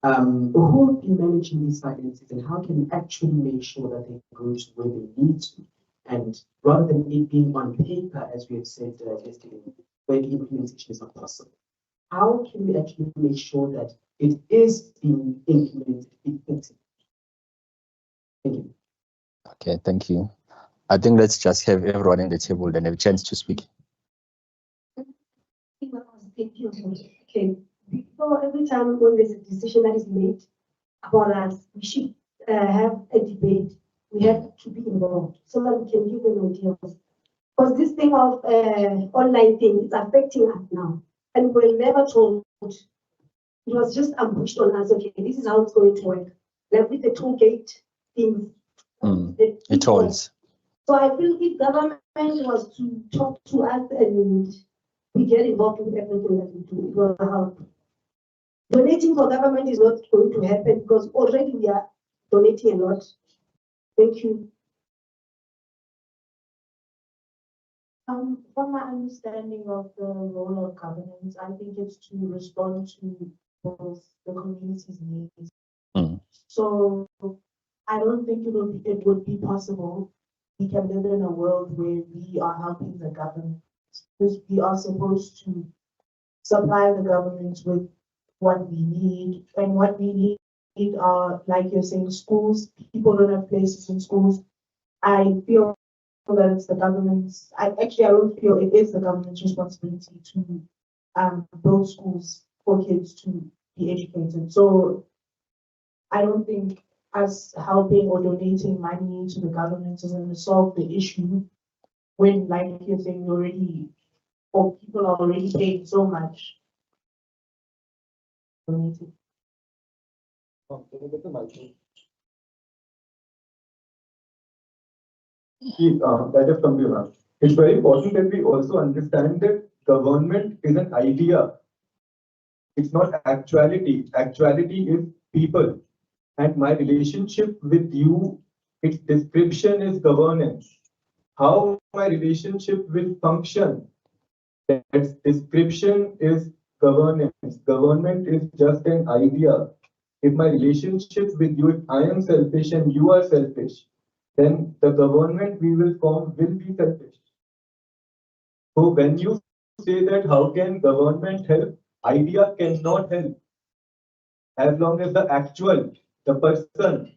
who will be managing these finances and how can we actually make sure that they go to where they need to? And rather than it being on paper, as we have said yesterday, where the implementation is not possible, how can we actually make sure that it is being implemented effectively? Thank you. Okay, thank you. I think let's just have everyone in the table then have a chance to speak. Okay. Before every time when there's a decision that is made about us, we should have a debate. We have to be involved so that we can give them ideas. Because this thing of online thing is affecting us now. And we're never told. It was just ambushed on us. Okay, this is how it's going to work. Like with the toll gate things. It holds. So I feel if government was to talk to us and we get involved with everything that we do, it will help. Donating for government is not going to happen because already we are donating a lot. Thank you. From my understanding of the role of governance, I think it's to respond to both the community's needs. So I don't think it would be possible. We can live in a world where we are helping the government because we are supposed to supply the government with what we need, and what we need are, like you're saying, schools. People don't have places in schools. I feel that it's the government's. I don't feel it is the government's responsibility to build schools for kids to be educated. So I don't think us helping or donating money to the government is going to solve the issue when, like you're saying, or people are already paying so much. That is computer. It's very important that we also understand that government is an idea. It's not actuality. Actuality is people. And my relationship with you, its description is governance. How my relationship will function, its description is governance. Government is just an idea. If my relationship with you, if I am selfish and you are selfish, then the government we will form will be selfish. So when you say that how can government help, idea cannot help. As long as the person,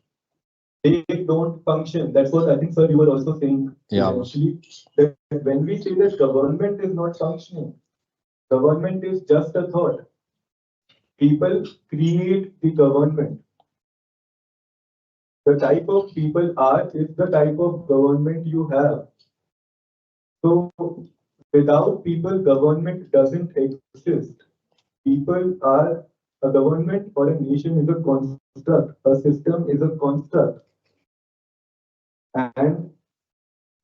they don't function. That's what I think, sir, you were also saying. Yeah. Actually, that when we say that government is not functioning, government is just a thought. People create the government. The type of people are is the type of government you have. So without people, government doesn't exist. People are a government or a nation is a construct. A system is a construct. And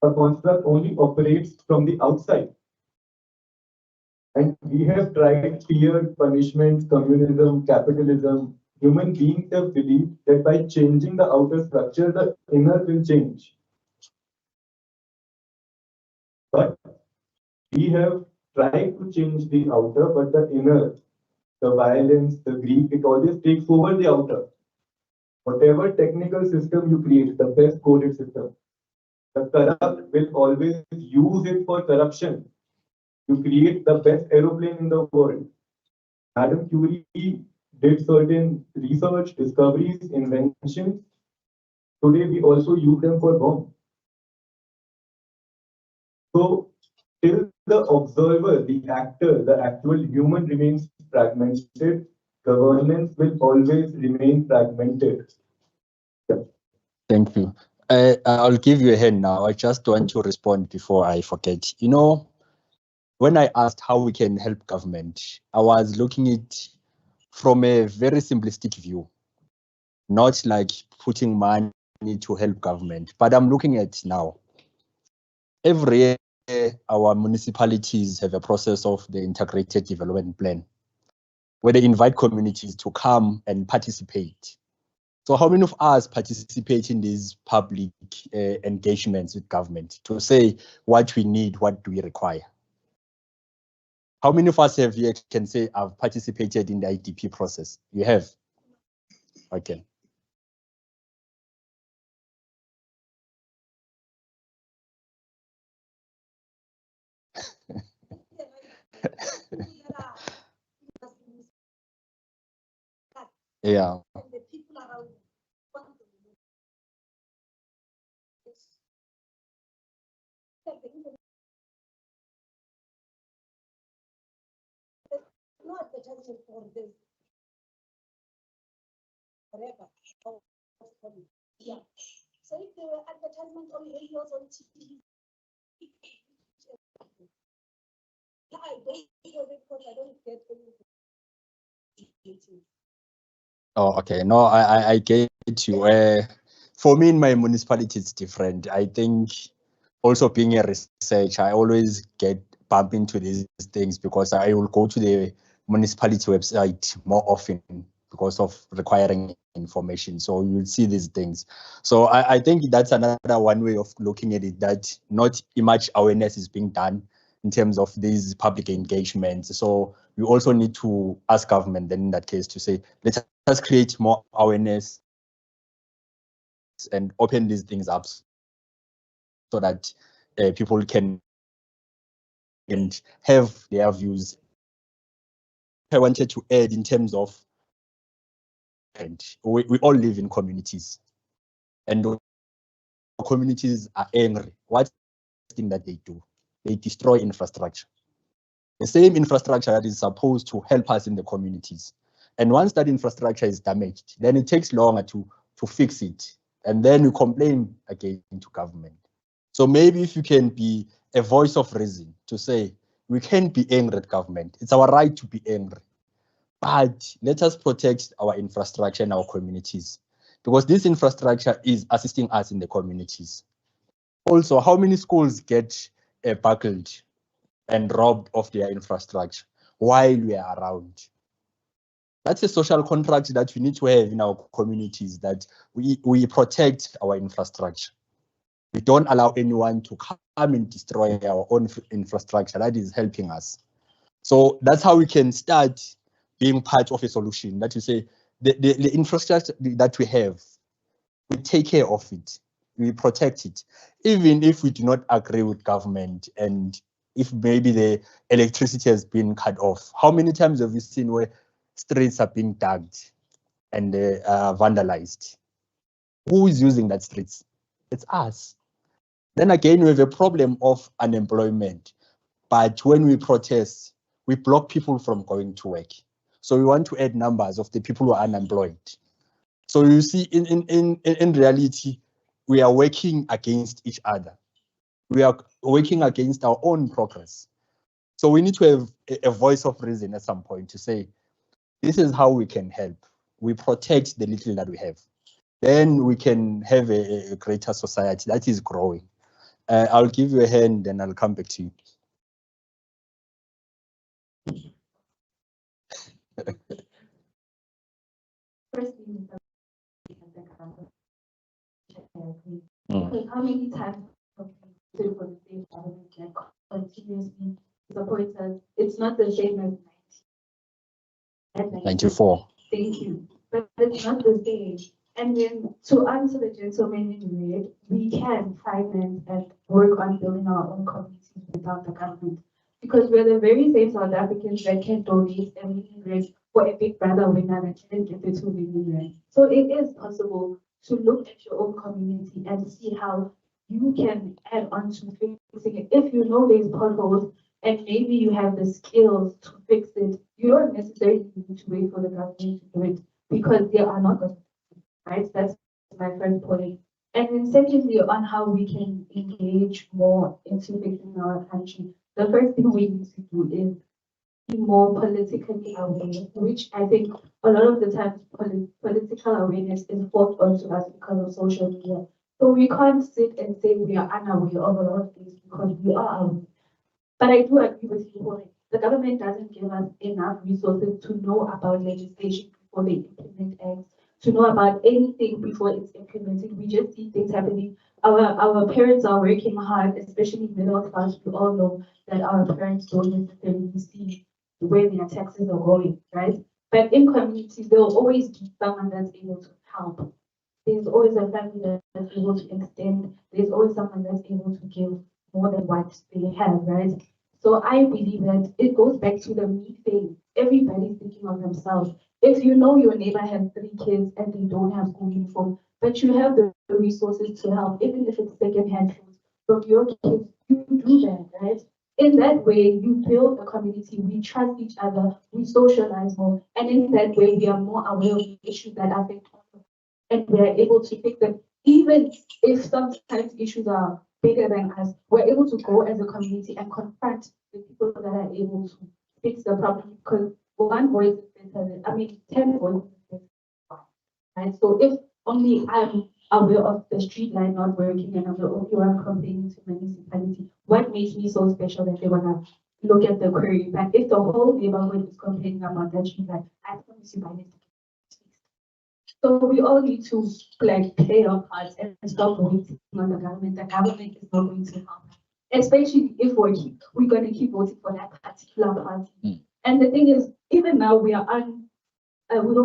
a construct only operates from the outside. And we have tried fear, punishment, communism, capitalism. Human beings have believed that by changing the outer structure, the inner will change. But we have tried to change the outer, but the inner, the violence, the greed, it always takes over the outer. Whatever technical system you create, the best coded system, the corrupt will always use it for corruption. You create the best aeroplane in the world. Madame Curie did certain research, discoveries, inventions. Today, we also use them for bombs. So, till the observer, the actor, the actual human remains fragmented, governance will always remain fragmented. Thank you. I'll give you a hand now. I just want to respond before I forget. You know, when I asked how we can help government, I was looking at it from a very simplistic view, not like putting money to help government, but I'm looking at now. Every year, our municipalities have a process of the integrated development plan, where they invite communities to come and participate. So how many of us participate in these public engagements with government to say what we need, what do we require? How many of us have here can say I've participated in the IDP process? You have? Okay. Yeah. No advertisement for this. Forever. Oh, yeah. So if there were advertisements on radios, on TV, I don't because I don't get anything. Oh, okay. No, I get you. For me, in my municipality, it's different. I think also being a researcher, I always get bumped into these things because I will go to the municipality website more often because of requiring information. So you'll see these things. So I think that's another one way of looking at it, that not much awareness is being done in terms of these public engagements. So we also need to ask government then in that case to say, let us create more awareness and open these things up so that people can and have their views. I wanted to add in terms of, and we all live in communities, and communities are angry. What's the thing that they do? They destroy infrastructure. The same infrastructure that is supposed to help us in the communities. And once that infrastructure is damaged, then it takes longer to fix it. And then you complain again to government. So maybe if you can be a voice of reason to say, we can't be angry at government. It's our right to be angry. But let us protect our infrastructure and our communities, because this infrastructure is assisting us in the communities. Also, how many schools get buckled and robbed of their infrastructure while we are around? That's a social contract that we need to have in our communities, that we protect our infrastructure. We don't allow anyone to come and destroy our own infrastructure that is helping us. So that's how we can start being part of a solution, that you say the infrastructure that we have, we take care of it, we protect it, even if we do not agree with government, and if maybe the electricity has been cut off. How many times have we seen where streets are being dug and vandalized? Who is using that streets? It's us. Then again, we have a problem of unemployment. But when we protest, we block people from going to work. So we want to add numbers of the people who are unemployed. So you see, in reality, we are working against each other. We are working against our own progress. So we need to have a voice of reason at some point to say, this is how we can help. We protect the little that we have. Then we can have a greater society that is growing. I'll give you a hand, and I'll come back to you. Firstly, Mr. Mm. Because how many times have we stood for the same government like continuously disappoint us? It's not the same as 94. Thank you. But it's not the same. And then to answer the gentleman in red, we can fragment and work on building our own communities without the government. Because we're the very same South Africans that can donate a million rand for a big brother winner that can get the 2 million rand. So it is possible to look at your own community and see how you can add on to fixing it. If you know there's potholes and maybe you have the skills to fix it, you don't necessarily need to wait for the government to do it because they are not going to, right? That's my first point. And then secondly, on how we can engage more into fixing our country, the first thing we need to do is be more politically aware, which I think a lot of the times political awareness is forced onto us because of social media. So we can't sit and say we are unaware of a lot of things because we are aware. But I do agree with you, Jorge. The government doesn't give us enough resources to know about legislation before they implement acts, to know about anything before it's implemented. We just see things happening. Our parents are working hard, especially middle class. We all know that our parents don't necessarily see where their taxes are going, right? But in communities, there will always be someone that's able to help. There's always a family that's able to extend. There's always someone that's able to give more than what they have, right? So I believe that it goes back to the me thing. Everybody's thinking of themselves. If you know your neighbor has 3 kids and they don't have school uniform, but you have the resources to help, even if it's secondhand clothes from your kids, you do that, right? In that way, you build a community, we trust each other, we socialize more, and in that way, we are more aware of the issues that affect us, and we are able to fix them. Even if sometimes issues are bigger than us, we're able to go as a community and confront the people that are able to fix the problem, because one voice is better than, 10 voices is better than one, right? So if only I'm aware of the street light not working and I'm the only one complaining to municipality, what makes me so special that they wanna look at the query? But if the whole neighborhood is complaining about that street light, I promise you by next week. So we all need to like play our parts and stop waiting on the government. The government is not going to help, especially if we're going to keep voting for that particular party. And the thing is, even now we don't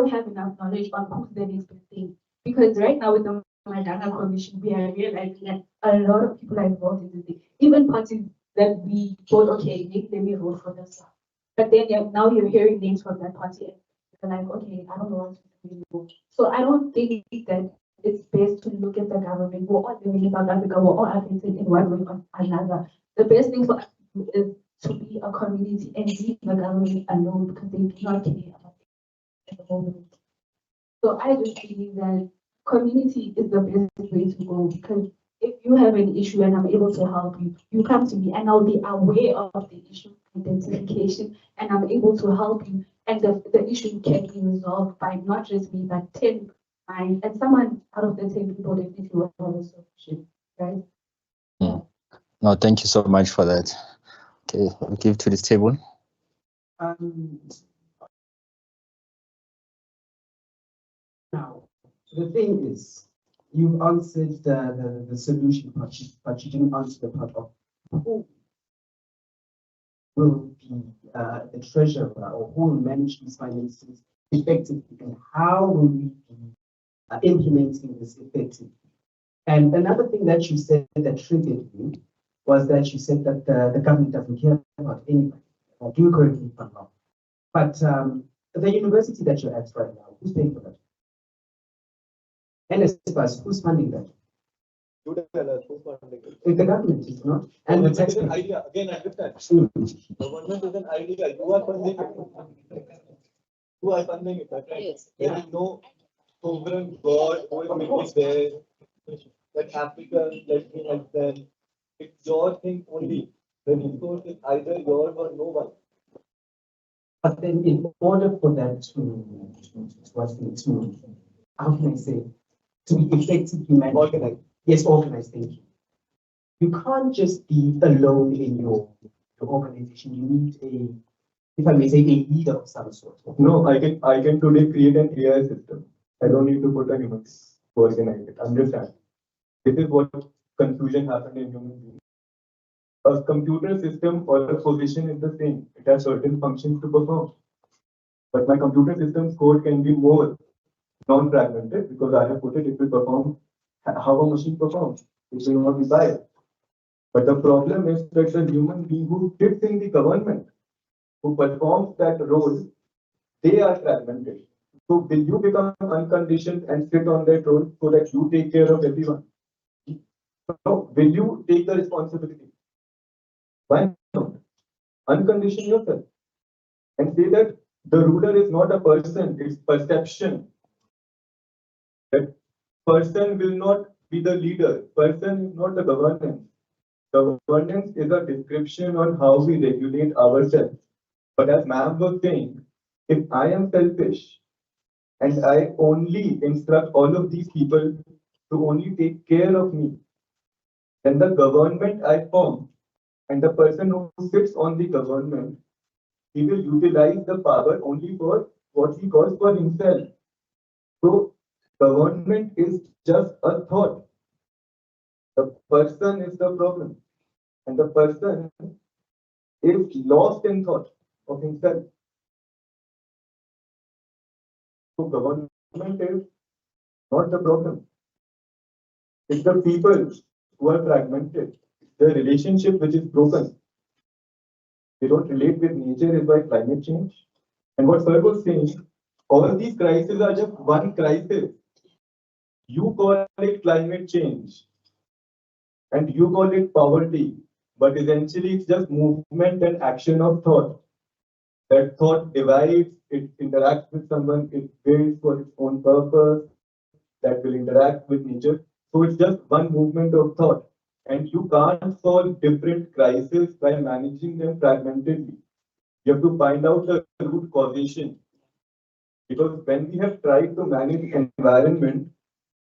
have enough knowledge on who's the next best thing, because right now with the Madanga Commission, we are realizing that a lot of people are involved in this thing. Even parties that we thought, okay, let me vote for this one. But then now you're hearing names from that party and you're like, okay, I don't know what to do. So I don't think that it's best to look at the government. We're all living in South Africa, we're all affected in one way or another. The best thing for us to do is to be a community and leave the government alone because they do not care about it at the moment. So I just believe that community is the best way to go, because if you have an issue and I'm able to help you, you come to me and I'll be aware of the issue identification and I'm able to help you, and the issue can be resolved by not just me, but 10 minds, and someone out of the 10 people definitely will have a solution, right? No, thank you so much for that. Okay, I'll give to this table. Now, the thing is, you've answered the solution part, but you didn't answer the part of who will be the treasurer or who will manage these finances effectively, and how will we be implementing this effectively. And another thing that you said that triggered me was that you said that the government doesn't care about anybody. Do correct me if I'm wrong. But the university that you're at right now, who's paying for that? NSFAS, who's funding that? You tell us who's funding it. If the government is not, and the taxpayer. An idea, again, I understand. The government is an idea, you are funding it. You are funding it, right? Yes. There is no sovereign God who is making there, like African, let me help them. It's your thing only. The resource is either yours or no one. But then in order for that how can I say, to be effectively managed? Organized. Yes, organized, thank you. You can't just be alone in your organization. You need if I may say, a leader of some sort. No, I can today create an AI system. I don't need to put a human to organize it. Understand? This is what confusion happened in human beings. A computer system or a position is the same. It has certain functions to perform. But my computer system's code can be more non-fragmented because I have put it will perform how a machine performs. It will not be biased. But the problem is that the human being who sits in the government, who performs that role, they are fragmented. So will you become unconditioned and sit on that role so that you take care of everyone? No. Will you take the responsibility? Why not? Uncondition yourself and say that the ruler is not a person, it's perception. That person will not be the leader. Person is not the governance. Governance is a description on how we regulate ourselves. But as ma'am was saying, if I am selfish and I only instruct all of these people to only take care of me, then the government I form and the person who sits on the government, he will utilize the power only for what he calls for himself. So government is just a thought. The person is the problem. And the person is lost in thought of himself. So government is not the problem. It's the people who are fragmented. The relationship which is broken. They don't relate with nature is by climate change. And what sir was saying, all these crises are just one crisis. You call it climate change and you call it poverty, but essentially it's just movement and action of thought. That thought divides, it interacts with someone, it builds for its own purpose, that will interact with nature. So it's just one movement of thought. And you can't solve different crises by managing them fragmentedly. You have to find out the root causation. Because when we have tried to manage environment,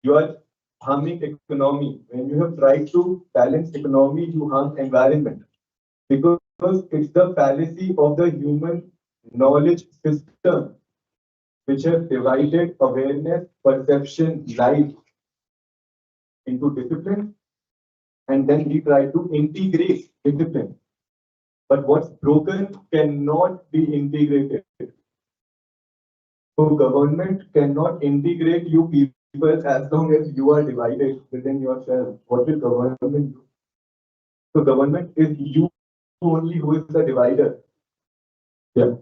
you are harming economy. When you have tried to balance economy, you harm environment. Because it's the fallacy of the human knowledge system, which has divided awareness, perception, life into discipline, and then we try to integrate discipline. But what's broken cannot be integrated. So government cannot integrate you people as long as you are divided within yourself. What will government do? So government is you only who is the divider. Yeah.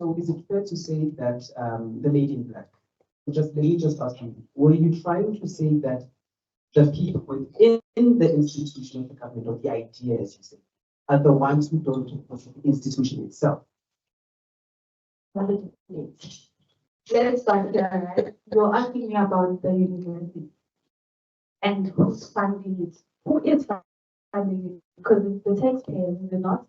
So is it fair to say that the lady in black, let me just ask you, were you trying to say that the people within the institution of the government, or the idea, as you say, are the ones who don't support the institution itself? Let's start there, right? You're asking me about the university and who's funding it. Who is funding it? Because it's the taxpayers, is it not?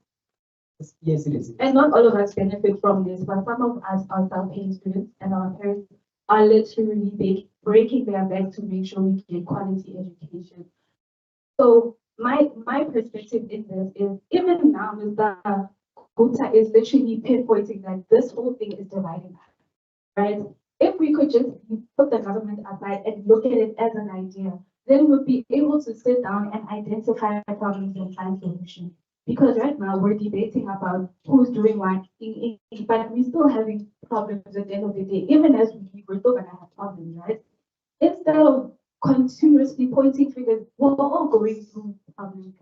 Yes, it is. And not all of us benefit from this, but some of us are self-paying students, and our parents are literally breaking their back to make sure we get quality education. So my perspective in this is, even now, Mr. Gupta is literally pinpointing that this whole thing is dividing us, right? If we could just put the government aside and look at it as an idea, then we'll be able to sit down and identify problems and find solutions. Because right now we're debating about who's doing what, but we're still having problems at the end of the day. Even as we're still gonna have problems, right? Instead of continuously pointing fingers, we're all going through problems.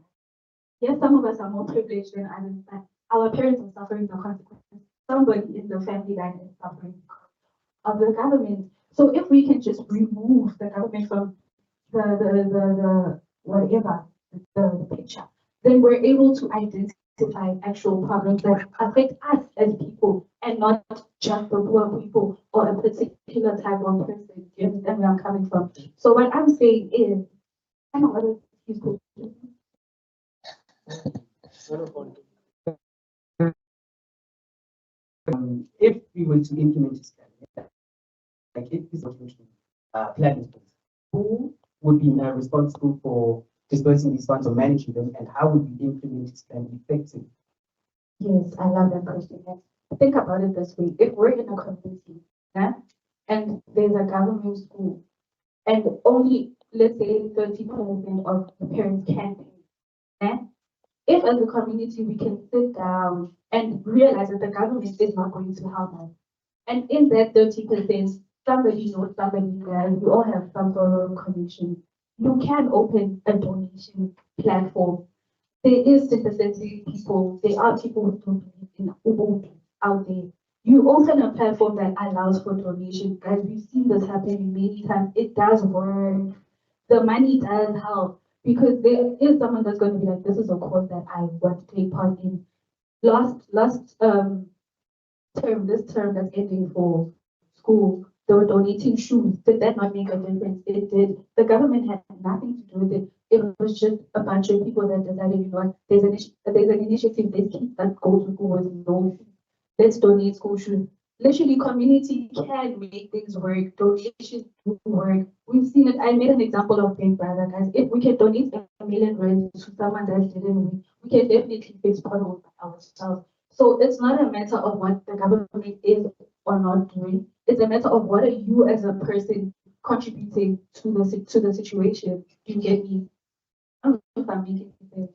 Yes, some of us are more privileged than others, but our parents are suffering the consequences. Somebody in the family line is suffering of the government. So if we can just remove the government from the whatever the picture, then we're able to identify actual problems that affect us as people and not just the poor people or a particular type of person. Do you understand where I'm coming from? So what I'm saying is, I don't know what is if we were to implement this plan, like if this plan is placed, who would be now responsible for dispersing these funds or managing them, and how would we implement this plan effectively? Yes, I love that question. Think about it this way. If we're in a community, yeah, and there's a government school, and only, let's say, 30% of the parents can pay, yeah? If as a community we can sit down and realize that the government is not going to help us, and in that 30%, somebody knows somebody there, you all have some sort of connection, you can open a donation platform. There is sympathetic people, there are people who don't believe in Ubuntu out there. You open a platform that allows for donation. Guys, we've seen this happening many times. It does work. The money does help because there is someone that's going to be like, this is a cause that I want to take part in. Last term, this term that's ending for school, they were donating shoes. Did that not make a difference? It did. The government had nothing to do with it. It was just a bunch of people that decided, you know what, there's an initiative, there's kids that go to school with no shoes. Let's donate school shoes. Literally, community can make things work. Donations do work. We've seen it. I made an example of Big Brother, guys. If we can donate R1 million to someone that didn't win, we can definitely fix potholes by ourselves. So it's not a matter of what the government is or not doing. It's a matter of what are you as a person contributing to the situation. You get me? I don't know if I'm making sense.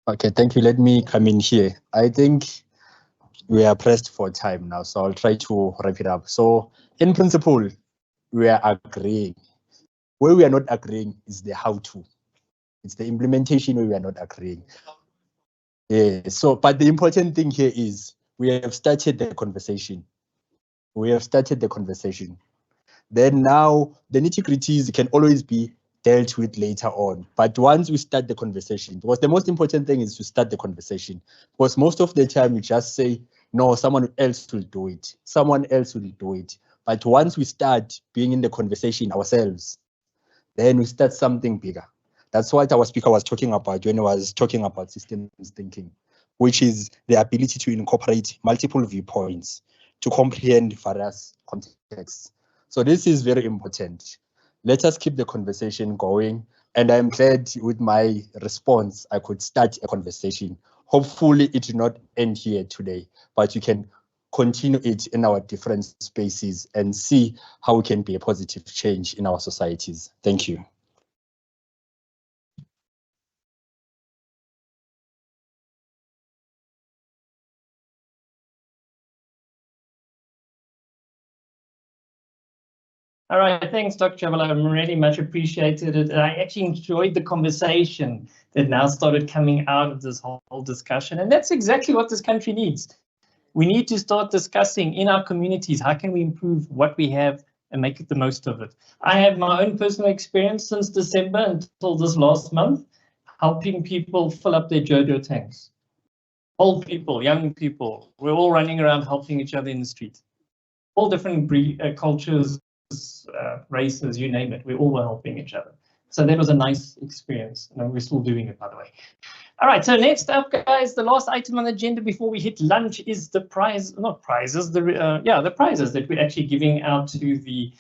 Okay, thank you. Let me come in here. I think we are pressed for time now, so I'll try to wrap it up. So in principle, we are agreeing. Where we are not agreeing is the how to. It's the implementation where we are not agreeing. Yeah, so, but the important thing here is we have started the conversation. We have started the conversation. Then now the nitty-gritties can always be dealt with later on. But once we start the conversation, because the most important thing is to start the conversation. Because most of the time we just say, no, someone else will do it. Someone else will do it. But once we start being in the conversation ourselves, then we start something bigger. That's what our speaker was talking about when he was talking about systems thinking, which is the ability to incorporate multiple viewpoints to comprehend various contexts. So this is very important. Let us keep the conversation going. And I'm glad with my response, I could start a conversation. Hopefully it will not end here today, but you can continue it in our different spaces and see how we can be a positive change in our societies. Thank you. All right, thanks, Dr. Chavala. I really much appreciated it. I actually enjoyed the conversation that now started coming out of this whole discussion. And that's exactly what this country needs. We need to start discussing in our communities, how can we improve what we have and make it the most of it. I have my own personal experience since December until this last month, helping people fill up their JoJo tanks. Old people, young people, we're all running around helping each other in the street. All different cultures, races, you name it, we all were helping each other. So that was a nice experience, and we're still doing it, by the way. All right, so next up, guys, the last item on the agenda before we hit lunch is the prize, not prizes, the prizes that we're actually giving out to the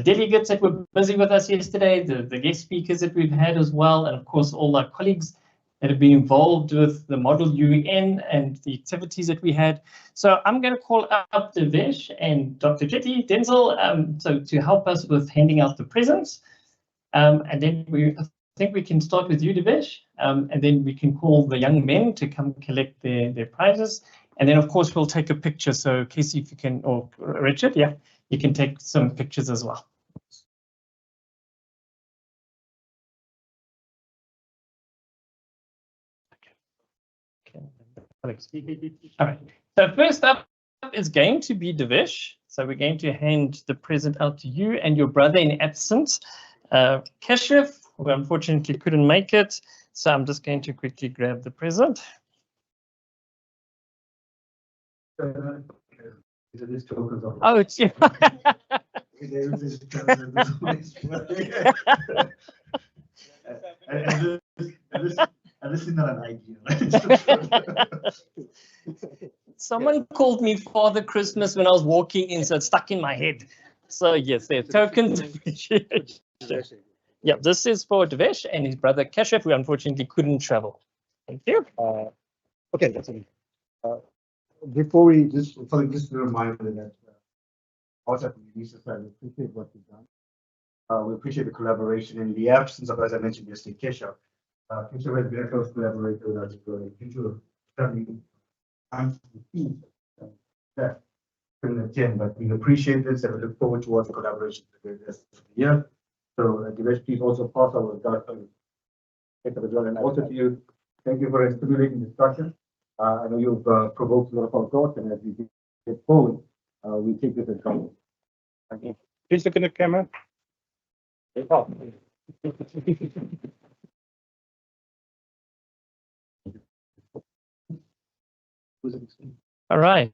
delegates that were busy with us yesterday, the guest speakers that we've had as well, and of course all our colleagues that have been involved with the Model UN and the activities that we had. So I'm going to call up Devesh and Dr. Jetty Denzel so to help us with handing out the presents. And then I think we can start with you, Devesh, and then we can call the young men to come collect their prizes. And then, of course, we'll take a picture. So Casey, if you can, or Richard, yeah, you can take some pictures as well. All right. So first up is going to be Devesh. So we're going to hand the present out to you and your brother in absence, Keshav, who unfortunately couldn't make it. So I'm just going to quickly grab the present. Oh, it's you. And this is not an idea. Someone called me Father Christmas when I was walking in, so it's stuck in my head. So yes, they're tokens of appreciation. Yeah, this is for Devesh and his brother Keshav, who unfortunately couldn't travel. Thank you. Okay, that's it. Before we just, just a reminder that also we appreciate what you've done. We appreciate the collaboration in the absence of, as I mentioned yesterday, Kesha. Kesha has been a close collaborator with us for the future study and that couldn't attend, but we appreciate this and we look forward towards the collaboration for the rest of the year. So, Devesh, please also pass our regards as well, and also to you, thank you for stimulating discussion. I know you've provoked a lot of our thoughts, and as we get forward, we take this as well. Thank you. Please look in the camera. All right.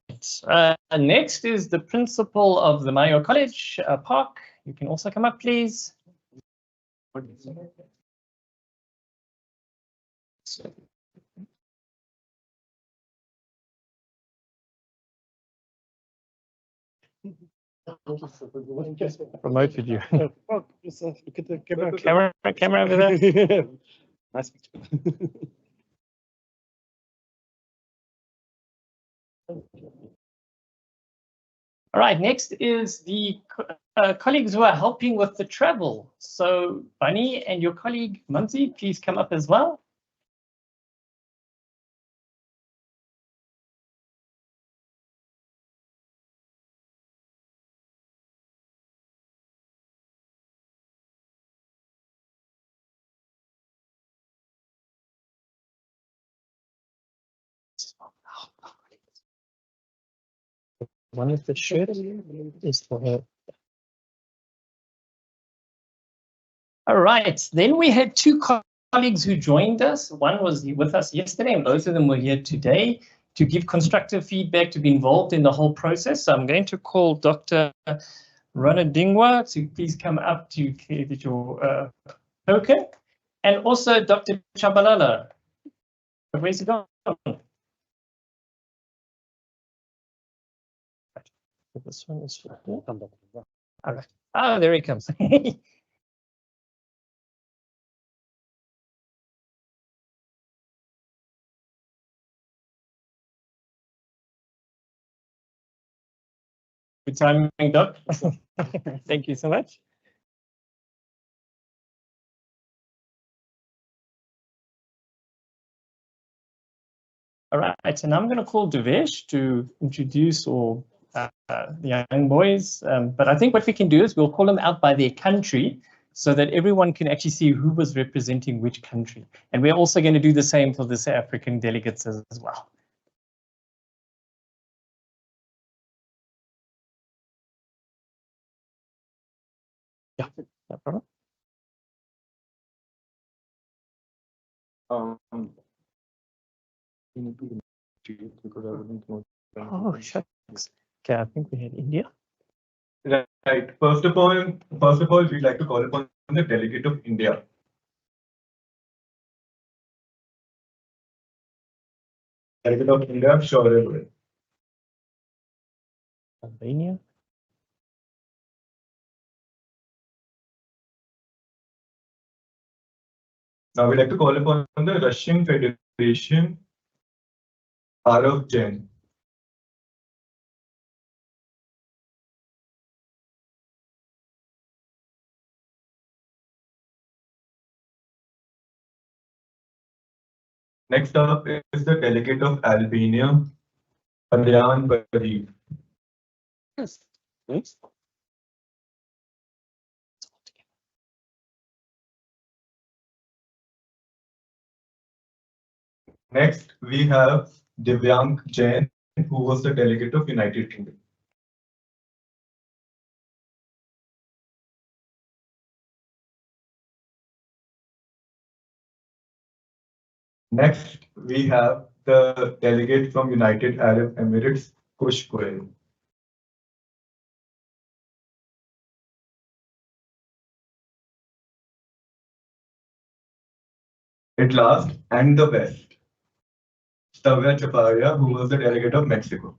Next is the principal of the Mayo College Park. You can also come up, please. Promoted you. Oh, just, look at the camera. Camera over there. Nice picture. All right, next is the colleagues who are helping with the travel. So Bunny and your colleague Munzi, please come up as well. One of the shirt is for her. All right, then we had two colleagues who joined us. One was with us yesterday, and both of them were here today to give constructive feedback, to be involved in the whole process. So I'm going to call Dr. Ranadingwa to please come up to get your token, and also Dr. Chabalala. Where's he gone? This one is for here. All right. Oh, there he comes. Good timing, Doc. Thank you so much. All right, and I'm going to call Devesh to introduce the young boys. But I think what we can do is we'll call them out by their country so that everyone can actually see who was representing which country. And we're also going to do the same for the South African delegates as well. Yeah, no problem. Oh, shucks. Okay, I think we had India. Right. First of all, we'd like to call upon the delegate of India. Delegate of India, Shaurya. Albania. Now we'd like to call upon the Russian Federation, Arav Jain. Next up is the delegate of Albania, Adrian Bari. Yes. Thanks. Next, we have Divyank Jain, who was the delegate of United Kingdom. Next, we have the delegate from United Arab Emirates, Kush Goel. At last, and the best, Stavya Chaparia, who was the delegate of Mexico.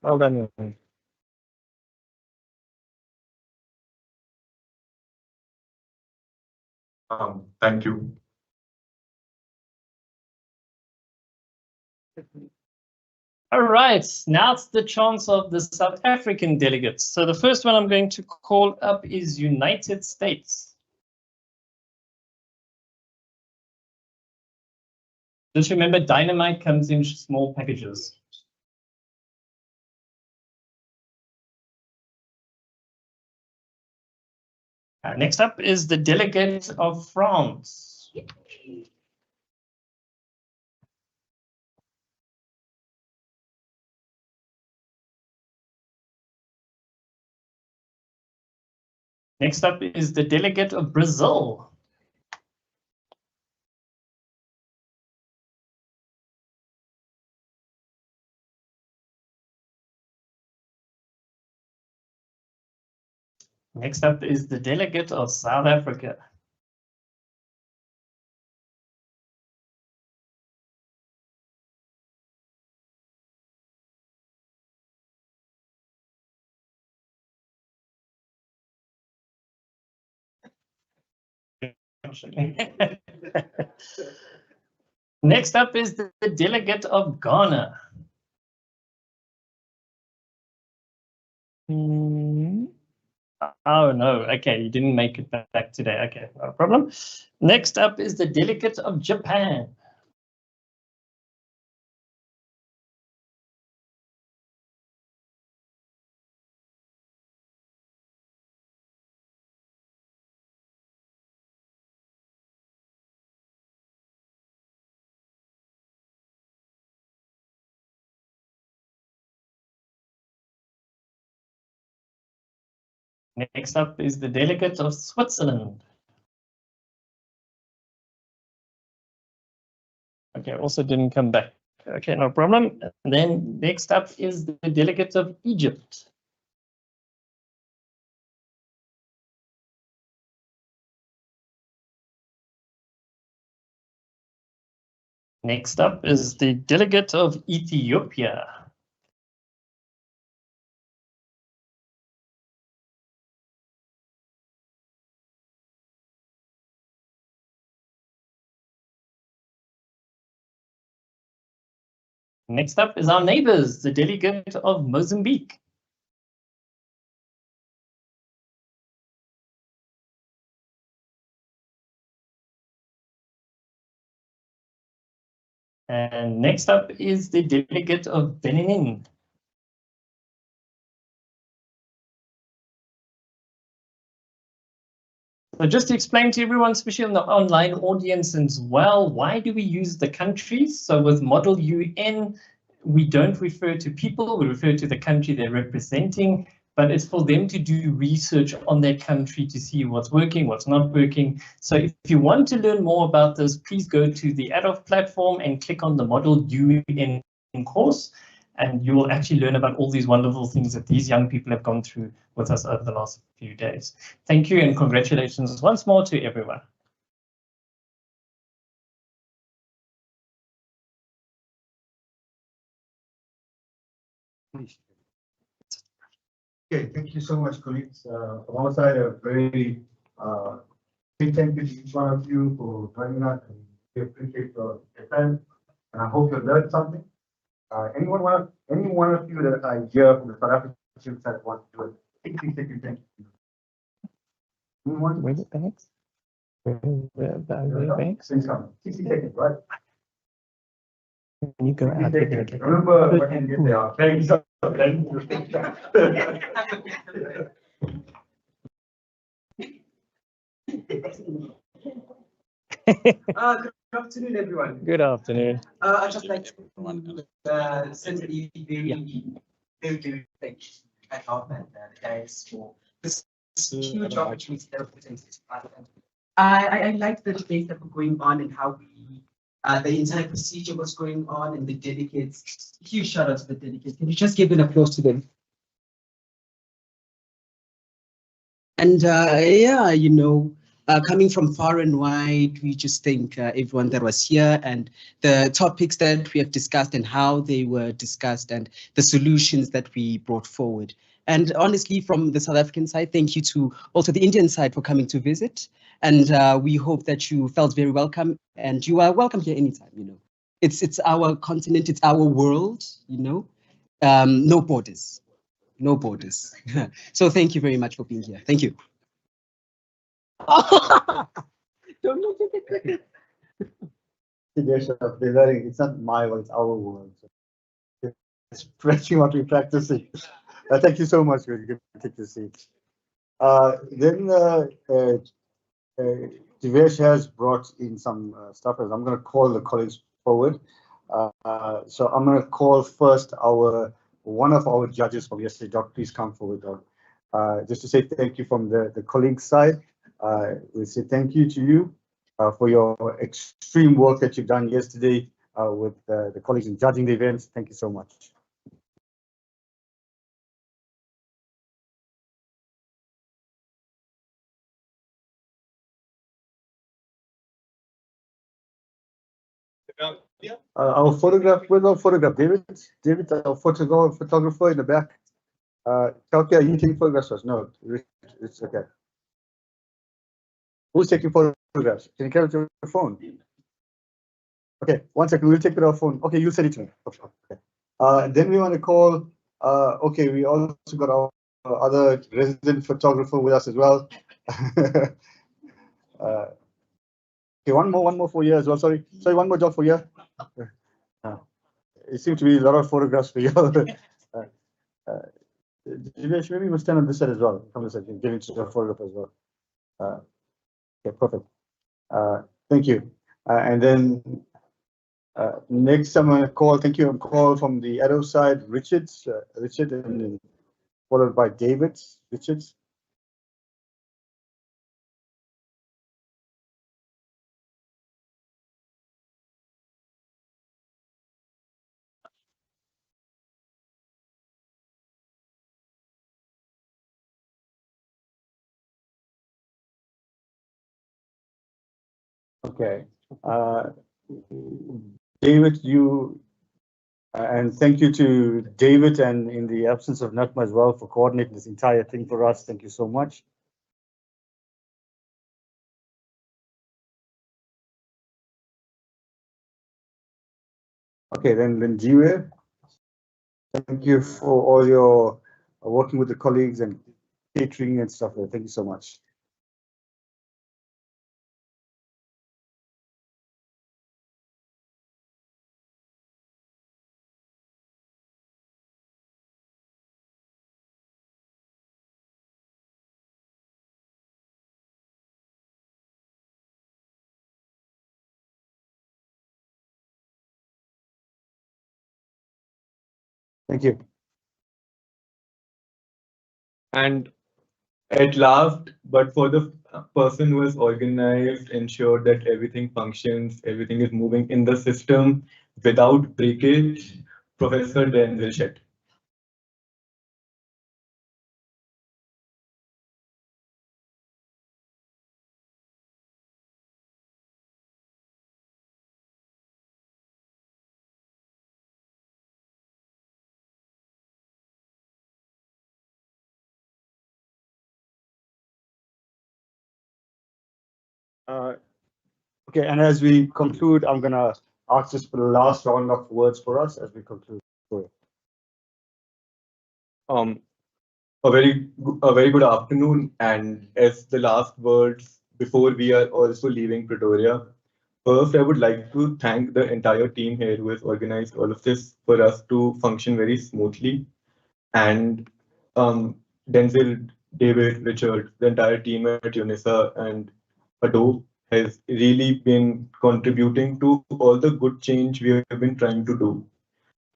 Well done. Thank you. All right, now it's the chance of the South African delegates. So the first one I'm going to call up is United States. Just remember, dynamite comes in small packages. Next up is the delegate of France. Next up is the delegate of Brazil. Next up is the delegate of South Africa. Next up is the delegate of Ghana. Oh no, okay, you didn't make it back today. Okay, no problem. Next up is the delegate of Japan. Next up is the delegate of Switzerland. Okay, also didn't come back. Okay, no problem. And then next up is the delegate of Egypt. Next up is the delegate of Ethiopia. Next up is our neighbors, the delegate of Mozambique. And next up is the delegate of Benin. So just to explain to everyone, especially on the online audience as well, why do we use the countries? So with Model UN, we don't refer to people, we refer to the country they're representing, but it's for them to do research on their country to see what's working, what's not working. So if you want to learn more about this, please go to the Adolf platform and click on the Model UN course, and you will actually learn about all these wonderful things that these young people have gone through with us over the last few days. Thank you and congratulations once more to everyone. Okay, thank you so much, colleagues. From our side, a very big thank you to each one of you for joining us, and we appreciate your time, and I hope you learned something. Any one of you that I hear from the South African side want to do it, 60 seconds, thank you. Anyone? Where the bags? Where bags? 60 seconds, right? When you go out, they're gonna get Remember when you get there, thanks. Good afternoon, everyone. Good afternoon. I'd just like to send a very thank you to Adolf and the guys for this huge opportunity that are presented to us. I like the debate that were going on and how we the entire procedure was going on and the delegates. Huge shout out to the delegates. Can you just give an applause to them? And yeah, you know, coming from far and wide, we just thank everyone that was here and the topics that we have discussed and how they were discussed and the solutions that we brought forward. And honestly, from the South African side, thank you to also the Indian side for coming to visit. And we hope that you felt very welcome, and you are welcome here anytime, you know. it's our continent, it's our world, you know. No borders, no borders. So thank you very much for being here. Thank you. Don't look at it. It's not my world, it's our world. It's practicing what we're practicing. Thank you so much. Good to take the seat. Then Devesh has brought in some stuff. I'm going to call the colleagues forward. So I'm going to call first one of our judges from yesterday. Doc, please come forward, Doc. Just to say thank you from the colleague side. We say thank you to you for your extreme work that you've done yesterday with the colleagues in judging the events. Thank you so much. Our photograph, where's our photograph? David, our photographer in the back. Kalki, are you taking photographs? No, it's okay. Who's taking photographs? Can you carry it to your phone? Okay, 1 second, we'll take it off phone. Okay, you send it to me. Okay. Then we want to call, okay, we also got our other resident photographer with us as well. Okay, one more for you as well. Sorry, one more job for you. It seems to be a lot of photographs for you. Devesh, maybe we'll stand on this side as well. Come this side, give it a photograph as well. Okay, perfect. Thank you. And then next I'm going to call, thank you, call from the Edo side, Richard, and then followed by David. Richard. Okay. David, and thank you to David and in the absence of Natma as well for coordinating this entire thing for us. Thank you so much. Okay, then Jiwe, thank you for all your working with the colleagues and catering and stuff. Thank you so much. Thank you. And at last, but for the person who is organized, ensure that everything functions, everything is moving in the system without breakage, Professor Denzel Shet. Okay, and as we conclude, I'm gonna ask just for the last round of words for us as we conclude. A very good afternoon, and as the last words before we are also leaving Pretoria, first I would like to thank the entire team here who has organized all of this for us to function very smoothly, and Denzel, David, Richard, the entire team at UNISA and Adobe has really been contributing to all the good change we have been trying to do.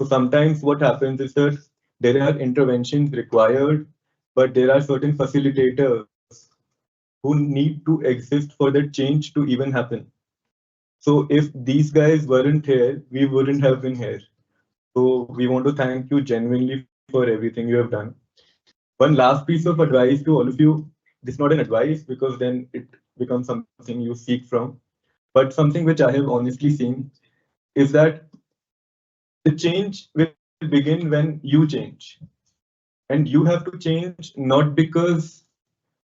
So sometimes what happens is that there are interventions required, but there are certain facilitators who need to exist for that change to even happen. So if these guys weren't here, we wouldn't have been here. So we want to thank you genuinely for everything you have done. One last piece of advice to all of you. This is not an advice because then it becomes something you seek from, but something which I have honestly seen is that the change will begin when you change. And you have to change not because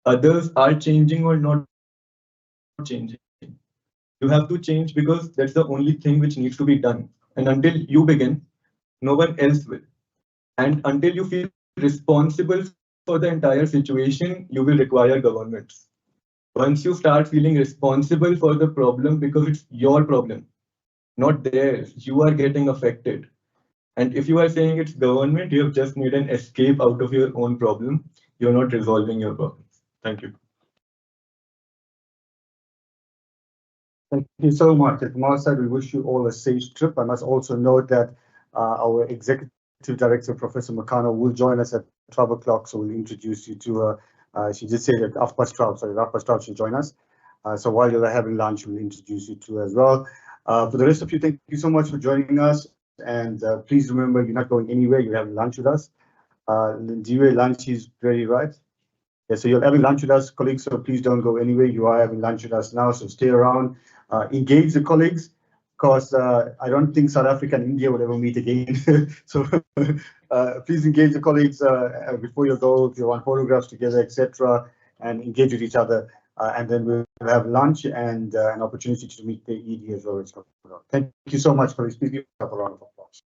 others are changing or not changing. You have to change because that's the only thing which needs to be done. And until you begin, no one else will. And until you feel responsible for the entire situation, you will require governments. Once you start feeling responsible for the problem because it's your problem, not theirs, you are getting affected. And if you are saying it's government, you have just made an escape out of your own problem. You're not resolving your problems. Thank you. Thank you so much. From our side, we wish you all a safe trip. I must also note that our Executive Director, Professor Makano, will join us at 12 o'clock. So we'll introduce you to her. She did say that 12:30, sorry, 12:30 she'll join us. So while you're having lunch, we'll introduce you to her as well. For the rest of you, thank you so much for joining us. And please remember, you're not going anywhere. You're having lunch with us. Ndiwe lunch is very right. Yeah, so you're having lunch with us, colleagues, so please don't go anywhere. You are having lunch with us now, so stay around. Engage the colleagues, because I don't think South Africa and India will ever meet again. So please engage the colleagues before you go, if you want photographs together, etc., and engage with each other. And then we'll have lunch and an opportunity to meet the ED as well. Thank you so much, colleagues. Please give up a round of applause.